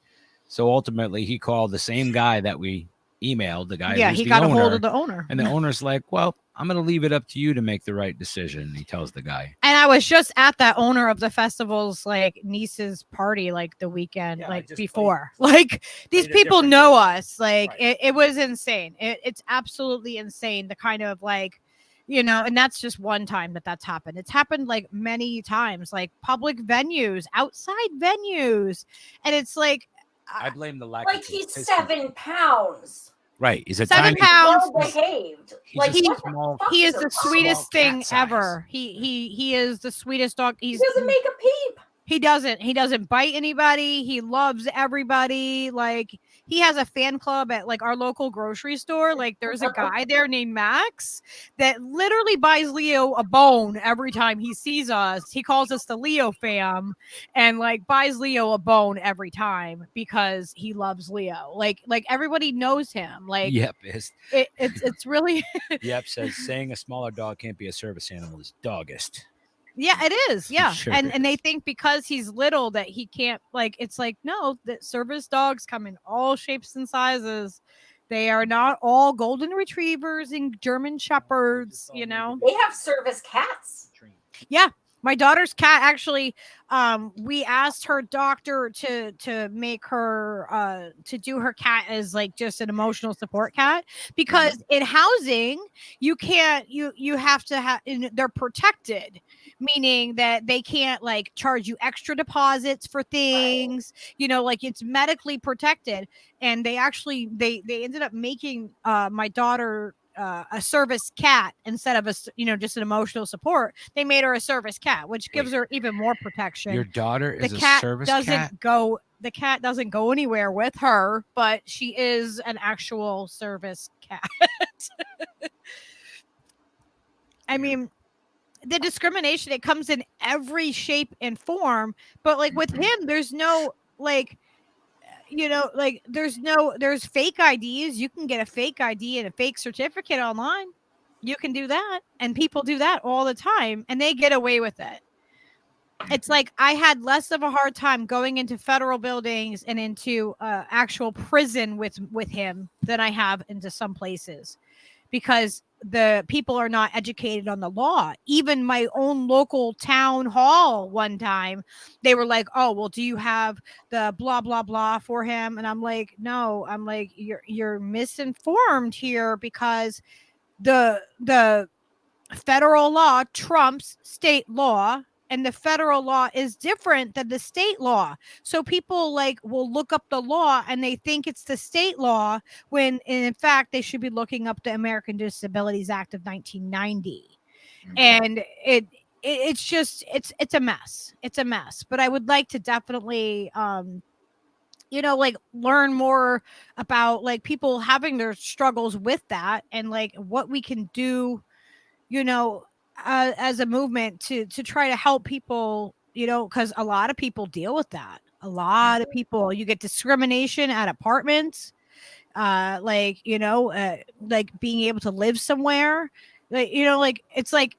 Speaker 6: So ultimately he called the same guy that we emailed, the guy.
Speaker 2: Yeah, he got a hold of the owner.
Speaker 6: And the owner's like, well, I'm going to leave it up to you to make the right decision. He tells the guy.
Speaker 2: And I was just at that owner of the festival's like niece's party, like the weekend, like before. Like these people know us. Like it was insane. It's absolutely insane. The kind of like, you know, and that's just one time that's happened. It's happened like many times, like public venues, outside venues. And it's like,
Speaker 6: I blame the lack
Speaker 5: like
Speaker 6: of
Speaker 5: he's 7 pounds.
Speaker 6: Right. He's a
Speaker 2: 7
Speaker 6: tiny,
Speaker 2: pounds.
Speaker 5: Well behaved.
Speaker 2: Like
Speaker 5: he
Speaker 2: is the sweetest thing ever. He is the sweetest dog.
Speaker 5: He doesn't make a peep.
Speaker 2: He doesn't bite anybody. He loves everybody. Like he has a fan club at like our local grocery store. Like there's a guy there named Max that literally buys Leo a bone every time he sees us. He calls us the Leo fam and like buys Leo a bone every time because he loves Leo. Like everybody knows him. Like
Speaker 6: Yep.
Speaker 2: it's really
Speaker 6: Yep says saying a smaller dog can't be a service animal is doggist.
Speaker 2: yeah, it is. Yeah.
Speaker 6: Sure
Speaker 2: and they
Speaker 6: is.
Speaker 2: think because he's little that he can't like it's like no, that service dogs come in all shapes and sizes. They are not all golden retrievers and German shepherds, you know.
Speaker 5: They have service cats.
Speaker 2: Yeah. My daughter's cat actually we asked her doctor to make her to do her cat as like just an emotional support cat because in housing you can't you have to have they're protected, meaning that they can't like charge you extra deposits for things, you know, like it's medically protected. And they actually they ended up making my daughter a service cat instead of a just an emotional support. They made her a service cat, which gives her even more protection.
Speaker 6: Your daughter is
Speaker 2: the
Speaker 6: a
Speaker 2: cat
Speaker 6: service
Speaker 2: doesn't
Speaker 6: cat?
Speaker 2: go the cat doesn't go anywhere with her, but she is an actual service cat. I mean, the discrimination, it comes in every shape and form, but like with him there's no like like there's fake IDs. You can get a fake ID and a fake certificate online. You can do that, and people do that all the time and they get away with it. It's like I had less of a hard time going into federal buildings and into actual prison with him than I have into some places because the people are not educated on the law. Even my own local town hall one time, they were like, oh, well, do you have the blah, blah, blah for him? And I'm like, no, I'm like, you're misinformed here because the federal law trumps state law. And the federal law is different than the state law. So people like will look up the law and they think it's the state law when in fact they should be looking up the American Disabilities Act of 1990. And it's just it's a mess. It's a mess. But I would like to definitely like learn more about like people having their struggles with that and like what we can do, as a movement to try to help people, because a lot of people deal with that. A lot of people, you get discrimination at apartments, like being able to live somewhere, like it's like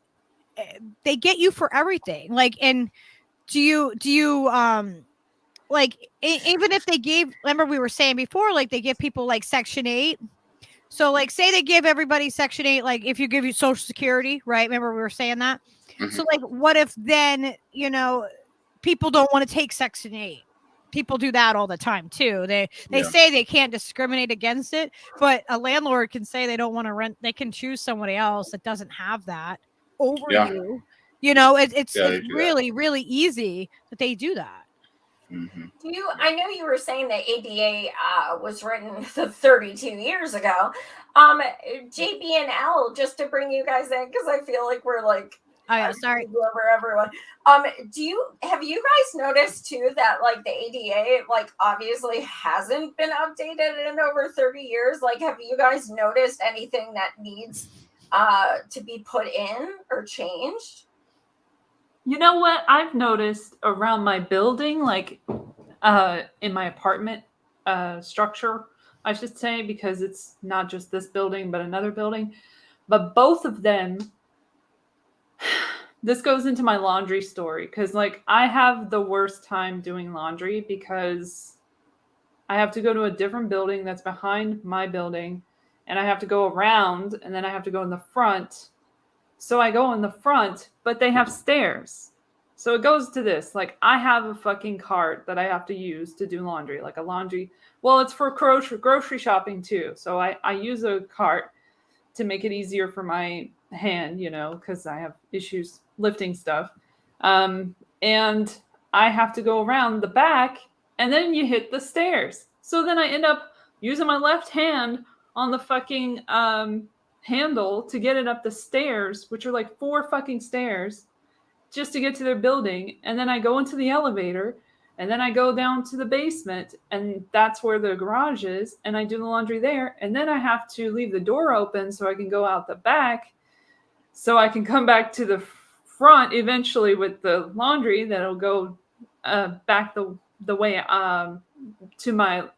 Speaker 2: they get you for everything. Like, and do you like even if they gave, remember we were saying before, like they give people like Section 8. So like say they give everybody Section 8, like if you give you Social Security, right? Remember we were saying that? Mm-hmm. So like what if then, people don't want to take Section 8? People do that all the time too. They say they can't discriminate against it, but a landlord can say they don't want to rent. They can choose somebody else that doesn't have that over you. It's really, really easy that they do that.
Speaker 5: Mm-hmm. I know you were saying that ADA was written 32 years ago. Jayb and Elle, just to bring you guys in, because I feel like we're like,
Speaker 2: sorry,
Speaker 5: over everyone. Have you guys noticed too that like the ADA like obviously hasn't been updated in over 30 years? Like, have you guys noticed anything that needs to be put in or changed?
Speaker 3: You know what I've noticed around my building, like in my apartment structure, I should say, because it's not just this building, but another building. But both of them, this goes into my laundry story, because like I have the worst time doing laundry because I have to go to a different building that's behind my building, and I have to go around, and then I have to go in the front. So I go in the front, but they have stairs. So it goes to this. Like, I have a fucking cart that I have to use to do laundry. Like a laundry. Well, it's for grocery shopping too. So I use a cart to make it easier for my hand, because I have issues lifting stuff. And I have to go around the back, and then you hit the stairs. So then I end up using my left hand on the fucking handle to get it up the stairs, which are like 4 fucking stairs, just to get to their building. And then I go into the elevator, And then I go down to the basement, and that's where the garage is, and I do the laundry there. And then I have to leave the door open so I can go out the back, so I can come back to the front eventually with the laundry that'll go back the way to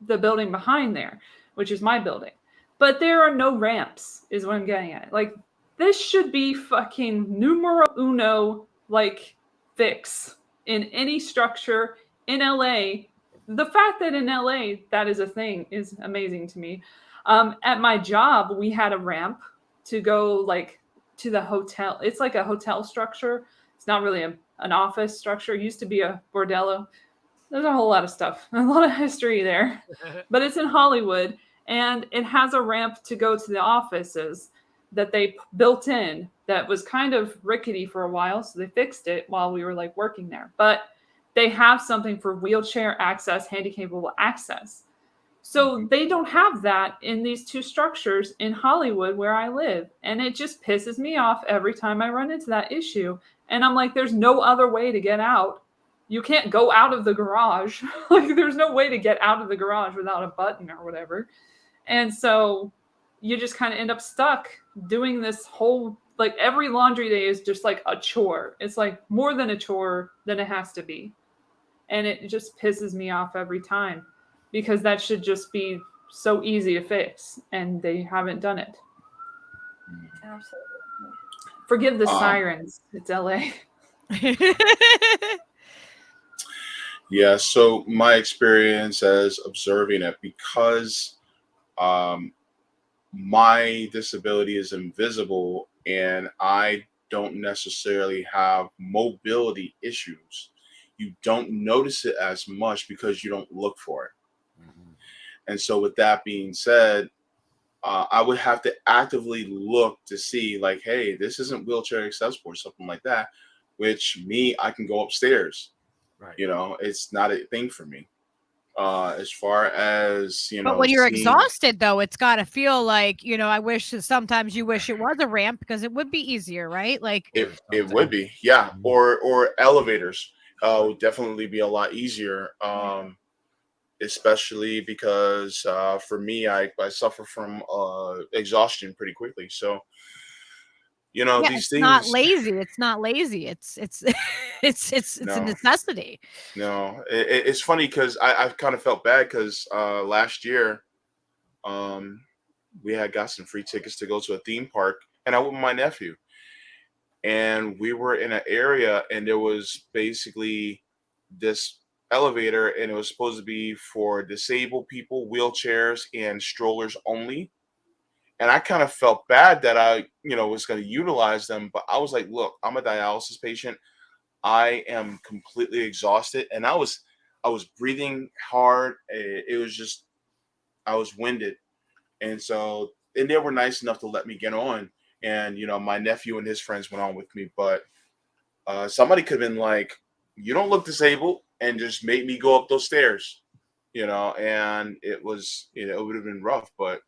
Speaker 3: the building behind there, which is my building. But there are no ramps, is what I'm getting at. Like, this should be fucking numero uno, like, fix in any structure in LA. The fact that in LA that is a thing is amazing to me. At my job, we had a ramp to go like to the hotel. It's like a hotel structure. It's not really an office structure. It used to be a bordello. There's a whole lot of stuff, a lot of history there, but it's in Hollywood, and it has a ramp to go to the offices that they built in that was kind of rickety for a while. So they fixed it while we were like working there, but they have something for wheelchair access, handicapable access. So they don't have that in these two structures in Hollywood where I live. And it just pisses me off every time I run into that issue. And I'm like, there's no other way to get out. You can't go out of the garage. Like, there's no way to get out of the garage without a button or whatever. And so you just kind of end up stuck doing this whole, like, every laundry day is just like a chore. It's like more than a chore than it has to be. And it just pisses me off every time, because that should just be so easy to fix, and they haven't done it.
Speaker 5: Absolutely.
Speaker 3: Forgive the sirens. It's LA.
Speaker 4: Yeah, so my experience as observing it, because my disability is invisible and I don't necessarily have mobility issues, you don't notice it as much because you don't look for it. And so with that being said, I would have to actively look to see, like, hey, this isn't wheelchair accessible or something like that, which I can go upstairs.
Speaker 6: Right.
Speaker 4: You know, it's not a thing for me. As far as,
Speaker 2: but when you're exhausted, though, it's got to feel like, I wish sometimes you wish it was a ramp, because it would be easier, right? Like
Speaker 4: it would be, yeah. Or elevators would definitely be a lot easier. Especially because for me, I suffer from exhaustion pretty quickly. So, these
Speaker 2: it's
Speaker 4: things.
Speaker 2: Not lazy. It's not lazy. It's a necessity.
Speaker 4: No, it's funny because I kind of felt bad because last year, we had got some free tickets to go to a theme park, and I went with my nephew, and we were in an area, and there was basically this elevator, and it was supposed to be for disabled people, wheelchairs, and strollers only. And I kind of felt bad that I, was going to utilize them, but I was like, look, I'm a dialysis patient. I am completely exhausted, and I was breathing hard. It was just, I was winded, and they were nice enough to let me get on. And my nephew and his friends went on with me, but somebody could have been like, you don't look disabled, and just made me go up those stairs, and it was, it would have been rough, but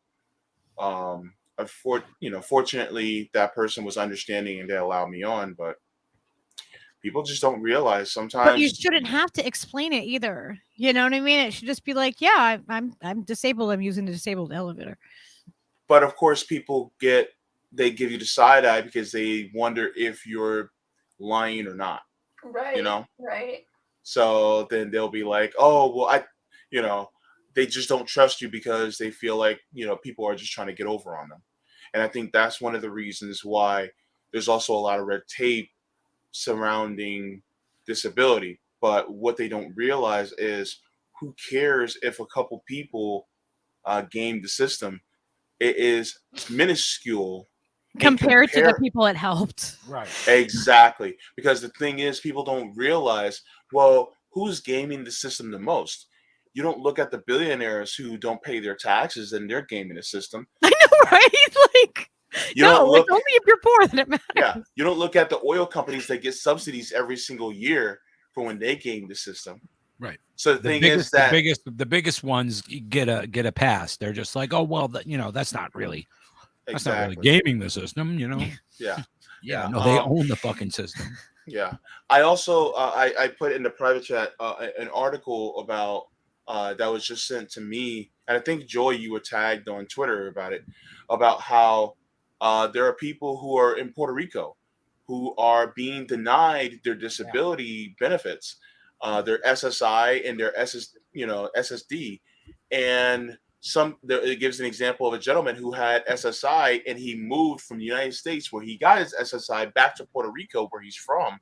Speaker 4: fortunately that person was understanding and they allowed me on. But people just don't realize sometimes.
Speaker 2: But you shouldn't have to explain it either. You know what I mean? It should just be like, yeah, I'm disabled. I'm using the disabled elevator.
Speaker 4: But of course, people they give you the side eye because they wonder if you're lying or not.
Speaker 5: Right. Right.
Speaker 4: So then they'll be like, oh, well, they just don't trust you because they feel like, people are just trying to get over on them. And I think that's one of the reasons why there's also a lot of red tape surrounding disability. But what they don't realize is, who cares if a couple people game the system? It is minuscule
Speaker 2: compared to the people it helped.
Speaker 6: Right.
Speaker 4: Exactly. Because the thing is, people don't realize, well, who's gaming the system the most? You don't look at the billionaires who don't pay their taxes and they're gaming the system.
Speaker 2: I know, right? Like, it's only if you're poor that it matters.
Speaker 4: Yeah. You don't look at the oil companies that get subsidies every single year for when they game the system.
Speaker 6: Right.
Speaker 4: So the thing is that
Speaker 6: the biggest ones get a pass. They're just like, oh well, that's not really. That's not really gaming the system,
Speaker 4: Yeah.
Speaker 6: Yeah, no, they own the fucking system.
Speaker 4: Yeah. I also I put in the private chat an article about that was just sent to me, and I think Joy, you were tagged on Twitter about how there are people who are in Puerto Rico who are being denied their disability benefits, their SSI and their SSD, and it gives an example of a gentleman who had SSI and he moved from the United States where he got his SSI back to Puerto Rico where he's from,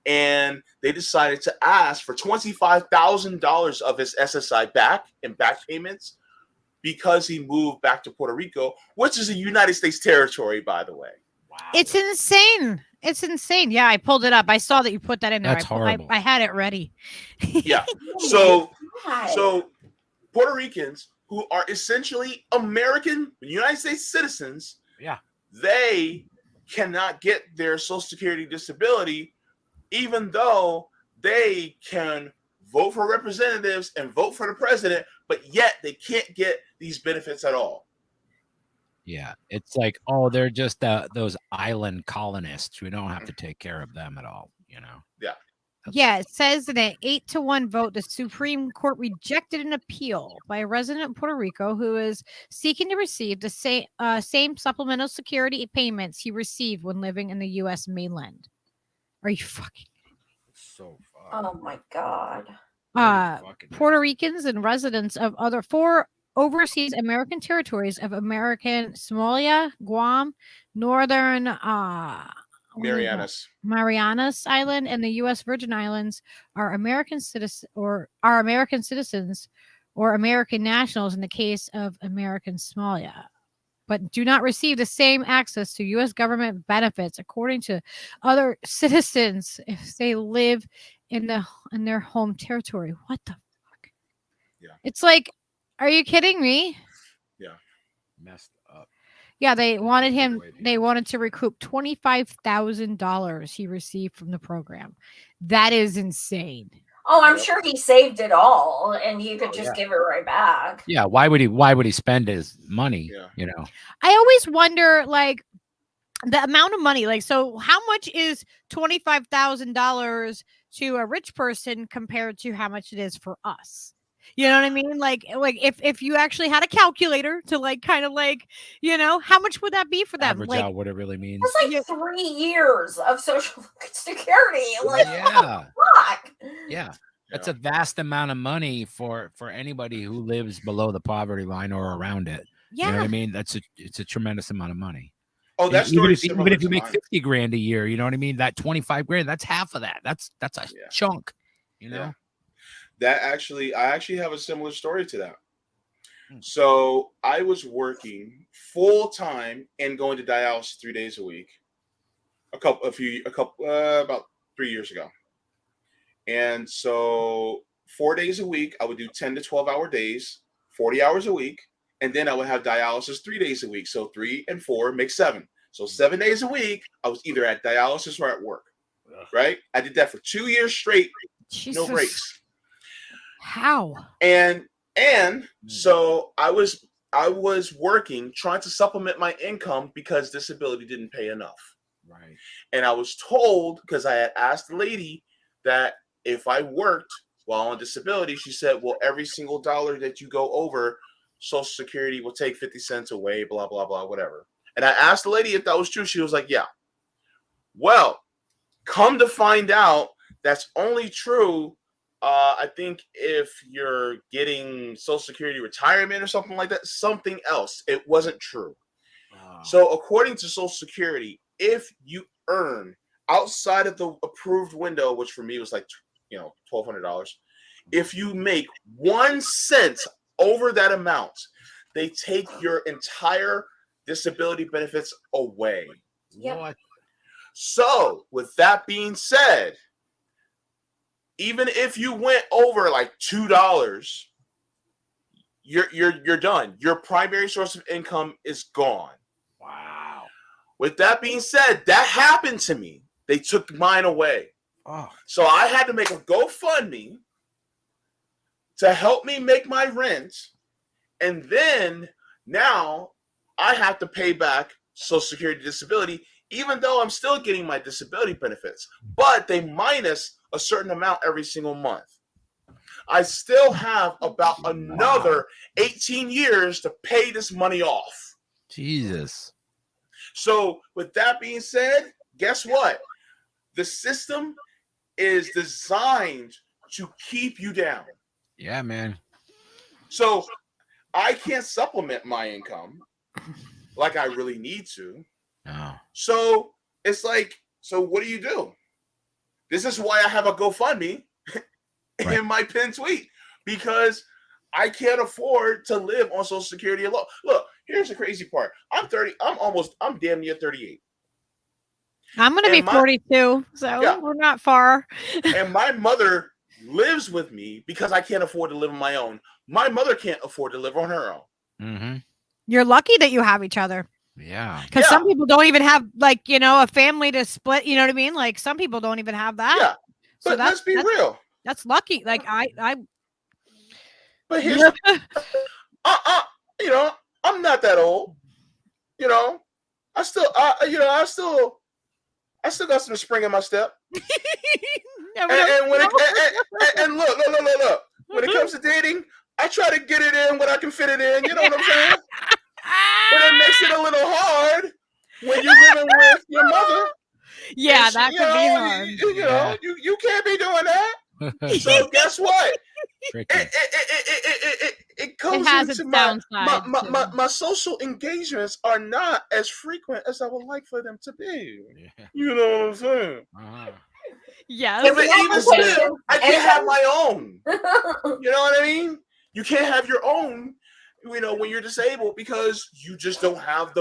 Speaker 4: and they decided to ask for $25,000 of his SSI back in back payments because he moved back to Puerto Rico, which is a United States territory, by the way.
Speaker 6: Wow.
Speaker 2: It's insane. It's insane. Yeah, I pulled it up. I saw that you put that in there.
Speaker 6: That's horrible.
Speaker 2: I had it ready.
Speaker 4: Yeah. So Puerto Ricans who are essentially American United States citizens, they cannot get their Social Security disability, even though they can vote for representatives and vote for the president, but yet they can't get these benefits at all.
Speaker 6: Yeah, it's like, they're just those island colonists. We don't have to take care of them at all,
Speaker 4: Yeah.
Speaker 2: Yeah, it says in an 8-1 vote, the Supreme Court rejected an appeal by a resident of Puerto Rico who is seeking to receive the same supplemental security payments he received when living in the U.S. mainland. Are you fucking?
Speaker 6: So far.
Speaker 5: Oh my God.
Speaker 2: Puerto Ricans and residents of other 4 overseas American territories of American Somalia, Guam, Northern Marianas Island, and the U.S. Virgin Islands are American citizens or American nationals in the case of American Somalia, but do not receive the same access to U.S. government benefits according to other citizens if they live in their home territory. What the fuck?
Speaker 4: Yeah.
Speaker 2: It's like, are you kidding me?
Speaker 4: Yeah.
Speaker 6: Messed up.
Speaker 2: Yeah, they wanted to recoup $25,000 he received from the program. That is insane.
Speaker 5: Oh, I'm sure he saved it all, and you could just give it right back.
Speaker 6: Yeah, why would he spend his money?
Speaker 4: Yeah.
Speaker 2: I always wonder, like, the amount of money. Like, so how much is $25,000 to a rich person compared to how much it is for us? You know what I mean? Like if you actually had a calculator to how much would that be for them?
Speaker 6: Average out what it really means.
Speaker 5: It's like 3 years of Social Security.
Speaker 6: Yeah. That's a vast amount of money for anybody who lives below the poverty line or around it.
Speaker 2: Yeah.
Speaker 6: You know what I mean? It's a tremendous amount of money.
Speaker 4: Oh, that's
Speaker 6: even if you make 50 grand a year, you know what I mean? That 25 grand, that's half of that. That's a chunk,
Speaker 4: Yeah. That I actually have a similar story to that. So I was working full time and going to dialysis 3 days a week. About 3 years ago. And so 4 days a week, I would do 10 to 12 hour days, 40 hours a week. And then I would have dialysis 3 days a week. So 3 and 4 make 7. So 7 days a week, I was either at dialysis or at work. Right? I did that for 2 years straight.
Speaker 2: Jesus.
Speaker 4: No breaks.
Speaker 2: How?
Speaker 4: And so I was working, trying to supplement my income because disability didn't pay enough.
Speaker 6: Right.
Speaker 4: And I was told, because I had asked the lady that if I worked while on disability, she said, well, every single dollar that you go over, Social Security will take 50 cents away, blah, blah, blah, whatever. And I asked the lady if that was true. She was like, yeah. Well, come to find out, that's only true. I think if you're getting Social Security retirement or something like that, something else. It wasn't true. Wow. So according to Social Security, if you earn outside of the approved window, which for me was like, $1,200, if you make 1 cent over that amount, they take your entire disability benefits away.
Speaker 5: Yep.
Speaker 4: So with that being said, even if you went over like $2, you're done. Your primary source of income is gone.
Speaker 6: Wow.
Speaker 4: With that being said, that happened to me. They took mine away.
Speaker 6: Oh.
Speaker 4: So I had to make a GoFundMe to help me make my rent. And then now I have to pay back Social Security disability, even though I'm still getting my disability benefits, but they minus a certain amount every single month. I still have about another 18 years to pay this money off.
Speaker 6: Jesus.
Speaker 4: So with that being said, guess what? The system is designed to keep you down.
Speaker 6: Yeah, man.
Speaker 4: So I can't supplement my income like I really need to.
Speaker 6: No.
Speaker 4: So it's like, so what do? This is why I have a GoFundMe in my pinned tweet, because I can't afford to live on Social Security alone. Look, here's the crazy part. I'm damn near 38.
Speaker 2: I'm going to be 42, so we're not far.
Speaker 4: And my mother lives with me because I can't afford to live on my own. My mother can't afford to live on her own.
Speaker 6: Mm-hmm.
Speaker 2: You're lucky that you have each other.
Speaker 6: Yeah.
Speaker 2: Because some people don't even have, like, you know, a family to split. You know what I mean? Like, some people don't even have that.
Speaker 4: Yeah. But
Speaker 2: so
Speaker 4: let's be real.
Speaker 2: That's lucky. Like,
Speaker 4: But here's you know, I'm not that old. You know, I still got some spring in my step. And when and look. When it comes to dating, I try to get it in when I can fit it in. You know what I'm saying? But it makes it a little hard when you're living with your mother.
Speaker 2: Yeah, that could be hard.
Speaker 4: You know, you can't be doing that. So guess what? It goes into my social engagements are not as frequent as I would like for them to be. Yeah. You know what I'm saying?
Speaker 2: Yeah.
Speaker 4: But even still, I can't have my own. You know what I mean? You can't have your own, you know, when you're disabled, because you just don't have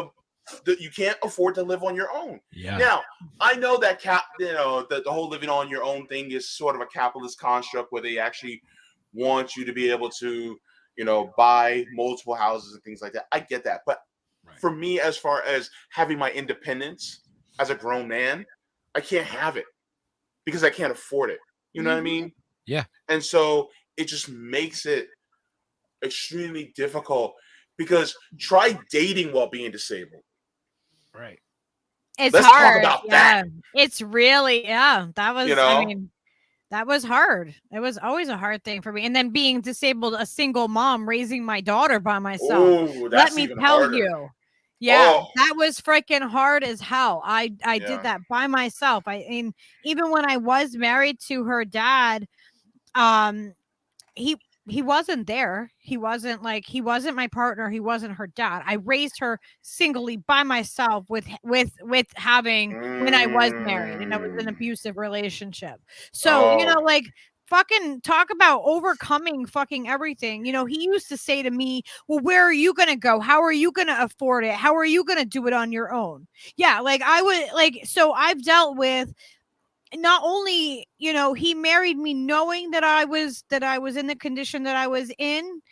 Speaker 4: you can't afford to live on your own.
Speaker 6: Yeah.
Speaker 4: Now, I know that the whole living on your own thing is sort of a capitalist construct where they actually want you to be able to, you know, buy multiple houses and things like that. I get that. But for me, as far as having my independence as a grown man, I can't have it because I can't afford it. You know what I mean?
Speaker 6: Yeah.
Speaker 4: And so it just makes it extremely difficult, because try dating while being disabled.
Speaker 6: Right.
Speaker 2: Let's
Speaker 4: hard. Talk about that.
Speaker 2: It's really, that was,
Speaker 4: you know?
Speaker 2: I mean, that was hard. It was always a hard thing for me. And then being disabled, a single mom raising my daughter by myself.
Speaker 4: Ooh,
Speaker 2: Let me tell
Speaker 4: harder.
Speaker 2: you. Yeah, that was freaking hard as hell. I did that by myself. And even when I was married to her dad, he wasn't there. He wasn't my partner. He wasn't her dad. I raised her singly by myself with having when I was married, and it was an abusive relationship. So, you know, like, fucking talk about overcoming fucking everything. You know, he used to say to me, well, where are you going to go? How are you going to afford it? How are you going to do it on your own? Yeah. Like, I would so I've dealt with, not only, you know, he married me knowing that I was in the condition that I was in.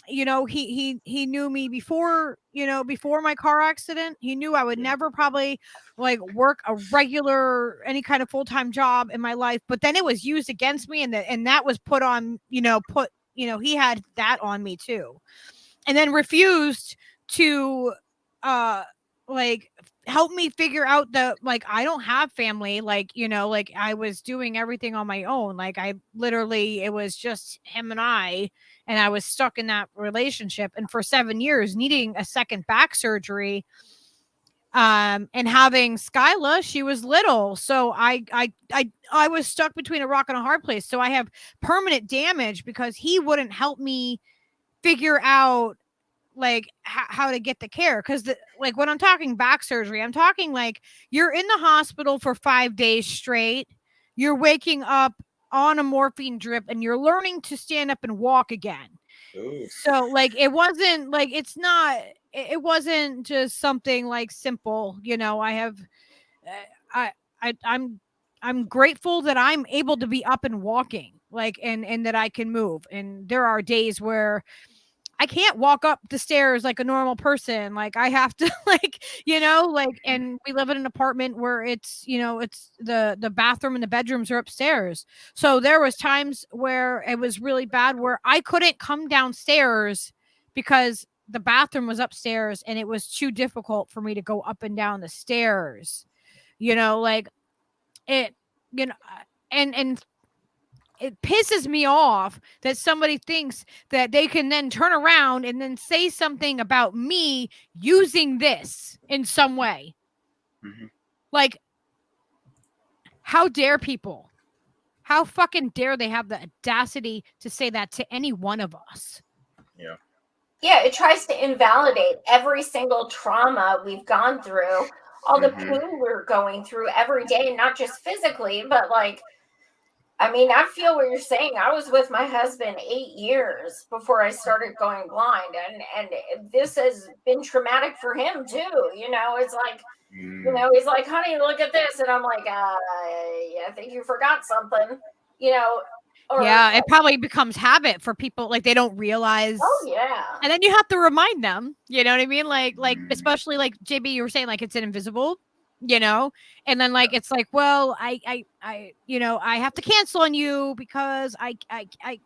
Speaker 2: You know, he knew me before my car accident. He knew I would never probably like work a regular, any kind of full-time job in my life. But then it was used against me, and that was put on, he had that on me too. And then refused to help me figure out I don't have family, I was doing everything on my own. It was just him and I was stuck in that relationship. And for 7 years, needing a second back surgery, and having Skyla, she was little. So I was stuck between a rock and a hard place. So I have permanent damage because he wouldn't help me figure out how to get the care. Because when I'm talking back surgery, I'm talking you're in the hospital for 5 days straight. You're waking up on a morphine drip and you're learning to stand up and walk again. Ooh. So it wasn't it wasn't just something simple, you know. I'm grateful that I'm able to be up and walking, and that I can move. And there are days where I can't walk up the stairs like a normal person. I have to and we live in an apartment where it's the bathroom and the bedrooms are upstairs. So there was times where it was really bad where I couldn't come downstairs because the bathroom was upstairs and it was too difficult for me to go up and down the stairs. Like it, and it pisses me off that somebody thinks that they can then turn around and then say something about me using this in some way.
Speaker 4: Mm-hmm.
Speaker 2: Like, how dare people? How fucking dare they have the audacity to say that to any one of us?
Speaker 4: Yeah.
Speaker 5: Yeah, it tries to invalidate every single trauma we've gone through, all the pain we're going through every day, not just physically, but like, I mean, I feel what you're saying. I was with my husband 8 years before I started going blind, and this has been traumatic for him too. It's like, he's like, honey, look at this, and I'm like, I think you forgot something,
Speaker 2: yeah, it probably becomes habit for people. Like, they don't realize.
Speaker 5: Oh yeah.
Speaker 2: And then you have to remind them. You know what I mean? Like especially like Jayb, you were saying, like, it's an invisible. And then like it's like, well, I have to cancel on you because I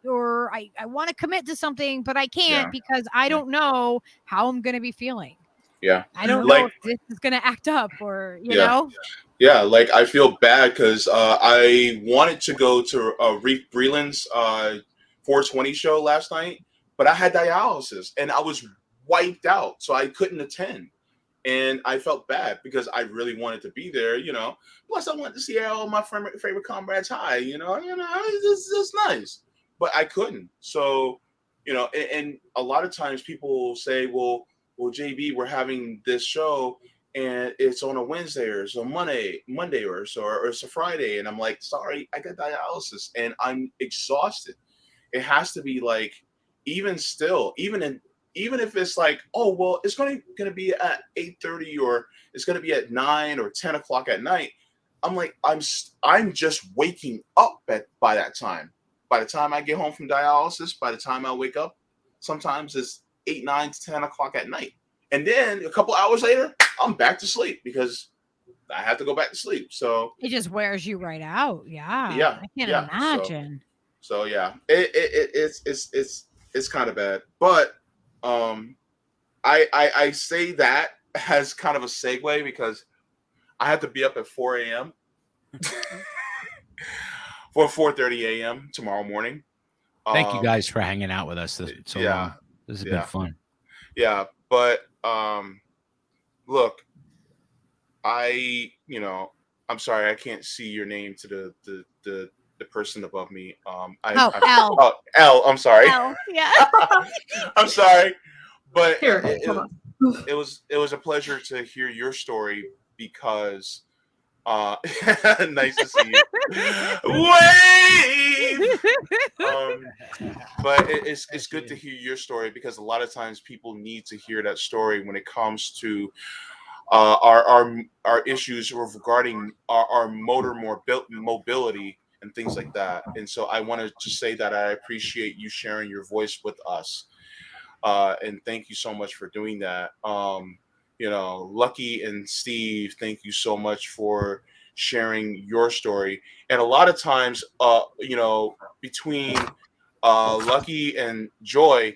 Speaker 2: want to commit to something, but I can't because I don't know how I'm gonna be feeling.
Speaker 4: Yeah,
Speaker 2: I don't know if this is gonna act up or you know.
Speaker 4: Yeah, like I feel bad because I wanted to go to Reef Breland's 420 show last night, but I had dialysis and I was wiped out, so I couldn't attend. And I felt bad because I really wanted to be there, Plus, I wanted to see all my favorite comrades high, it's just nice. But I couldn't. So, and a lot of times people will say, well, JB, we're having this show and it's on a Wednesday or it's on Monday or it's a Friday. And I'm like, sorry, I got dialysis and I'm exhausted. It has to be like, even if it's like, oh, well, it's going to be at 8:30 or it's going to be at 9 or 10 o'clock at night. I'm like, I'm just waking up by that time. By the time I get home from dialysis, by the time I wake up, sometimes it's 8, 9, 10 o'clock at night. And then a couple hours later, I'm back to sleep because I have to go back to sleep. So
Speaker 2: it just wears you right out. Yeah.
Speaker 4: Yeah.
Speaker 2: I can't imagine.
Speaker 4: So yeah, it's kind of bad. But I say that as kind of a segue because I have to be up at 4 a.m. for 4:30 a.m. tomorrow morning.
Speaker 6: Thank you guys for hanging out with us so long. This has been fun.
Speaker 4: Yeah, but look, I'm sorry I can't see your name to the person above me.
Speaker 2: Elle.
Speaker 4: Oh, Elle. I'm sorry.
Speaker 2: Elle, yeah.
Speaker 4: I'm sorry, but
Speaker 3: Here,
Speaker 4: it was a pleasure to hear your story because nice to see you. Wave. But it's good to hear your story because a lot of times people need to hear that story when it comes to our issues regarding our motor mobility and things like that. And so I wanted to say that I appreciate you sharing your voice with us. And thank you so much for doing that. Lucky and Steve, thank you so much for sharing your story. And a lot of times, between Lucky and Joy,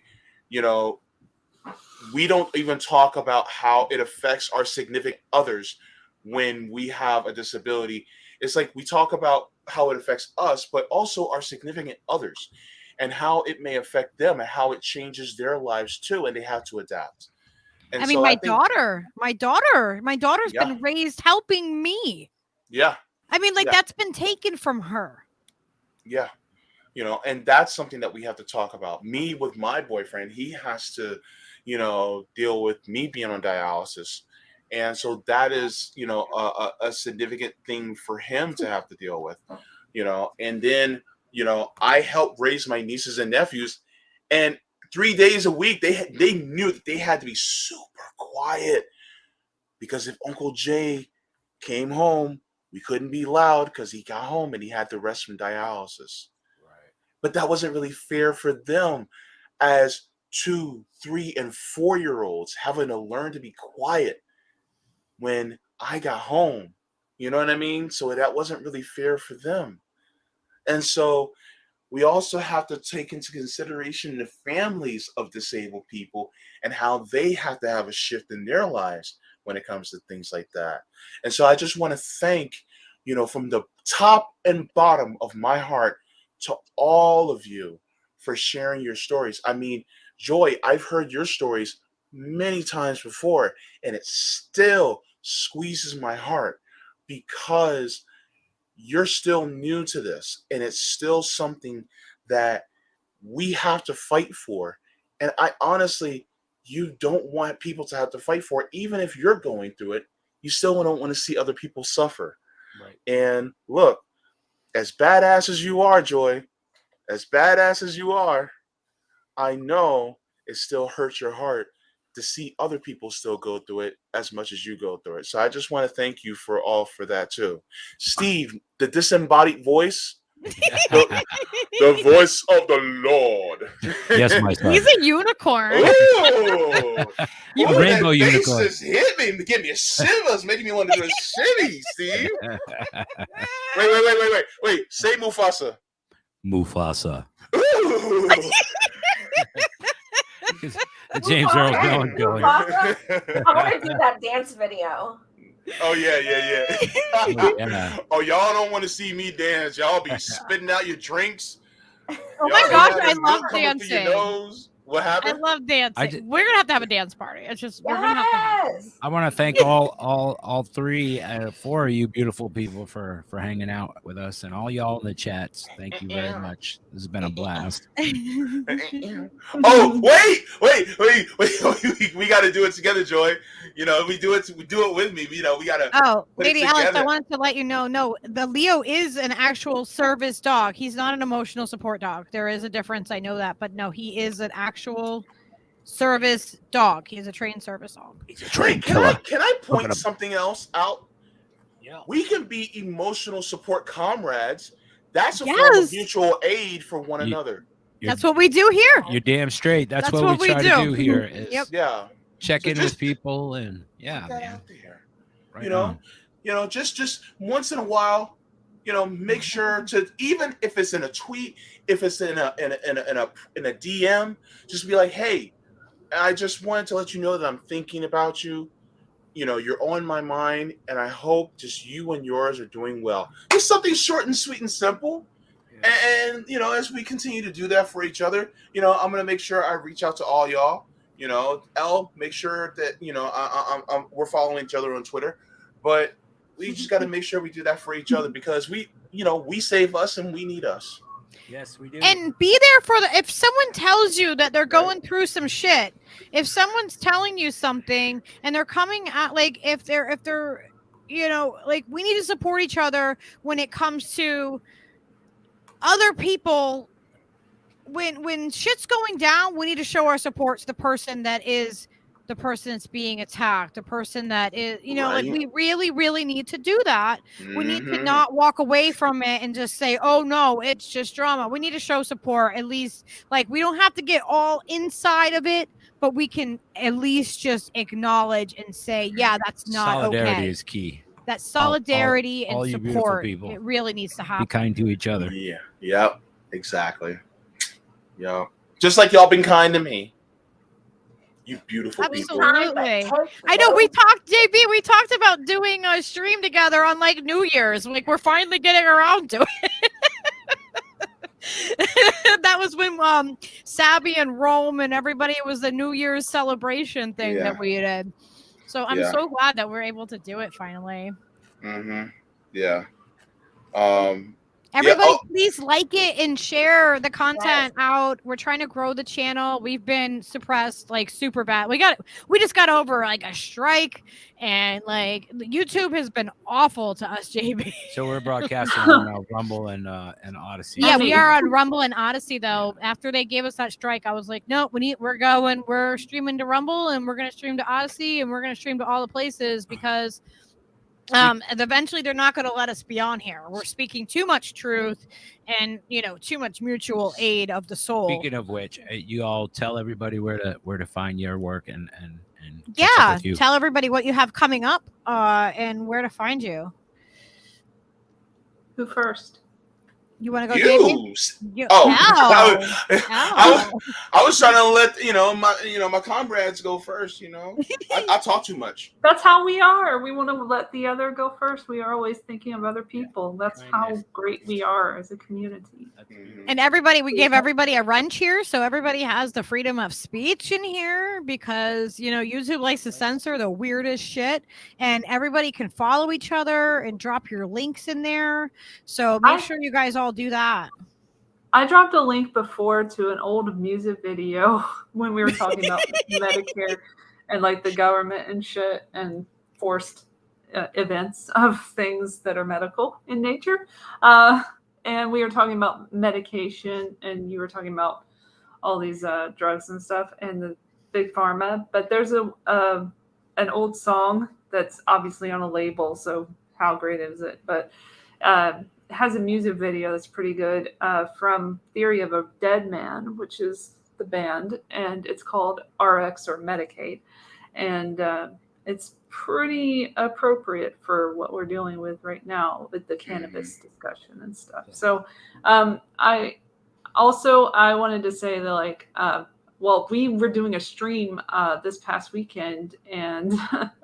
Speaker 4: we don't even talk about how it affects our significant others when we have a disability. It's like we talk about how it affects us, but also our significant others and how it may affect them and how it changes their lives too, and they have to adapt. And
Speaker 2: I mean, my daughter's been raised helping me.
Speaker 4: Yeah.
Speaker 2: I mean, that's been taken from her.
Speaker 4: Yeah. And that's something that we have to talk about. Me with my boyfriend, he has to, deal with me being on dialysis. And so that is, a significant thing for him to have to deal with, and then, I help raise my nieces and nephews, and 3 days a week, they knew that they had to be super quiet because if Uncle Jay came home, we couldn't be loud because he got home and he had to rest from dialysis. Right. But that wasn't really fair for them as 2, 3, and 4-year-olds having to learn to be quiet when I got home. You know what I mean? So that wasn't really fair for them. And so we also have to take into consideration the families of disabled people and how they have to have a shift in their lives when it comes to things like that. And so I just want to thank, from the top and bottom of my heart to all of you for sharing your stories. I mean, Joy, I've heard your stories many times before, and it still squeezes my heart because you're still new to this, and it's still something that we have to fight for. And I honestly, you don't want people to have to fight for it. Even if you're going through it, you still don't want to see other people suffer.
Speaker 6: Right.
Speaker 4: And look, as badass as you are, Joy, as badass as you are, I know it still hurts your heart to see other people still go through it as much as you go through it. So I just want to thank you for that too. Steve, the disembodied voice, the voice of the Lord.
Speaker 6: Yes, my son.
Speaker 2: He's a unicorn.
Speaker 4: Ooh,
Speaker 6: A rainbow unicorn.
Speaker 4: Just hit me, give me shivers, making me want to do a shimmy, Steve. Wait. Say Mufasa.
Speaker 6: Mufasa.
Speaker 4: Ooh.
Speaker 6: The James Earl Jones going.
Speaker 5: I want to do that dance video.
Speaker 4: Oh yeah.
Speaker 6: Yeah.
Speaker 4: Oh, y'all don't want to see me dance. Y'all be spitting out your drinks.
Speaker 2: Oh my
Speaker 4: Y'all
Speaker 2: gosh,
Speaker 4: have
Speaker 2: I
Speaker 4: milk
Speaker 2: love
Speaker 4: coming through your
Speaker 2: dancing.
Speaker 4: nose. What
Speaker 2: I
Speaker 4: happened?
Speaker 2: love dancing. We're gonna have to have a dance party. It's just we're gonna have to have it.
Speaker 5: Yes.
Speaker 6: I want to thank all three, four of you beautiful people for hanging out with us, and all y'all in the chats. Thank you very much. This has been a blast.
Speaker 4: Oh, wait. We got to do it together, Joy. We do it with me. We got to.
Speaker 2: Oh,
Speaker 4: put it
Speaker 2: Lady Alice, I
Speaker 4: together.
Speaker 2: wanted to let you know. No, the Leo is an actual service dog. He's not an emotional support dog. There is a difference. I know that, but no, he is an actual service dog. He's a trained service dog.
Speaker 6: He's a train
Speaker 4: Can I point something else out?
Speaker 6: Yeah.
Speaker 4: We can be emotional support comrades. That's a form
Speaker 2: Yes.
Speaker 4: of mutual aid for one another.
Speaker 2: That's what we do here.
Speaker 6: You're damn straight. That's what we try to do here. Is
Speaker 2: Yep.
Speaker 4: Yeah.
Speaker 6: check
Speaker 4: So
Speaker 6: in
Speaker 4: just
Speaker 6: with people and
Speaker 4: Put that out there.
Speaker 6: right
Speaker 4: on.
Speaker 6: on.
Speaker 4: Just once in a while, make sure to, even if it's in a tweet, if it's in a DM, just be like, hey, I just wanted to let you know that I'm thinking about you. You're on my mind, and I hope just you and yours are doing well. Just something short and sweet and simple. And as we continue to do that for each other, I'm gonna make sure I reach out to all y'all. Elle, make sure that we're following each other on Twitter, but we just got to make sure we do that for each other because we save us and we need us.
Speaker 6: Yes, we do.
Speaker 2: And be there for if someone tells you that they're going through some shit, if someone's telling you something and they're coming at if they're we need to support each other when it comes to other people. When shit's going down, we need to show our support to the person that's being attacked, the person that is, we really, really need to do that.
Speaker 4: Mm-hmm.
Speaker 2: We need to not walk away from it and just say, oh no, it's just drama. We need to show support, at least. We don't have to get all inside of it, but we can at least just acknowledge and say, yeah, that's not
Speaker 6: solidarity
Speaker 2: okay.
Speaker 6: is key.
Speaker 2: That solidarity
Speaker 6: all
Speaker 2: and
Speaker 6: you beautiful
Speaker 2: support,
Speaker 6: people.
Speaker 2: it really needs to happen.
Speaker 6: Be kind to each other.
Speaker 4: Yeah. Yep. Exactly. Yeah. Just like y'all been kind to me. You beautiful people.
Speaker 2: Absolutely. I know we talked, JB, we talked about doing a stream together on New Year's. We're finally getting around to it. That was when Sabby and Rome and everybody, it was the New Year's celebration thing that we did. So I'm so glad that we're able to do it finally.
Speaker 4: Mm-hmm. Yeah.
Speaker 2: Everybody, please like it and share the content out. We're trying to grow the channel. We've been suppressed super bad. We just got over a strike, and YouTube has been awful to us, JB.
Speaker 6: So we're broadcasting on Rumble and Odysee.
Speaker 2: Yeah, we are on Rumble and Odysee though. After they gave us that strike, I was like, no, we're streaming to Rumble, and we're gonna stream to Odysee, and we're gonna stream to all the places because eventually they're not going to let us be on here. We're speaking too much truth and too much mutual aid of the soul.
Speaker 6: Speaking of which, you all tell everybody where to find your work and
Speaker 2: tell everybody what you have coming up and where to find you.
Speaker 3: Who first?
Speaker 2: You want to go, Jayb?
Speaker 4: You.
Speaker 2: Ow.
Speaker 4: I was trying to let my comrades go first. I talk too much.
Speaker 3: That's how we are. We want to let the other go first. We are always thinking of other people. That's how great we are as a community.
Speaker 2: And we gave everybody a wrench here, so everybody has the freedom of speech in here because YouTube likes to censor the weirdest shit, and everybody can follow each other and drop your links in there. So make sure you guys all do that.
Speaker 3: I dropped a link before to an old music video when we were talking about Medicare and like the government and shit and forced events of things that are medical in nature. And we were talking about medication, and you were talking about all these drugs and stuff and the big pharma. But there's an old song that's obviously on a label, so how great is it? But it has a music video that's pretty good from Theory of a Dead Man, which is the band, and it's called RX or Medicaid. And it's pretty appropriate for what we're dealing with right now with the cannabis discussion and stuff. So I wanted to say that we were doing a stream this past weekend and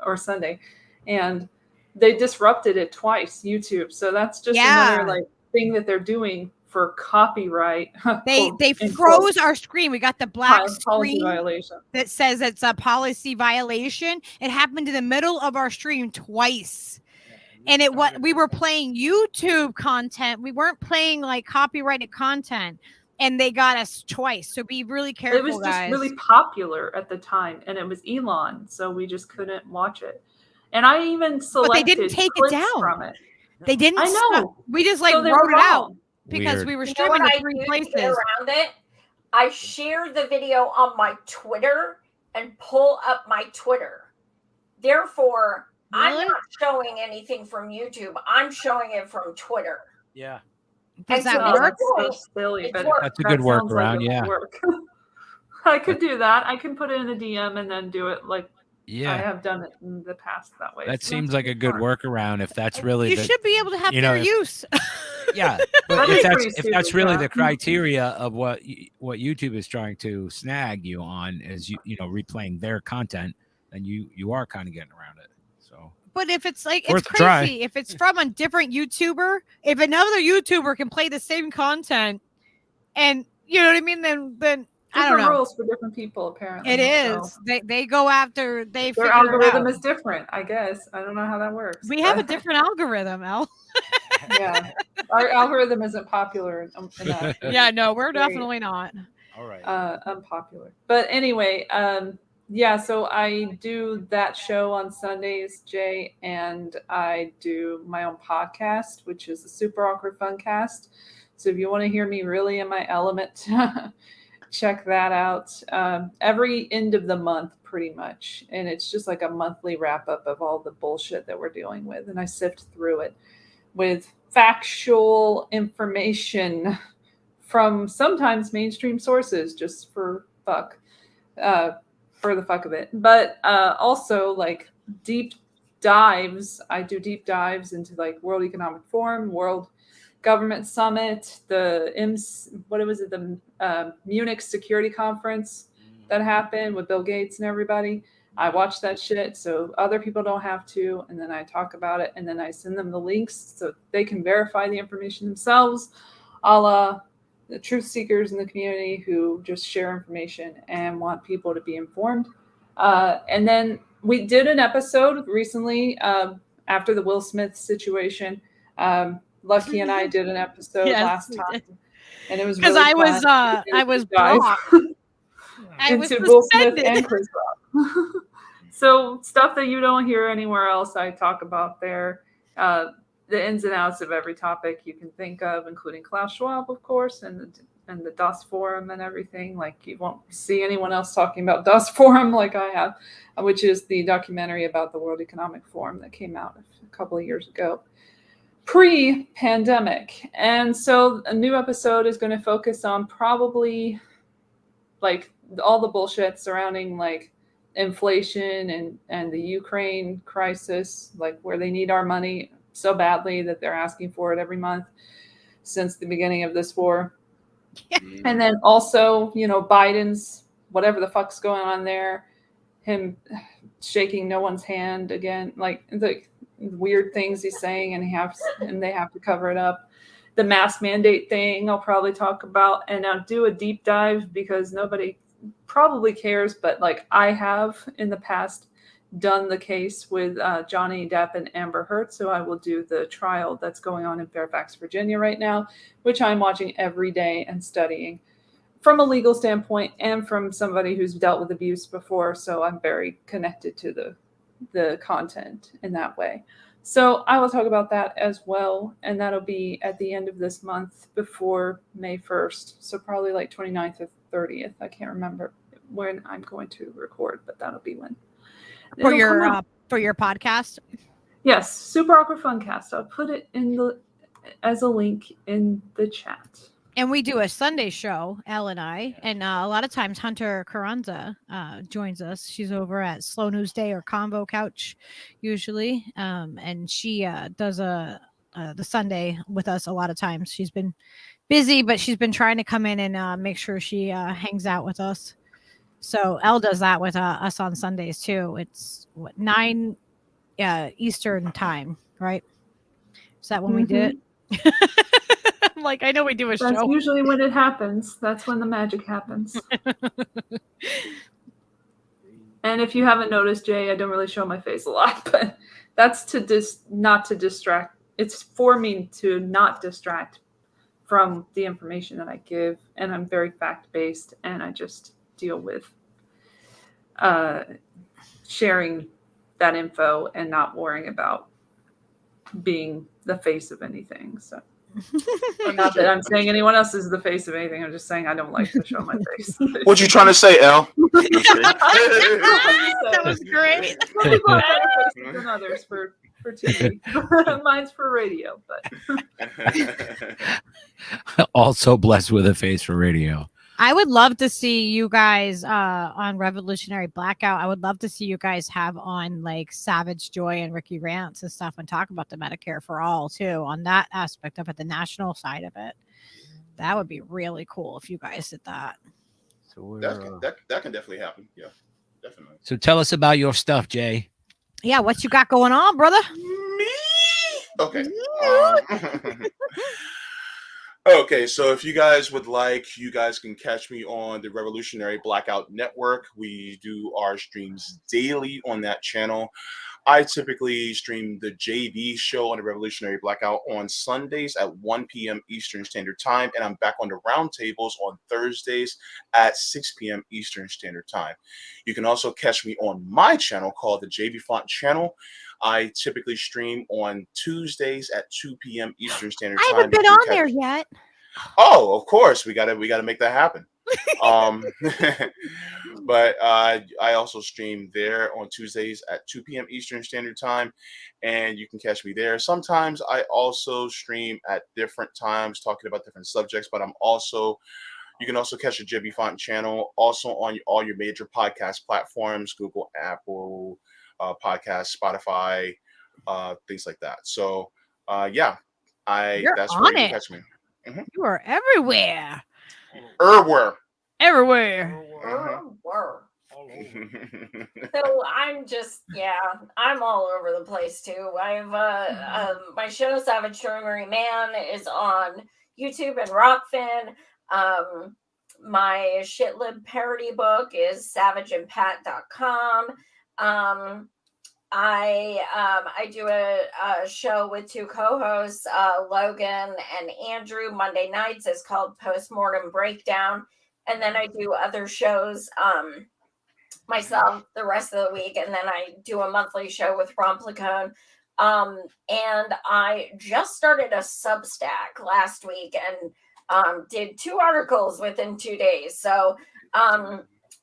Speaker 3: or Sunday, and they disrupted it twice, YouTube. So that's just another thing that they're doing for copyright.
Speaker 2: They froze our screen. We got the black screen
Speaker 3: violation
Speaker 2: that says it's a policy violation. It happened in the middle of our stream twice. And we were playing YouTube content. We weren't playing like copyrighted content. And they got us twice. So be really careful,
Speaker 3: guys. It was just
Speaker 2: guys.
Speaker 3: really popular at the time, and it was Elon, so we just couldn't watch it. And I even selected
Speaker 2: but they didn't take it down
Speaker 3: from it.
Speaker 2: They didn't.
Speaker 3: I know.
Speaker 2: We just wrote it out because
Speaker 6: Weird.
Speaker 2: we were streaming to 3 places.
Speaker 5: To get around it, I share the video on my Twitter and pull up my Twitter. Therefore,
Speaker 2: really?
Speaker 5: I'm not showing anything from YouTube. I'm showing it from Twitter.
Speaker 7: Yeah.
Speaker 2: Does that work?
Speaker 3: So silly, but
Speaker 6: That's a good workaround. Yeah.
Speaker 3: Work. I could do that. I can put it in a DM and then do it like I have done it in the past that way.
Speaker 6: That seems like a good workaround if that's really
Speaker 2: you should be able to have fair use.
Speaker 6: Yeah, but if that's really the criteria of what YouTube is trying to snag you on is replaying their content, then you are kind of getting around it. So
Speaker 2: but if it's it's crazy if it's from a different YouTuber, if another YouTuber can play the same content and you know what I mean, then I don't know.
Speaker 3: Rules for different people, apparently.
Speaker 2: It is. So. They go after. Their
Speaker 3: algorithm is different, I guess. I don't know how that works.
Speaker 2: We have a different algorithm, Elle.
Speaker 3: Yeah, our algorithm isn't popular enough.
Speaker 2: Yeah, no, we're definitely not.
Speaker 7: All right.
Speaker 3: Unpopular. But anyway, so I do that show on Sundays, Jay, and I do my own podcast, which is the Super Awkward Funcast. So if you want to hear me really in my element. Check that out every end of the month pretty much, and it's just like a monthly wrap up of all the bullshit that we're dealing with, and I sift through it with factual information from sometimes mainstream sources just for the fuck of it, but also like deep dives. I do deep dives into like World Economic Forum, World Government Summit, the Munich Security Conference that happened with Bill Gates and everybody. I watch that shit so other people don't have to, and then I talk about it, and then I send them the links so they can verify the information themselves, a la the truth seekers in the community who just share information and want people to be informed. And then we did an episode recently after the Will Smith situation. Lucky and I did an episode last time, and it was
Speaker 2: because
Speaker 3: really
Speaker 2: I was blocked. I was
Speaker 3: into Will Smith and Chris Rock. So stuff that you don't hear anywhere else, I talk about there. The ins and outs of every topic you can think of, including Klaus Schwab, of course, and the Das Forum and everything. Like you won't see anyone else talking about Das Forum like I have, which is the documentary about the World Economic Forum that came out a couple of years ago. Pre-pandemic. And so a new episode is going to focus on probably like all the bullshit surrounding like inflation and the Ukraine crisis, like where they need our money so badly that they're asking for it every month. since the beginning of this war. And then also, Biden's whatever the fuck's going on there, him shaking no one's hand again, like the weird things he's saying, and they have to cover it up. The mask mandate thing I'll probably talk about, and I'll do a deep dive because nobody probably cares, but like I have in the past done the case with Johnny Depp and Amber Heard, so I will do the trial that's going on in Fairfax, Virginia right now, which I'm watching every day and studying from a legal standpoint and from somebody who's dealt with abuse before, so I'm very connected to the content in that way. So I will talk about that as well, and that'll be at the end of this month before May 1st, so probably like 29th or 30th. I can't remember when I'm going to record, but that'll be when.
Speaker 2: For your podcast?
Speaker 3: Yes, Super Awkward Funcast. I'll put it as a link in the chat.
Speaker 2: And we do a Sunday show, Elle and I, and a lot of times Hunter Carranza joins us. She's over at Slow News Day or Convo Couch usually, and she does the Sunday with us a lot of times. She's been busy, but she's been trying to come in and make sure she hangs out with us. So Elle does that with us on Sundays too. It's 9 Eastern time, right? Is that when we did it? I'm like, I know we do a show.
Speaker 3: That's usually when it happens. That's when the magic happens. And if you haven't noticed, Jay, I don't really show my face a lot, but that's not to distract. It's for me to not distract from the information that I give. And I'm very fact-based, and I just deal with sharing that info and not worrying about being the face of anything. So not that I'm saying anyone else is the face of anything. I'm just saying I don't like to show my face.
Speaker 4: What you trying to say, Elle?
Speaker 2: That was great.
Speaker 3: Some people have better faces than others for TV. Mine's for radio, but
Speaker 6: Also blessed with a face for radio.
Speaker 2: I would love to see you guys on Revolutionary Blackout. I would love to see you guys have on like Savage Joy and Ricky Rants and stuff and talk about the Medicare for All too on that aspect of it, the national side of it. That would be really cool if you guys did that.
Speaker 6: So
Speaker 4: that can definitely happen. Yeah, definitely.
Speaker 6: So tell us about your stuff, Jay.
Speaker 2: Yeah, what you got going on, brother?
Speaker 4: Me? Okay. Okay, so if you guys would like, you guys can catch me on the Revolutionary Blackout Network. We do our streams daily on that channel. I typically stream the Jayb show on the Revolutionary Blackout on Sundays at 1 p.m. Eastern Standard Time, and I'm back on the roundtables on Thursdays at 6 p.m. Eastern Standard Time. You can also catch me on my channel called the Jayb Font Channel. I typically stream on Tuesdays at 2 p.m. Eastern Standard Time.
Speaker 2: I haven't been on there yet.
Speaker 4: Oh, of course, we gotta make that happen. But I also stream there on Tuesdays at 2 p.m. Eastern Standard Time, and you can catch me there. Sometimes I also stream at different times talking about different subjects, but you can also catch the Jayb Font channel also on all your major podcast platforms, Google, Apple, Podcast, Spotify, things like that. So that's where you can catch me. Mm-hmm.
Speaker 2: You are everywhere.
Speaker 4: Everywhere.
Speaker 5: So I'm all over the place too. I've my show Savage Story Man is on YouTube and Rockfin. My shitlib parody book is savageandpat.com. I do a show with two co-hosts, Logan and Andrew. Monday nights is called Postmortem Breakdown. And then I do other shows myself the rest of the week. And then I do a monthly show with Romplicone. And I just started a Substack last week and did 2 articles within 2 days. So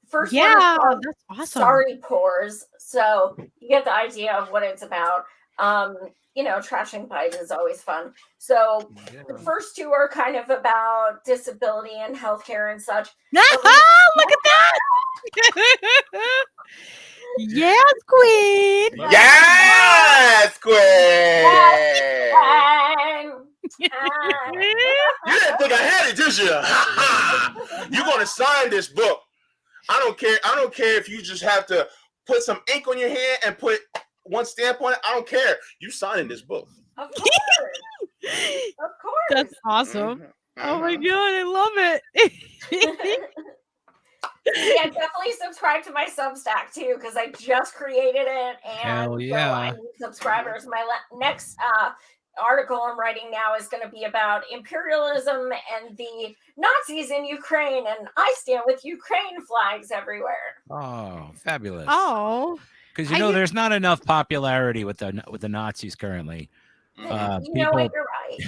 Speaker 5: first one is called
Speaker 2: that's awesome.
Speaker 5: Sorry Pores. So you get the idea of what it's about. Trashing Biden is always fun. So the first 2 are kind of about disability and healthcare and such.
Speaker 2: Look at that! Yes, Queen!
Speaker 4: Yes, Queen! You didn't think I had it, did you? You're gonna sign this book. I don't care. I don't care if you just have to put some ink on your hand and put one stamp on it. I don't care. You signing this book.
Speaker 5: Of course. Of course.
Speaker 2: That's awesome.
Speaker 4: Mhm.
Speaker 2: Oh my
Speaker 4: Mhm.
Speaker 2: god, I love it.
Speaker 5: Yeah, definitely subscribe to my Substack too, because I just created it, and
Speaker 6: Hell
Speaker 5: so
Speaker 6: yeah.
Speaker 5: I need subscribers. My next article I'm writing now is going to be about imperialism and the Nazis in Ukraine, and I stand with Ukraine flags everywhere.
Speaker 6: Oh, fabulous.
Speaker 2: Oh,
Speaker 6: Because
Speaker 2: I get-
Speaker 6: there's not enough popularity with the Nazis currently.
Speaker 5: You know what?
Speaker 6: People,
Speaker 5: You're right.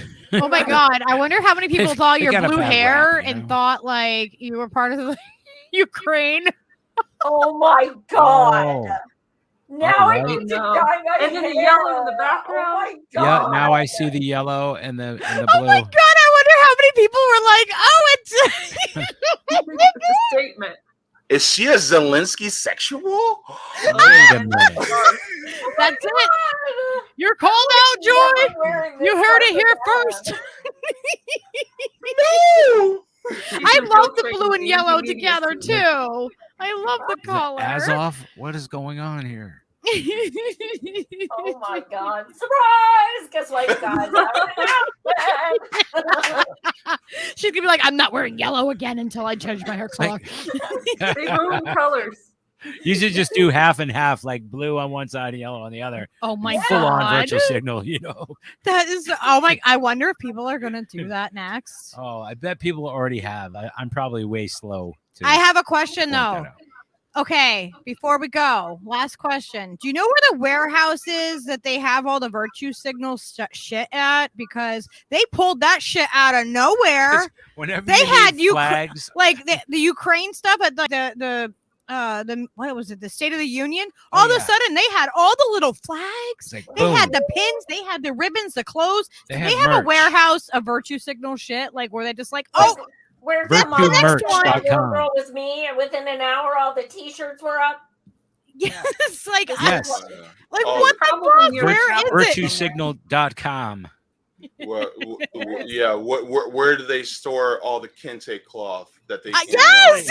Speaker 2: oh my god! I wonder how many people thought
Speaker 6: They
Speaker 2: your
Speaker 6: got a
Speaker 2: blue
Speaker 6: bad
Speaker 2: hair
Speaker 6: rap, you
Speaker 2: and
Speaker 6: know?
Speaker 2: thought like you were part of the Ukraine.
Speaker 5: Oh my god!
Speaker 6: Oh,
Speaker 5: Now
Speaker 6: all
Speaker 5: I
Speaker 6: right.
Speaker 5: need to
Speaker 3: No.
Speaker 5: dye my
Speaker 3: And then the
Speaker 5: hair.
Speaker 3: yellow in the
Speaker 5: Oh
Speaker 3: background.
Speaker 5: my
Speaker 6: yeah.
Speaker 5: god!
Speaker 6: Now I see the yellow and the blue.
Speaker 2: Oh my god! I wonder how many people were like, "Oh, it's."
Speaker 3: It's a statement.
Speaker 4: Is she a Zelensky sexual?
Speaker 6: Wait a minute.
Speaker 2: That's it.
Speaker 5: God.
Speaker 2: You're called out, Joy.
Speaker 5: Never wearing this
Speaker 2: You heard it
Speaker 5: stuff
Speaker 2: here
Speaker 5: again.
Speaker 2: first.
Speaker 4: No.
Speaker 2: I love the
Speaker 3: infiltrating
Speaker 2: blue and
Speaker 3: the
Speaker 2: yellow
Speaker 3: media
Speaker 2: together
Speaker 3: scene.
Speaker 2: too. I love the
Speaker 6: Is it
Speaker 2: color.
Speaker 6: Azov? What is going on here?
Speaker 5: Oh my god! Surprise! Guess what, you guys?
Speaker 2: She's gonna be like, I'm not wearing yellow again until I change my hair color.
Speaker 3: They ruin colors.
Speaker 6: You should just do half and half, like blue on one side and yellow on the other.
Speaker 2: Oh my
Speaker 6: Full on
Speaker 2: god.
Speaker 6: virtual signal,
Speaker 2: That is oh my I wonder if people are gonna do that next.
Speaker 6: Oh, I bet people already have. I'm probably way slow. To
Speaker 2: I have a question
Speaker 6: point that
Speaker 2: though.
Speaker 6: out.
Speaker 2: Okay, before we go, last question. Do you know where the warehouse is that they have all the virtue signal shit at? Because they pulled that shit out of nowhere.
Speaker 6: Whenever
Speaker 2: They
Speaker 6: you
Speaker 2: had
Speaker 6: need flags,
Speaker 2: Like the Ukraine stuff at the what was it? The State of the Union.
Speaker 6: Oh,
Speaker 2: All of
Speaker 6: yeah.
Speaker 2: a sudden, they had all the little flags.
Speaker 6: it's like,
Speaker 2: They
Speaker 6: boom.
Speaker 2: had the pins. They had the ribbons, the clothes.
Speaker 6: They
Speaker 2: They
Speaker 6: had
Speaker 2: have a
Speaker 6: merch.
Speaker 2: warehouse of virtue signel shit, like where they just like, oh,
Speaker 5: Where's
Speaker 6: Virtue
Speaker 5: the mom?
Speaker 2: merch
Speaker 5: That little
Speaker 6: .com.
Speaker 5: girl was me, and within an hour, all the T-shirts were up.
Speaker 2: yes, like,
Speaker 6: Yes.
Speaker 2: like
Speaker 4: Oh,
Speaker 2: what the
Speaker 3: Probably
Speaker 2: fuck?
Speaker 3: near
Speaker 2: Where is it?
Speaker 6: virtuesignal.com.
Speaker 4: Where do they store all the kente cloth that they
Speaker 2: Yes!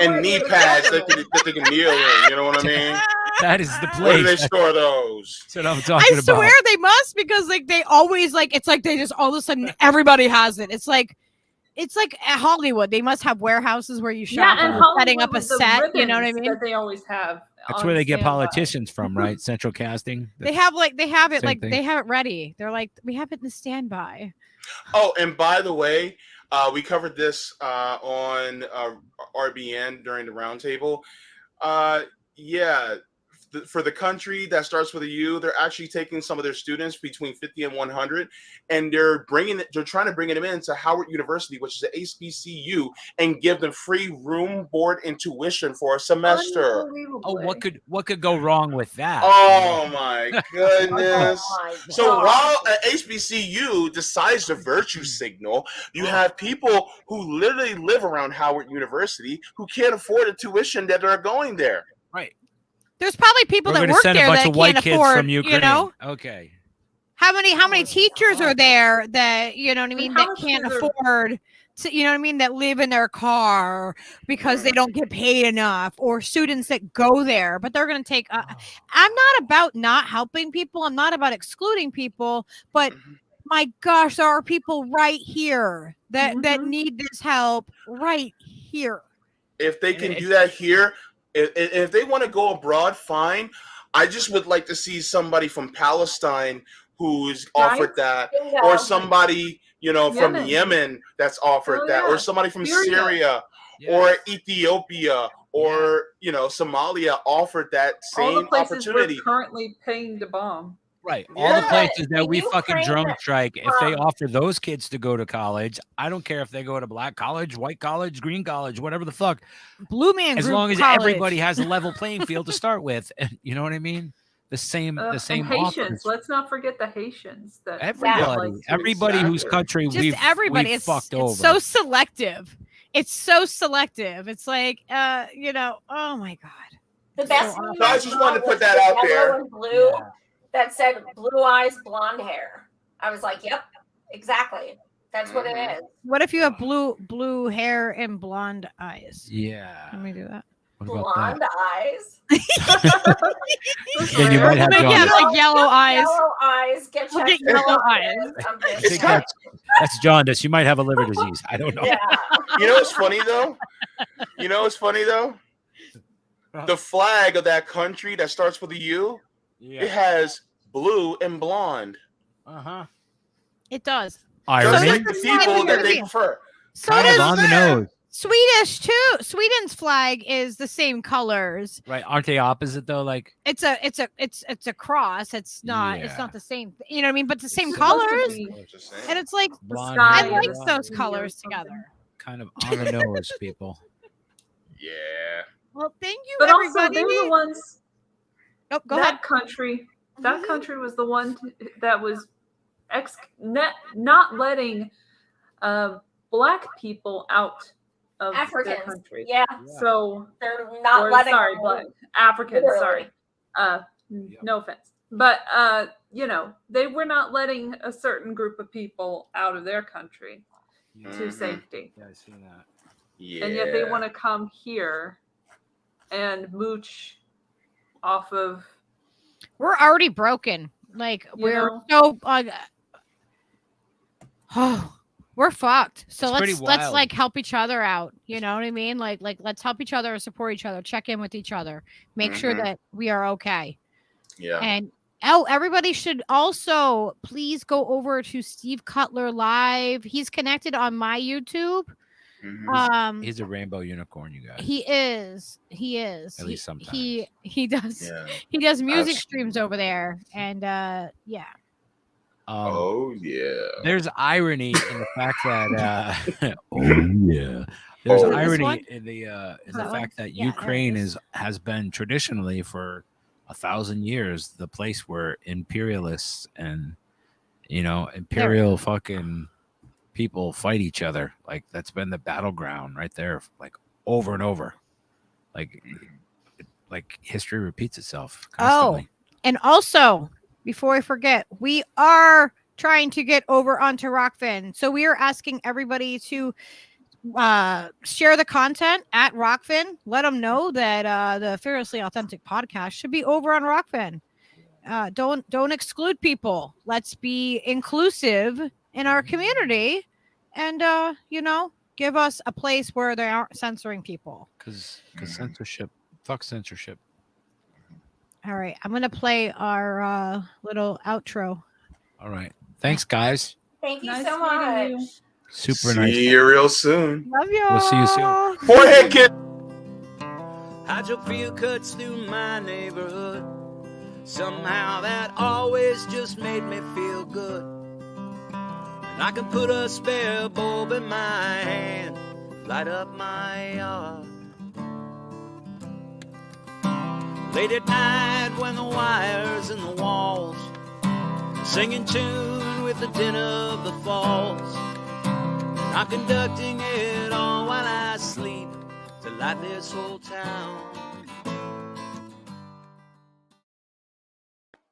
Speaker 4: and knee pads that they can kneel in? You know what I mean?
Speaker 6: That is the
Speaker 4: Where do
Speaker 6: place.
Speaker 4: they store those?
Speaker 6: That's what I'm talking
Speaker 2: I
Speaker 6: about.
Speaker 2: swear they must because like they always like it's like they just all of a sudden everybody has it. It's like at Hollywood. They must have warehouses where you shop
Speaker 3: Yeah, and
Speaker 2: and setting up a
Speaker 3: Hollywood with the
Speaker 2: set. You know what I
Speaker 3: ribbons
Speaker 2: mean?
Speaker 3: That they always have.
Speaker 6: That's
Speaker 3: on
Speaker 6: where they get
Speaker 3: standby.
Speaker 6: politicians from, right? Central Casting.
Speaker 2: They have it
Speaker 6: Same
Speaker 2: like
Speaker 6: thing.
Speaker 2: they have it ready. They're like we have it in the standby.
Speaker 4: Oh, and by the way, we covered this on RBN during the roundtable. Yeah, for the country that starts with a U, they're actually taking some of their students between 50 and 100, and they're trying to bring them into Howard University, which is an HBCU, and give them free room, board, and tuition for a semester.
Speaker 6: Oh, what could go wrong with that?
Speaker 4: Oh my goodness.
Speaker 5: Oh my
Speaker 4: So
Speaker 5: God.
Speaker 4: while an HBCU decides to virtue signal, you have people who literally live around Howard University who can't afford the tuition that are going there.
Speaker 6: Right.
Speaker 2: There's probably people
Speaker 6: We're
Speaker 2: that
Speaker 6: going to
Speaker 2: work
Speaker 6: send a
Speaker 2: there
Speaker 6: bunch
Speaker 2: that
Speaker 6: of white
Speaker 2: can't
Speaker 6: kids
Speaker 2: afford.
Speaker 6: from Ukraine.
Speaker 2: You know
Speaker 6: Okay.
Speaker 2: how many teachers are there that you know what I mean
Speaker 3: how
Speaker 2: that
Speaker 3: much
Speaker 2: can't
Speaker 3: is their-
Speaker 2: afford to you know what I mean that live in their car because they don't get paid enough, or students that go there but they're going to take. I'm not about not helping people. I'm not about excluding people, but my gosh, there are people right here that
Speaker 3: Mhm.
Speaker 2: need this help right here.
Speaker 4: If they can do that here, if they want to go abroad, fine. I just would like to see somebody from Palestine who's offered that,
Speaker 5: Bingo.
Speaker 4: or somebody, from
Speaker 3: Yemen.
Speaker 4: Yemen that's offered
Speaker 3: Oh,
Speaker 4: that,
Speaker 3: yeah.
Speaker 4: or somebody from
Speaker 3: Syria.
Speaker 4: Syria, or Ethiopia, or Somalia offered that
Speaker 3: All the
Speaker 4: same
Speaker 3: places
Speaker 4: opportunity.
Speaker 3: we're currently paying to bomb.
Speaker 6: Right. All the
Speaker 4: Yeah.
Speaker 6: places that
Speaker 5: The
Speaker 6: we fucking
Speaker 5: Ukraine,
Speaker 6: drone strike, if they offer those kids to go to college, I don't care if they go to black college, white college, green college, whatever the fuck.
Speaker 2: Blue Man
Speaker 6: As
Speaker 2: Group
Speaker 6: long as
Speaker 2: College.
Speaker 6: everybody has a level playing field to start with. You know what I mean? The same
Speaker 3: And
Speaker 6: offers.
Speaker 3: Haitians. Let's not forget the Haitians. That
Speaker 6: Everybody whose
Speaker 3: Exactly.
Speaker 6: country
Speaker 2: Just everybody.
Speaker 6: we've fucked over.
Speaker 2: It's so selective. It's so selective. It's like, oh my God.
Speaker 5: The best
Speaker 2: So
Speaker 5: one
Speaker 4: I just wanted to put
Speaker 5: was
Speaker 4: that
Speaker 5: the
Speaker 4: out
Speaker 5: yellow
Speaker 4: there.
Speaker 5: and blue that said blue eyes, blonde hair. I was like, yep, Exactly. That's what it is.
Speaker 2: What if you have blue hair and blonde eyes?
Speaker 6: Yeah.
Speaker 2: Can we do that?
Speaker 6: What about
Speaker 5: Blonde eyes.
Speaker 6: Then you might have
Speaker 2: Yeah,
Speaker 6: John.
Speaker 2: like yellow eyes.
Speaker 5: Yellow eyes. Get
Speaker 2: Look
Speaker 5: checked.
Speaker 2: at yellow eyes.
Speaker 5: I'm
Speaker 6: I
Speaker 5: just
Speaker 6: think that's jaundice. You might have a liver disease. I don't know.
Speaker 5: yeah.
Speaker 4: You know what's funny though? The flag of that country that starts with a U, it has blue and blonde.
Speaker 6: Uh-huh.
Speaker 2: It does.
Speaker 4: Just
Speaker 6: Irony.
Speaker 4: like the people that they prefer.
Speaker 2: So
Speaker 6: Kind of
Speaker 2: does
Speaker 6: on the nose.
Speaker 2: Swedish too. Sweden's flag is the same colors.
Speaker 6: Right. Aren't they opposite though? Like
Speaker 2: It's a cross. It's not
Speaker 6: Yeah.
Speaker 2: the same. You know what I mean? But the same
Speaker 3: It's supposed to
Speaker 2: colors.
Speaker 3: be
Speaker 2: And it's like
Speaker 6: blonde
Speaker 3: sky
Speaker 2: I
Speaker 6: hair,
Speaker 2: like
Speaker 3: and
Speaker 2: those
Speaker 3: the-
Speaker 2: colors
Speaker 3: something.
Speaker 2: together.
Speaker 6: kind of on the nose, people.
Speaker 4: Yeah.
Speaker 2: Well, thank you,
Speaker 3: But also,
Speaker 2: everybody.
Speaker 3: they were the ones.
Speaker 2: Oh, go
Speaker 3: that
Speaker 2: ahead.
Speaker 3: country. That country was the one that was not letting black people out of their
Speaker 5: Africans.
Speaker 3: country.
Speaker 5: Yeah.
Speaker 3: So
Speaker 5: They're not
Speaker 3: or,
Speaker 5: letting.
Speaker 3: sorry, black Africans.
Speaker 5: Literally.
Speaker 3: Sorry. No offense, but they were not letting a certain group of people out of their country to safety,
Speaker 6: Yeah, I see that.
Speaker 4: Yeah.
Speaker 3: and yet they want to come here and mooch off of.
Speaker 2: We're already broken. Like
Speaker 3: You
Speaker 2: we're
Speaker 3: know?
Speaker 2: so we're fucked. So
Speaker 6: It's pretty
Speaker 2: let's
Speaker 6: wild.
Speaker 2: like help each other out. You know what I mean? Like let's help each other, support each other, check in with each other, make sure
Speaker 4: Mhm.
Speaker 2: that we are okay.
Speaker 4: Yeah.
Speaker 2: And everybody should also please go over to Steve Cutler Live. He's connected on my YouTube.
Speaker 4: Mhm.
Speaker 6: He's a rainbow unicorn, you guys.
Speaker 2: He is.
Speaker 6: At least sometimes.
Speaker 2: He does.
Speaker 4: Yeah.
Speaker 2: He does music
Speaker 4: I've-
Speaker 2: streams over there, and yeah.
Speaker 4: Oh yeah.
Speaker 6: There's irony in the fact that oh yeah. There's
Speaker 4: Oh.
Speaker 6: irony
Speaker 2: one?
Speaker 6: in the
Speaker 2: That one?
Speaker 6: fact that
Speaker 2: Yeah, there it
Speaker 6: Ukraine
Speaker 2: is.
Speaker 6: has been traditionally for 1,000 years the place where imperialists and imperial fucking people fight each other. Like that's been the battleground right there, like over and over. Like history repeats itself constantly.
Speaker 2: And also, before I forget, we are trying to get over onto Rockfin. So we are asking everybody to share the content at Rockfin. Let them know that the Fearlessly Authentic podcast should be over on Rockfin. Don't exclude people. Let's be inclusive in our community, and give us a place where they aren't censoring people.
Speaker 6: Because censorship, fuck censorship.
Speaker 2: All right, I'm gonna play our little outro.
Speaker 6: All right. Thanks, guys.
Speaker 5: Thank you
Speaker 3: Nice
Speaker 5: so
Speaker 3: meeting
Speaker 5: much.
Speaker 3: you.
Speaker 6: Super
Speaker 4: See
Speaker 6: nice.
Speaker 4: you real soon.
Speaker 2: Love you.
Speaker 6: We'll see you soon.
Speaker 4: Forehead kid.
Speaker 1: Hydrofield cuts through my neighborhood. Somehow that always just made me feel good. And I can put a spare bulb in my hand, light up my yard. Late at night when the wires in the walls sing in tune with the din of the falls. I'm conducting it all while I sleep to light this whole town.